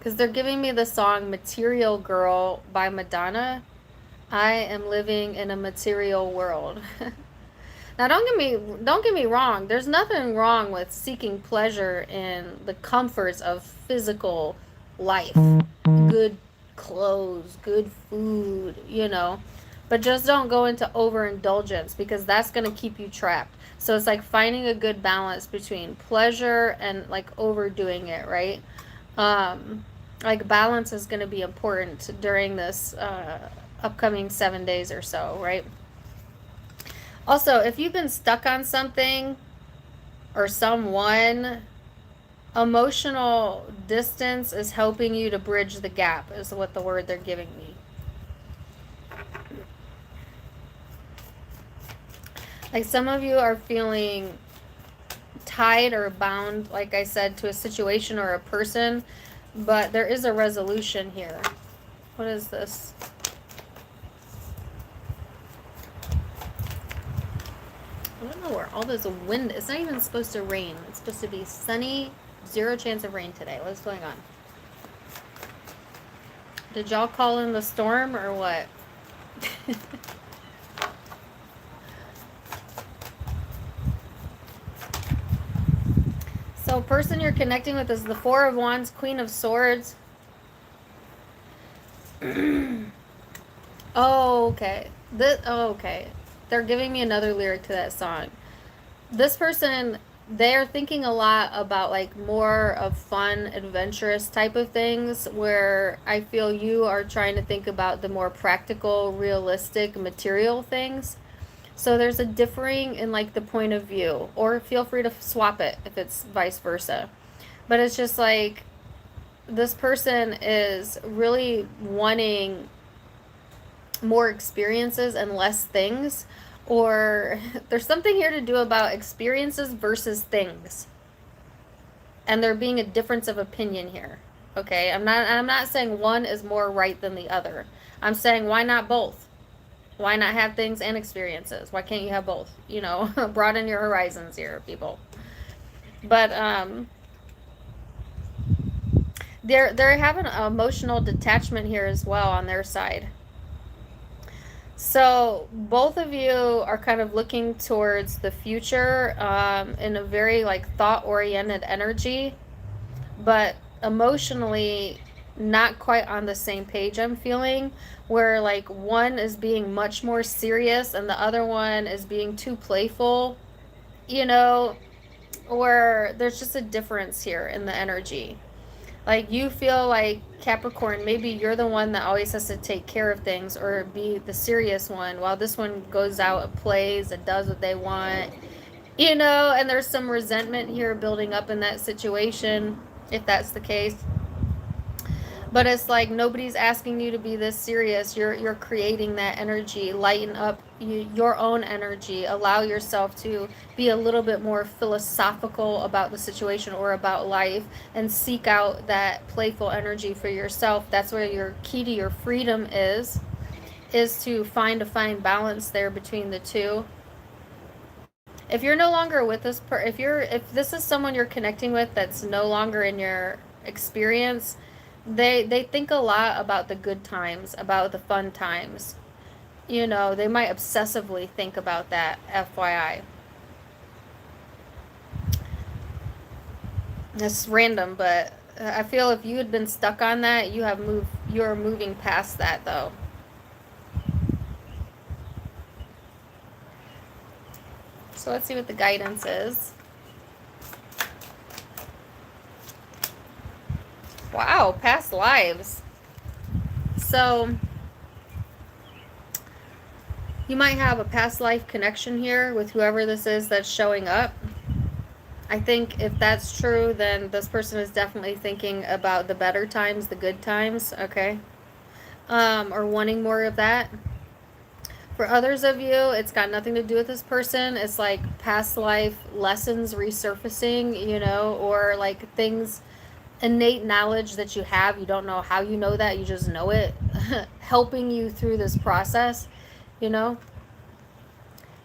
they're giving me the song Material Girl by Madonna. I am living in a material world. Now, don't get me wrong. There's nothing wrong with seeking pleasure in the comforts of physical life. Good clothes, good food, you know. But just don't go into overindulgence, because that's going to keep you trapped. So it's like finding a good balance between pleasure and like overdoing it, right? Like balance is going to be important during this upcoming 7 days or so, right? Also, if you've been stuck on something or someone, emotional distance is helping you to bridge the gap, is what the word they're giving me. Like, some of you are feeling tied or bound, like I said, to a situation or a person, but there is a resolution here. What is this? I don't know where all this wind, it's not even supposed to rain. It's supposed to be sunny, 0 chance of rain today. What's going on? Did y'all call in the storm or what? So, person you're connecting with is the Four of Wands, Queen of Swords. Oh, okay. Okay. They're giving me another lyric to that song. This person, they're thinking a lot about like more of fun, adventurous type of things, where I feel you are trying to think about the more practical, realistic, material things. So there's a differing in like the point of view, or feel free to swap it if it's vice versa. But it's just like this person is really wanting more experiences and less things, or there's something here to do about experiences versus things, and there being a difference of opinion here. Okay, I'm not saying one is more right than the other. I'm saying, why not both? Why not have things and experiences? Why can't you have both? You know, broaden your horizons here, people. But they're having an emotional detachment here as well on their side. So both of you are kind of looking towards the future in a very like thought-oriented energy, but emotionally not quite on the same page, I'm feeling, where like one is being much more serious and the other one is being too playful, you know, or there's just a difference here in the energy. Like you feel like Capricorn, maybe you're the one that always has to take care of things or be the serious one, while this one goes out and plays and does what they want, you know, and there's some resentment here building up in that situation, if that's the case. But it's like nobody's asking you to be this serious. You're creating that energy. Lighten up your own energy. Allow yourself to be a little bit more philosophical about the situation or about life, and seek out that playful energy for yourself. That's where your key to your freedom is to find a fine balance there between the two. If you're no longer with this if this is someone you're connecting with that's no longer in your experience, they think a lot about the good times, about the fun times. You know, they might obsessively think about that, FYI. It's random, but I feel if you had been stuck on that, you're moving past that though. So let's see what the guidance is. Wow, past lives. So you might have a past life connection here with whoever this is that's showing up. I think if that's true, then this person is definitely thinking about the better times, the good times, okay? Or wanting more of that. For others of you, it's got nothing to do with this person. It's like past life lessons resurfacing, you know, or like things, innate knowledge that you have. You don't know how you know that, you just know it, helping you through this process, you know.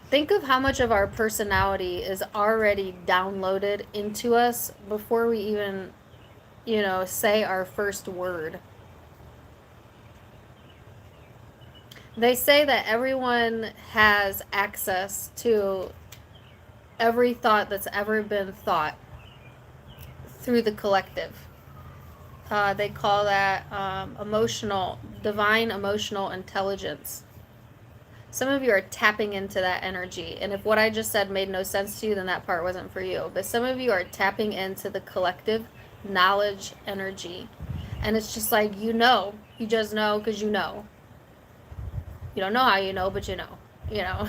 Think of how much of our personality is already downloaded into us before we even, you know, say our first word. They say that everyone has access to every thought that's ever been thought through the collective. They call that divine emotional intelligence. Some of you are tapping into that energy. And if what I just said made no sense to you, then that part wasn't for you. But some of you are tapping into the collective knowledge energy. And it's just like, you know, you just know because you know. You don't know how you know, but you know.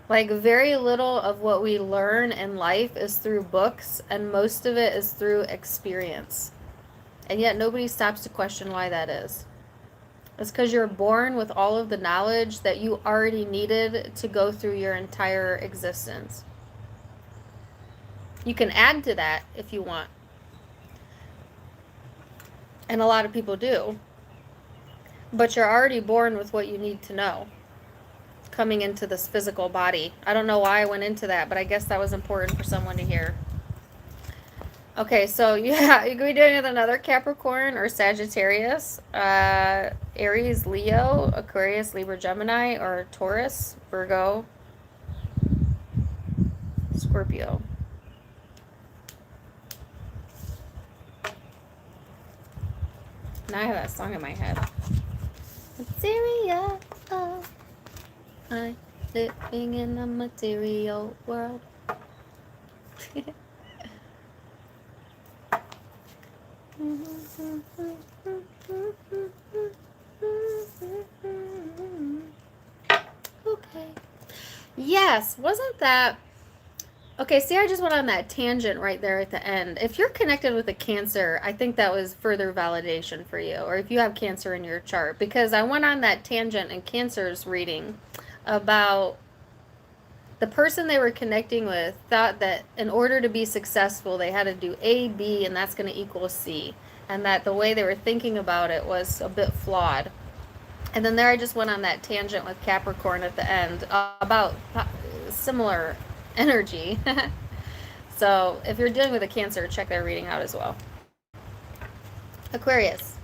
Like very little of what we learn in life is through books, and most of it is through experience. And yet nobody stops to question why that is. It's because you're born with all of the knowledge that you already needed to go through your entire existence. You can add to that if you want. And a lot of people do. But you're already born with what you need to know coming into this physical body. I don't know why I went into that, but I guess that was important for someone to hear. Okay, so yeah, you could be doing it with another Capricorn or Sagittarius, Aries, Leo, Aquarius, Libra, Gemini, or Taurus, Virgo, Scorpio. Now I have that song in my head. Material, I'm living in a material world. Okay. Yes, wasn't that... Okay, see, I just went on that tangent right there at the end. If you're connected with a Cancer, I think that was further validation for you, or if you have Cancer in your chart, because I went on that tangent in Cancer's reading about the person they were connecting with thought that in order to be successful, they had to do A, B, and that's going to equal C. and that the way they were thinking about it was a bit flawed. And then there I just went on that tangent with Capricorn at the end about similar energy. So if you're dealing with a Cancer, check their reading out as well. Aquarius.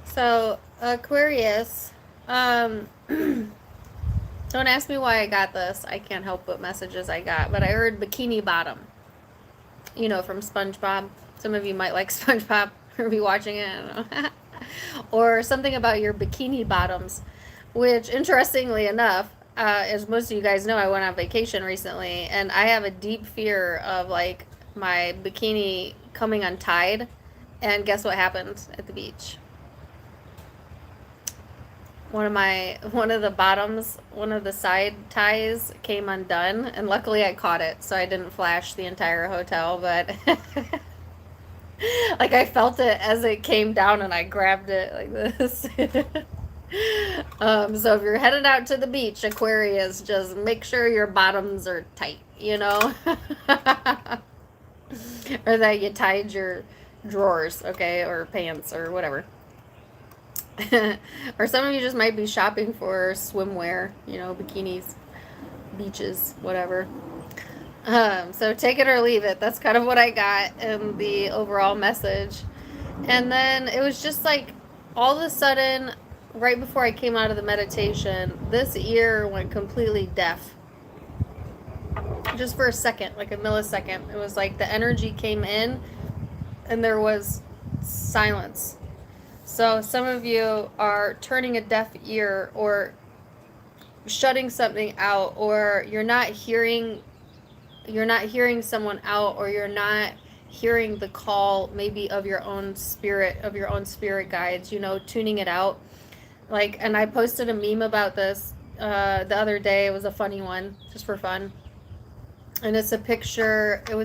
So Aquarius, don't ask me why I got this. I can't help what messages I got, but I heard bikini bottom. You know, from SpongeBob. Some of you might like SpongeBob or be watching it. I don't know. Or something about your bikini bottoms, which, interestingly enough, as most of you guys know, I went on vacation recently, and I have a deep fear of like my bikini coming untied. And guess what happened at the beach? One of the bottoms, one of the side ties came undone, and luckily I caught it, so I didn't flash the entire hotel, but like I felt it as it came down and I grabbed it like this. So if you're headed out to the beach, Aquarius, just make sure your bottoms are tight, you know? Or that you tied your drawers, okay, or pants or whatever. Or some of you just might be shopping for swimwear, you know, bikinis, beaches, whatever. So take it or leave it. That's kind of what I got in the overall message. And then it was just like all of a sudden, right before I came out of the meditation, this ear went completely deaf. Just for a second, like a millisecond. It was like the energy came in and there was silence. So some of you are turning a deaf ear or shutting something out, or you're not hearing someone out, or you're not hearing the call maybe of your own spirit guides, you know, tuning it out. Like, and I posted a meme about this the other day. It was a funny one, just for fun. And it was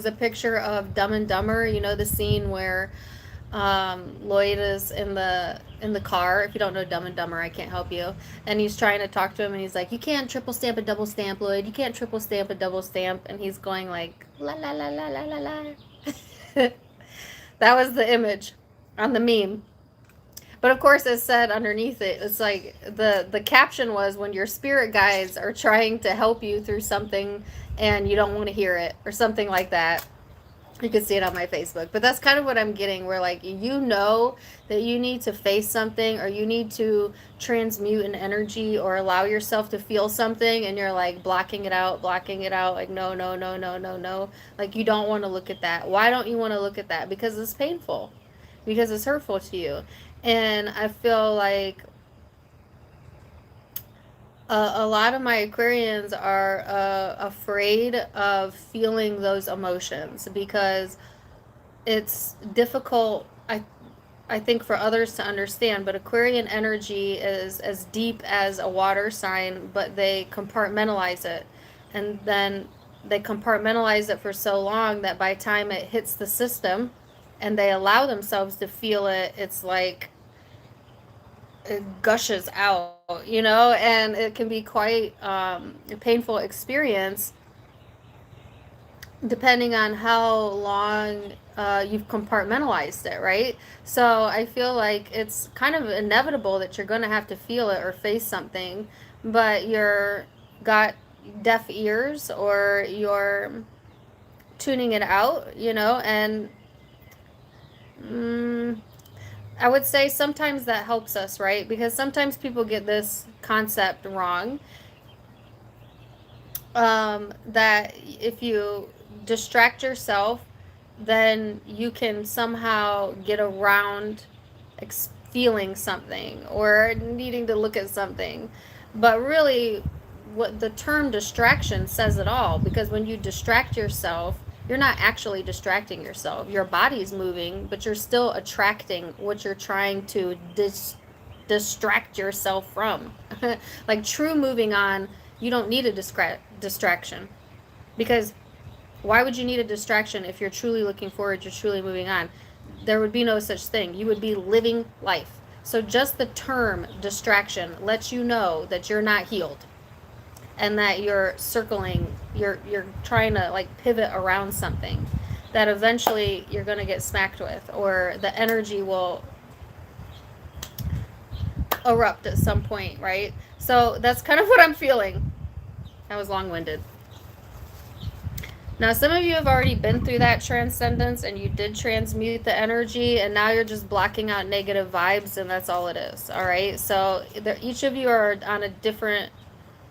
a picture of Dumb and Dumber, you know, the scene where Lloyd is in the car. If you don't know Dumb and Dumber, I can't help you. And he's trying to talk to him, and he's like, "You can't triple stamp a double stamp, Lloyd. You can't triple stamp a double stamp." And he's going like, "La la la la la la la." That was the image on the meme. But of course, it said underneath it, it's like the caption was, when your spirit guides are trying to help you through something and you don't want to hear it, or something like that. You can see it on my Facebook. But that's kind of what I'm getting, where like, you know that you need to face something, or you need to transmute an energy, or allow yourself to feel something, and you're like blocking it out, like no, no, no, no, no, no. Like, you don't want to look at that. Why don't you want to look at that? Because it's painful. Because it's hurtful to you. And I feel like a lot of my Aquarians are afraid of feeling those emotions, because it's difficult, I think, for others to understand. But Aquarian energy is as deep as a water sign, but they compartmentalize it. And then they compartmentalize it for so long that by the time it hits the system and they allow themselves to feel it, it's like it gushes out, you know, and it can be quite a painful experience, depending on how long you've compartmentalized it, right? So I feel like it's kind of inevitable that you're going to have to feel it or face something, but you're got deaf ears, or you're tuning it out, you know, and I would say sometimes that helps us, right? Because sometimes people get this concept wrong, that if you distract yourself, then you can somehow get around feeling something or needing to look at something. But really, what the term distraction says it all, because when you distract yourself, you're not actually distracting yourself. Your body's moving, but you're still attracting what you're trying to distract yourself from. Like true moving on, you don't need a distraction, because why would you need a distraction if you're truly looking forward, you're truly moving on? There would be no such thing. You would be living life. So just the term distraction lets you know that you're not healed, and that you're circling, you're trying to like pivot around something that eventually you're going to get smacked with, or the energy will erupt at some point, right? So that's kind of what I'm feeling. That was long-winded. Now, some of you have already been through that transcendence and you did transmute the energy, and now you're just blocking out negative vibes, and that's all it is. All right. So each of you are on a different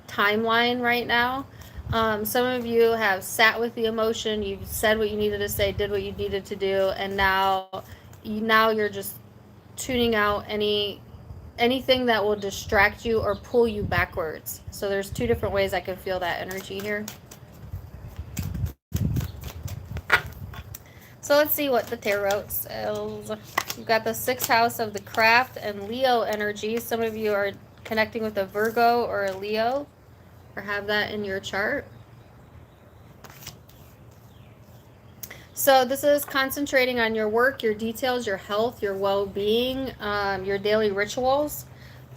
timeline right now. Some of you have sat with the emotion, you've said what you needed to say, did what you needed to do, and now you're just tuning out anything that will distract you or pull you backwards. So there's two different ways I can feel that energy here. So let's see what the tarot says. You've got the 6th house of the craft and Leo energy. Some of you are connecting with a Virgo or a Leo, or have that in your chart. So this is concentrating on your work, your details, your health, your well-being, your daily rituals,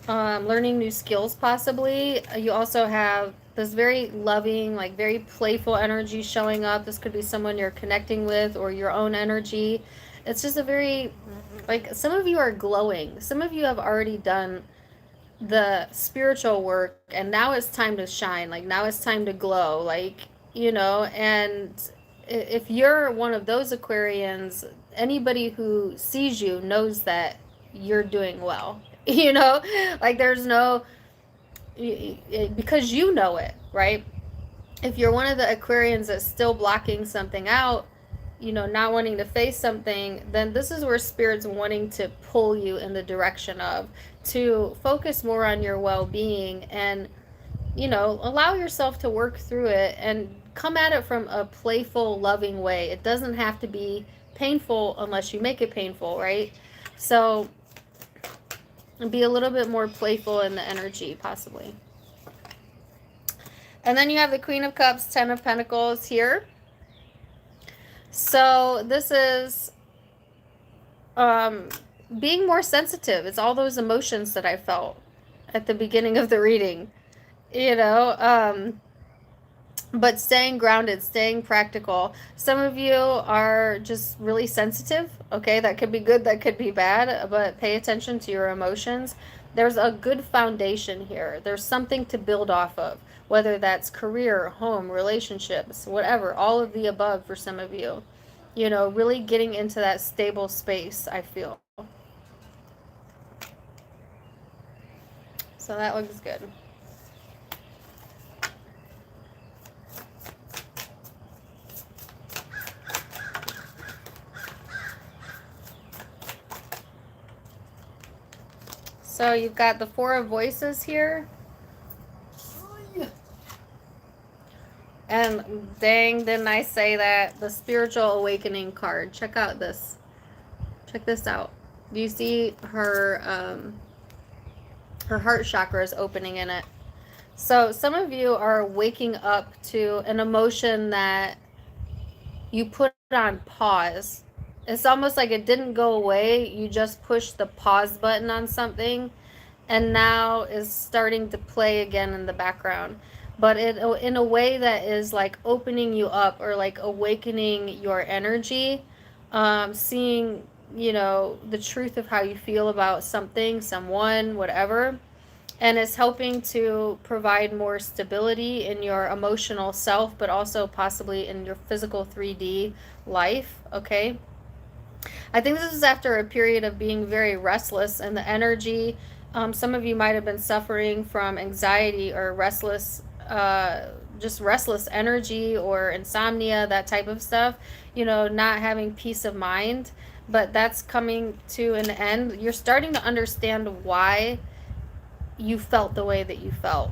learning new skills possibly. You also have this very loving, like very playful energy showing up. This could be someone you're connecting with or your own energy. It's just a very, like, some of you are glowing. Some of you have already done the spiritual work, and now it's time to shine. Like, now it's time to glow, like, you know. And if you're one of those Aquarians, anybody who sees you knows that you're doing well, you know. Like, there's no, because you know it, right? If you're one of the Aquarians that's still blocking something out, you know, not wanting to face something, then this is where Spirit's wanting to pull you in the direction of, to focus more on your well-being and, you know, allow yourself to work through it and come at it from a playful, loving way. It doesn't have to be painful unless you make it painful, right? So be a little bit more playful in the energy, possibly. And then you have the Queen of Cups, 10 of Pentacles here. So this is being more sensitive. It's all those emotions that I felt at the beginning of the reading, you know, but staying grounded, staying practical. Some of you are just really sensitive, okay? That could be good, that could be bad, but pay attention to your emotions. There's a good foundation here. There's something to build off of, whether that's career, home, relationships, whatever, all of the above for some of you. You know, really getting into that stable space, I feel. So that looks good. So you've got the Four of Voices here. And dang, didn't I say that? The Spiritual Awakening card. Check out this. Check this out. Do you see her heart chakra is opening in it? So some of you are waking up to an emotion that you put on pause. It's almost like it didn't go away. You just pushed the pause button on something, and now is starting to play again in the background. But in a way that is like opening you up, or like awakening your energy, seeing, you know, the truth of how you feel about something, someone, whatever. And it's helping to provide more stability in your emotional self, but also possibly in your physical 3D life, okay? I think this is after a period of being very restless, and the energy, some of you might have been suffering from anxiety or just restless energy or insomnia, that type of stuff, not having peace of mind. But that's coming to an end. You're starting to understand why you felt the way that you felt.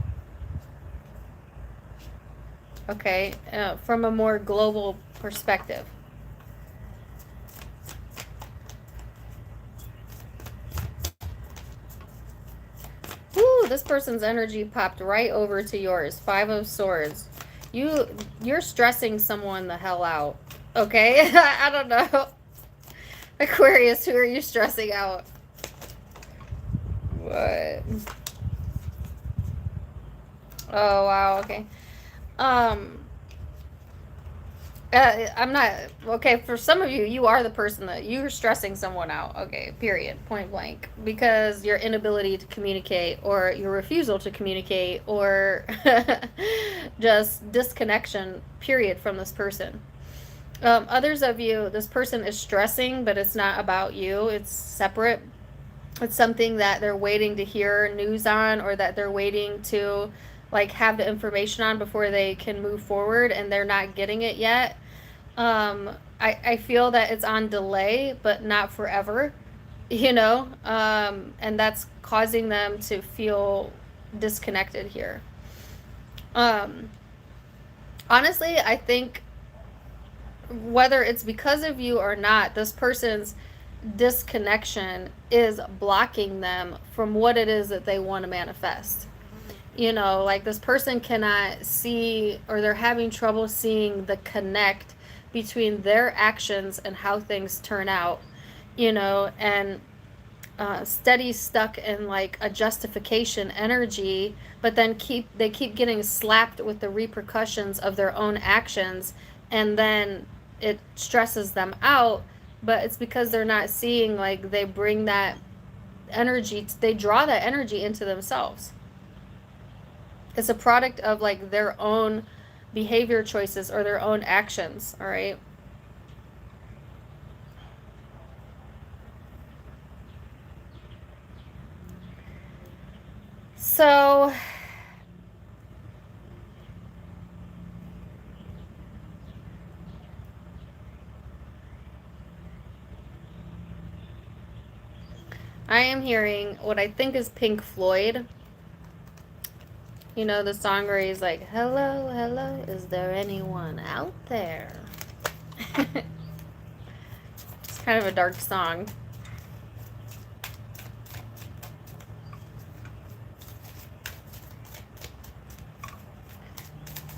Okay, from a more global perspective. Woo, this person's energy popped right over to yours. 5 of Swords. You're stressing someone the hell out. Okay? I don't know. Aquarius, who are you stressing out? What? Oh, wow, okay. I'm not, okay, for some of you, you are the person that you're stressing someone out, okay, period, point blank, because your inability to communicate, or your refusal to communicate, or just disconnection, period, from this person. Others of you, this person is stressing, but it's not about you, it's separate. It's something that they're waiting to hear news on, or that they're waiting to like have the information on before they can move forward, and they're not getting it yet. I feel that it's on delay, but not forever, and that's causing them to feel disconnected here. Honestly, I think whether it's because of you or not, this person's disconnection is blocking them from what it is that they want to manifest. Like this person cannot see, or they're having trouble seeing the connect between their actions and how things turn out, and steady stuck in like a justification energy, but then they keep getting slapped with the repercussions of their own actions, and then it stresses them out. But it's because they're not seeing, like, they bring that energy, they draw that energy into themselves. It's a product of like their own behavior choices or their own actions, all right? So I am hearing what I think is Pink Floyd. The song where he's like, hello, hello, is there anyone out there? It's kind of a dark song.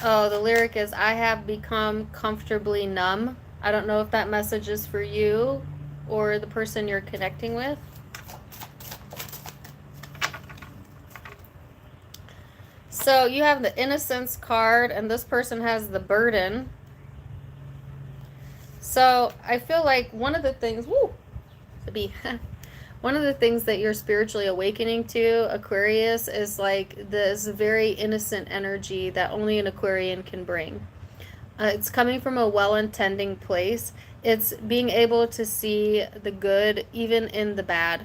Oh, the lyric is, I have become comfortably numb. I don't know if that message is for you or the person you're connecting with. So you have the Innocence card, and this person has the Burden. So I feel like one of the things, one of the things that you're spiritually awakening to, Aquarius, is like this very innocent energy that only an Aquarian can bring. It's coming from a well-intending place. It's being able to see the good even in the bad.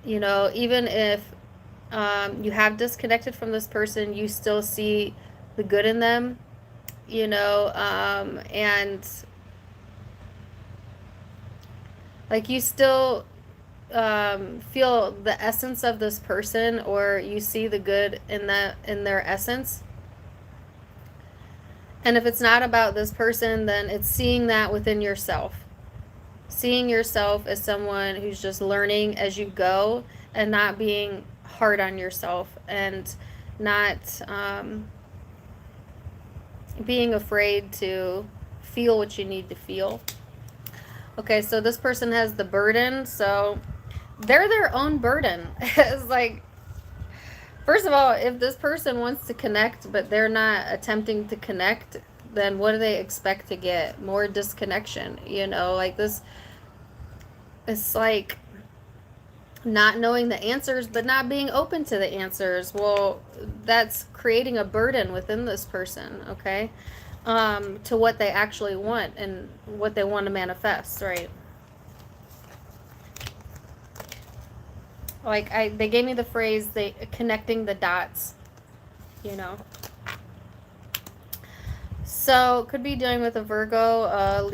Even if you have disconnected from this person, you still see the good in them, and like you still feel the essence of this person, or you see the good in their essence. And if it's not about this person, then it's seeing that within yourself. Seeing yourself as someone who's just learning as you go, and not being hard on yourself, and not being afraid to feel what you need to feel. Okay, so this person has the Burden, so they're their own burden. It's like, first of all, if this person wants to connect but they're not attempting to connect, then what do they expect to get? More disconnection, like this. It's like not knowing the answers, but not being open to the answers. Well, that's creating a burden within this person, okay? To what they actually want and what they want to manifest, right? Like they gave me the phrase, they connecting the dots, you know. So could be dealing with a Virgo,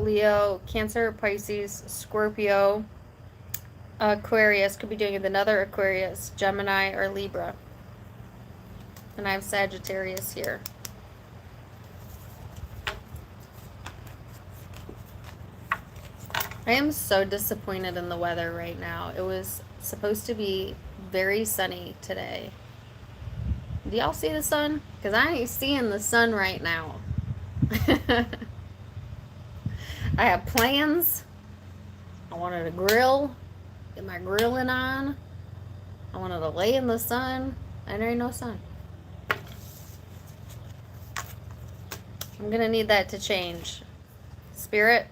Leo, Cancer, Pisces, Scorpio, Aquarius. Could be doing with another Aquarius, Gemini, or Libra. And I have Sagittarius here. I am so disappointed in the weather right now. It was supposed to be very sunny today. Do y'all see the sun? Because I ain't seeing the sun right now. I have plans. I wanted to grill, get my grilling on. I wanted to lay in the sun, and there ain't no sun. I'm gonna need that to change. Spirit?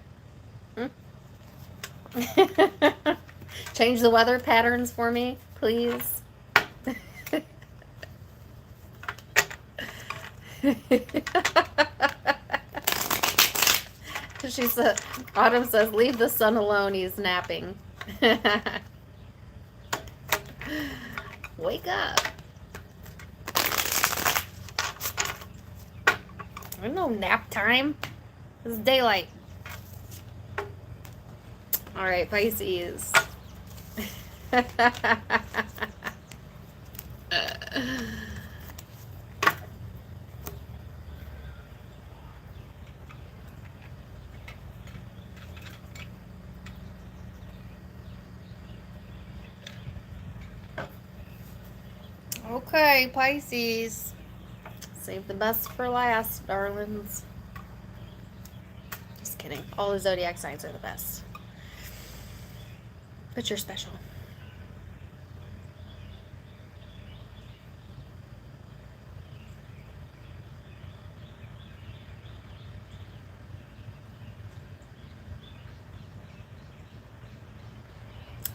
Change the weather patterns for me, please. She said, Autumn says, leave the sun alone, he's napping. Wake up. There's no nap time. It's daylight. All right, Pisces. Okay, Pisces. Save the best for last, darlings. Just kidding. All the zodiac signs are the best. But you're special.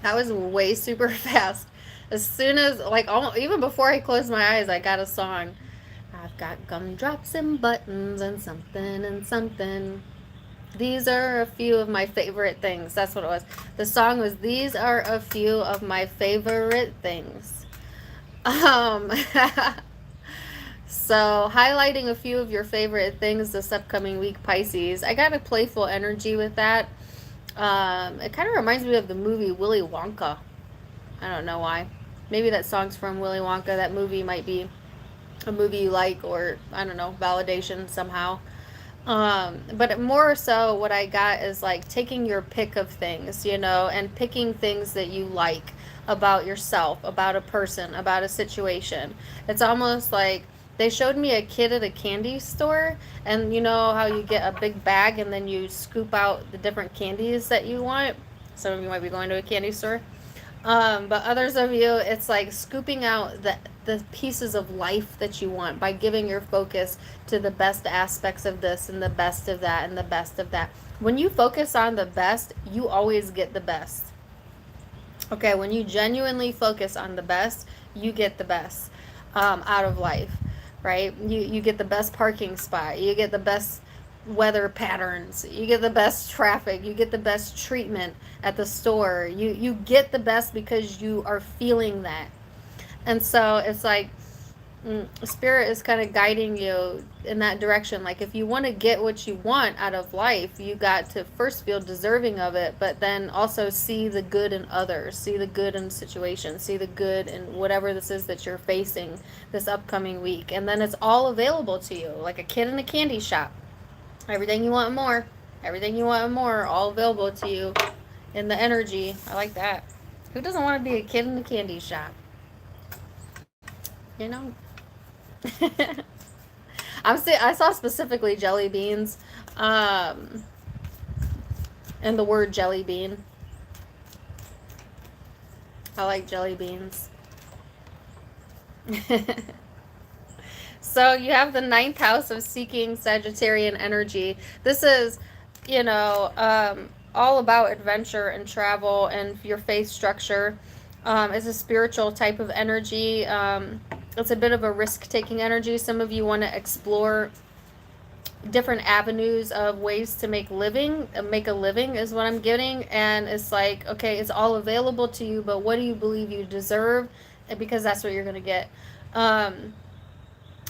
That was way super fast. As soon as, like, almost, even before I closed my eyes, I got a song. I've got gumdrops and buttons and something and something. These are a few of my favorite things. That's what it was. The song was, these are a few of my favorite things. So highlighting a few of your favorite things this upcoming week, Pisces. I got a playful energy with that. It kind of reminds me of the movie Willy Wonka. I don't know why. Maybe that song's from Willy Wonka. That movie might be a movie you like, or I don't know, validation somehow. But more so what I got is like taking your pick of things, you know, and picking things that you like about yourself, about a person, about a situation. It's almost like they showed me a kid at a candy store, and you know how you get a big bag and then you scoop out the different candies that you want. Some of you might be going to a candy store. But others of you, it's like scooping out the pieces of life that you want by giving your focus to the best aspects of this and the best of that and the best of that. When you focus on the best, you always get the best. Okay, when you genuinely focus on the best, you get the best out of life, right? You get the best parking spot. You get the best weather patterns, you get the best traffic, you get the best treatment at the store, you get the best because you are feeling that. And so it's like spirit is kind of guiding you in that direction. Like if you want to get what you want out of life, you got to first feel deserving of it, but then also see the good in others, see the good in situations, see the good in whatever this is that you're facing this upcoming week. And then it's all available to you, like a kid in a candy shop. Everything you want and more. Everything you want and more, all available to you in the energy. I like that. Who doesn't want to be a kid in the candy shop? You know? I saw specifically jelly beans. And the word jelly bean. I like jelly beans. So you have the 9th house of seeking Sagittarian energy. This is, you know, all about adventure and travel, and your faith structure. It's a spiritual type of energy. It's a bit of a risk-taking energy. Some of you want to explore different avenues of ways to make a living is what I'm getting. And it's like, okay, it's all available to you, but what do you believe you deserve? Because that's what you're going to get.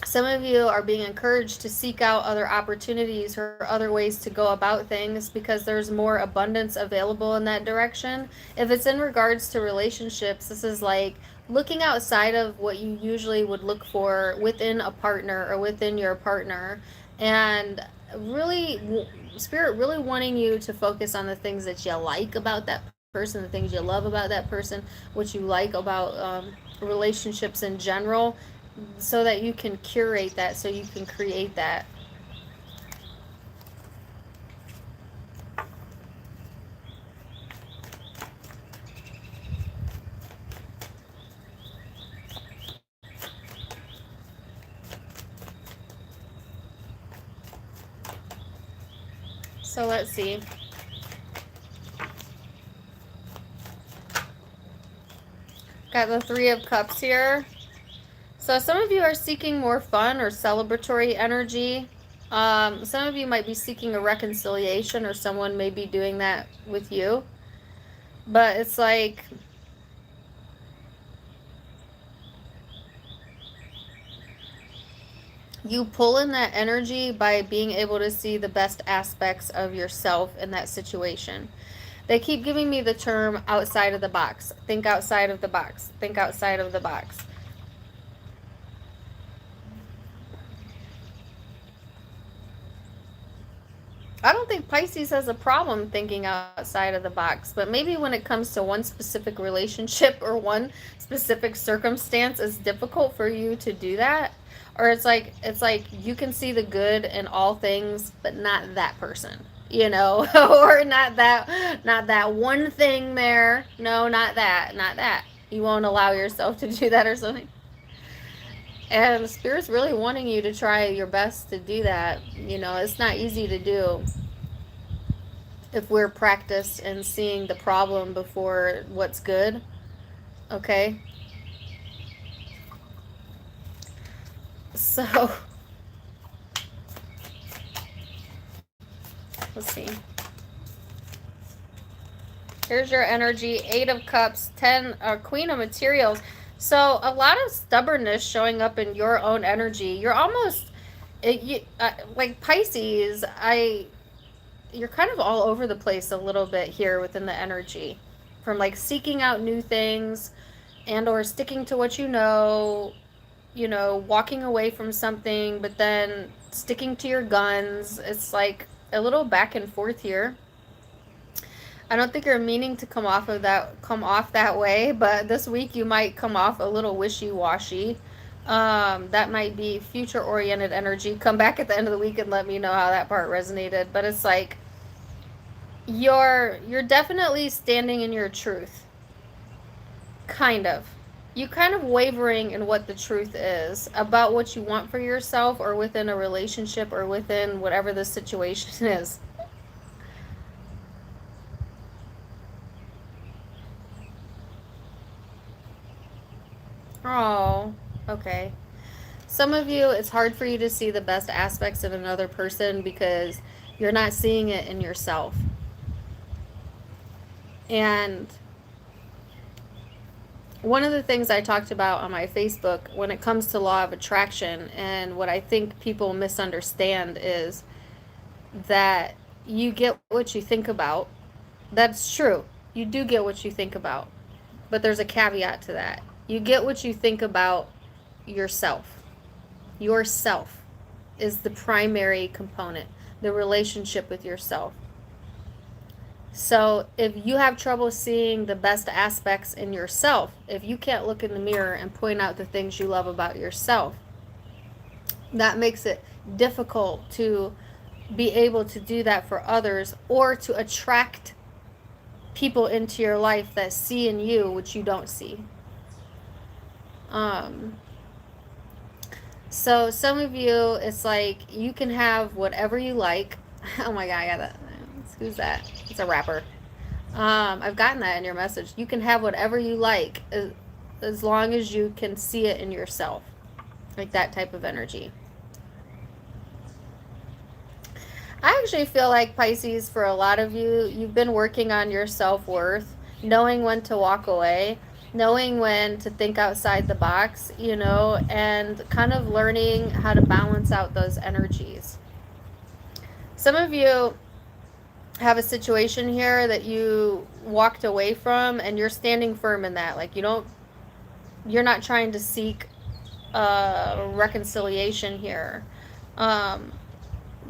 Some of you are being encouraged to seek out other opportunities or other ways to go about things because there's more abundance available in that direction. If it's in regards to relationships, this is like looking outside of what you usually would look for within a partner or within your partner, and really, spirit really wanting you to focus on the things that you like about that person, the things you love about that person, what you like about relationships in general, so that you can curate that, so you can create that. So let's see. Got the Three of Cups here. So some of you are seeking more fun or celebratory energy. Some of you might be seeking a reconciliation, or someone may be doing that with you. But it's like, you pull in that energy by being able to see the best aspects of yourself in that situation. They keep giving me the term outside of the box. Think outside of the box. Think outside of the box. I don't think Pisces has a problem thinking outside of the box, but maybe when it comes to one specific relationship or one specific circumstance, it's difficult for you to do that. Or it's like you can see the good in all things, but not that person, you know, or not that one thing there. No, not that, not that. You won't allow yourself to do that or something. And the spirit's really wanting you to try your best to do that. You know, it's not easy to do if we're practiced in seeing the problem before what's good. Okay? So, let's see. Here's your energy. 8 of Cups, 10, Queen of Materials. So, a lot of stubbornness showing up in your own energy. You're almost, like Pisces, you're kind of all over the place a little bit here within the energy. From like seeking out new things and or sticking to what you know, walking away from something, but then sticking to your guns. It's like a little back and forth here. I don't think you're meaning to come off that way, but this week you might come off a little wishy-washy. That might be future-oriented energy. Come back at the end of the week and let me know how that part resonated. But it's like you're definitely standing in your truth. Kind of. You kind of wavering in what the truth is about what you want for yourself or within a relationship or within whatever the situation is. Oh, okay. Some of you, it's hard for you to see the best aspects of another person because you're not seeing it in yourself. And one of the things I talked about on my Facebook when it comes to law of attraction, and what I think people misunderstand, is that you get what you think about. That's true. You do get what you think about. But there's a caveat to that. You get what you think about yourself. Yourself is the primary component, the relationship with yourself. So if you have trouble seeing the best aspects in yourself, if you can't look in the mirror and point out the things you love about yourself, that makes it difficult to be able to do that for others, or to attract people into your life that see in you what you don't see. So some of you, it's like you can have whatever you like. Oh my God, I got that. Who's that? It's a rapper. I've gotten that in your message. You can have whatever you like as long as you can see it in yourself. Like that type of energy. I actually feel like Pisces, for a lot of you, you've been working on your self-worth, knowing when to walk away, knowing when to think outside the box, you know, and kind of learning how to balance out those energies. Some of you have a situation here that you walked away from and you're standing firm in that. Like you're not trying to seek reconciliation here.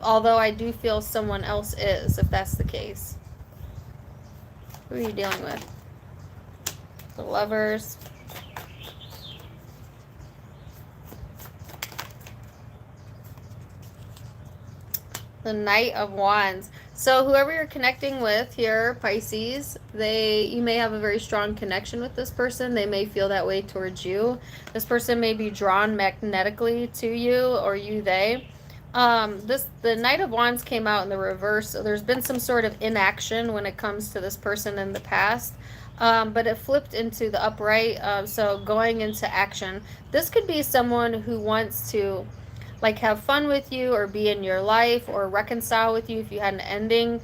Although I do feel someone else is, if that's the case. Who are you dealing with? The Lovers. The Knight of Wands. So whoever you're connecting with here, Pisces, you may have a very strong connection with this person. They may feel that way towards you. This person may be drawn magnetically to you, or you, they. The Knight of Wands came out in the reverse, so there's been some sort of inaction when it comes to this person in the past. But it flipped into the upright, so going into action. This could be someone who wants to like have fun with you or be in your life or reconcile with you if you had an ending.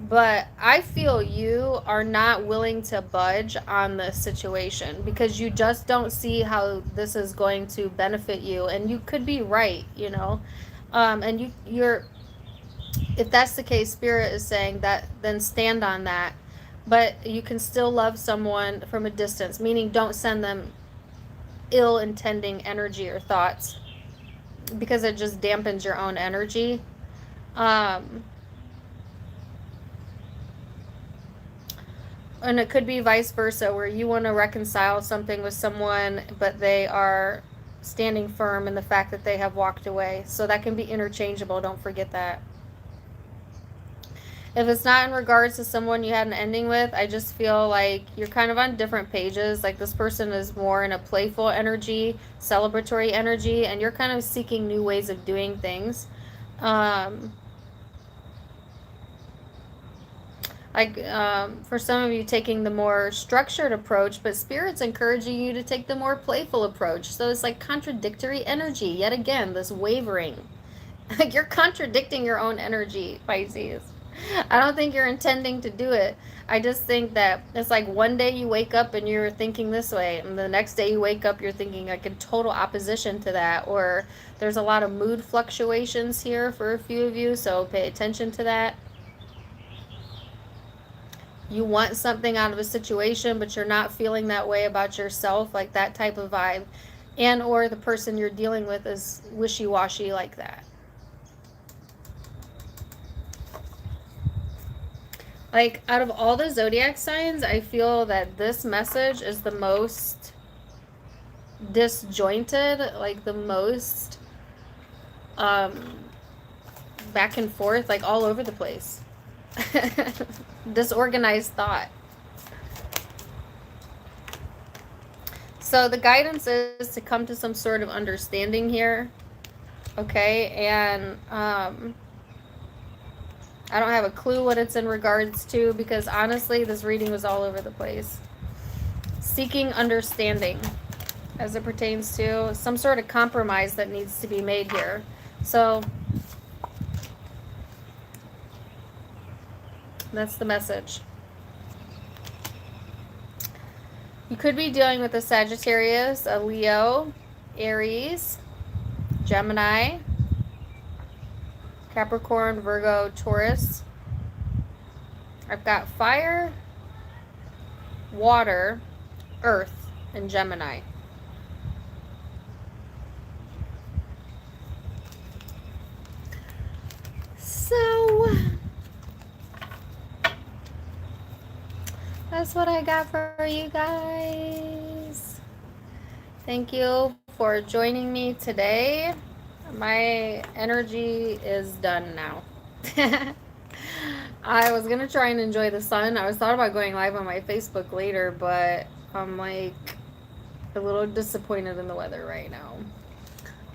But I feel you are not willing to budge on this situation because you just don't see how this is going to benefit you. And you could be right, you know. And you're, if that's the case, Spirit is saying that, then stand on that. But you can still love someone from a distance, meaning don't send them ill-intending energy or thoughts, because it just dampens your own energy. And it could be vice versa, where you want to reconcile something with someone, but they are standing firm in the fact that they have walked away. So that can be interchangeable. Don't forget that. If it's not in regards to someone you had an ending with, I just feel like you're kind of on different pages. Like this person is more in a playful energy, celebratory energy, and you're kind of seeking new ways of doing things. For some of you, taking the more structured approach, but Spirit's encouraging you to take the more playful approach. So it's like contradictory energy. Yet again, this wavering. Like you're contradicting your own energy, Pisces. I don't think you're intending to do it. I just think that it's like one day you wake up and you're thinking this way, and the next day you wake up you're thinking like a total opposition to that, or there's a lot of mood fluctuations here for a few of you, so pay attention to that. You want something out of a situation, but you're not feeling that way about yourself, like that type of vibe. And or the person you're dealing with is wishy-washy like that. Like, out of all the zodiac signs, I feel that this message is the most disjointed, like the most back and forth, like all over the place. Disorganized thought. So the guidance is to come to some sort of understanding here. Okay, and I don't have a clue what it's in regards to, because honestly this reading was all over the place. Seeking understanding as it pertains to some sort of compromise that needs to be made here. So that's the message. You could be dealing with a Sagittarius, a Leo, Aries, Gemini, Capricorn, Virgo, Taurus. I've got fire, water, earth, and Gemini. So that's what I got for you guys. Thank you for joining me today. My energy is done now. I was gonna try and enjoy the sun. I was thought about going live on my Facebook later, but I'm like a little disappointed in the weather right now.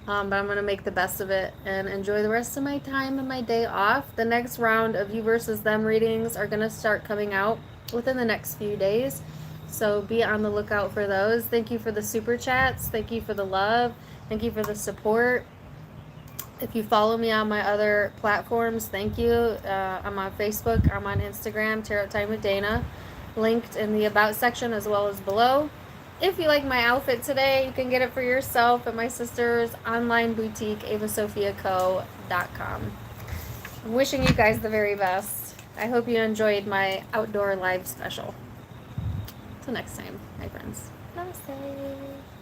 But I'm going to make the best of it and enjoy the rest of my time and my day off. The next round of you versus them readings are going to start coming out within the next few days. So be on the lookout for those. Thank you for the super chats. Thank you for the love. Thank you for the support. If you follow me on my other platforms, thank you. I'm on Facebook. I'm on Instagram, Tarot Time with Dana. Linked in the About section as well as below. If you like my outfit today, you can get it for yourself at my sister's online boutique, avasophiaco.com. I'm wishing you guys the very best. I hope you enjoyed my outdoor live special. Till next time, my friends. Namaste.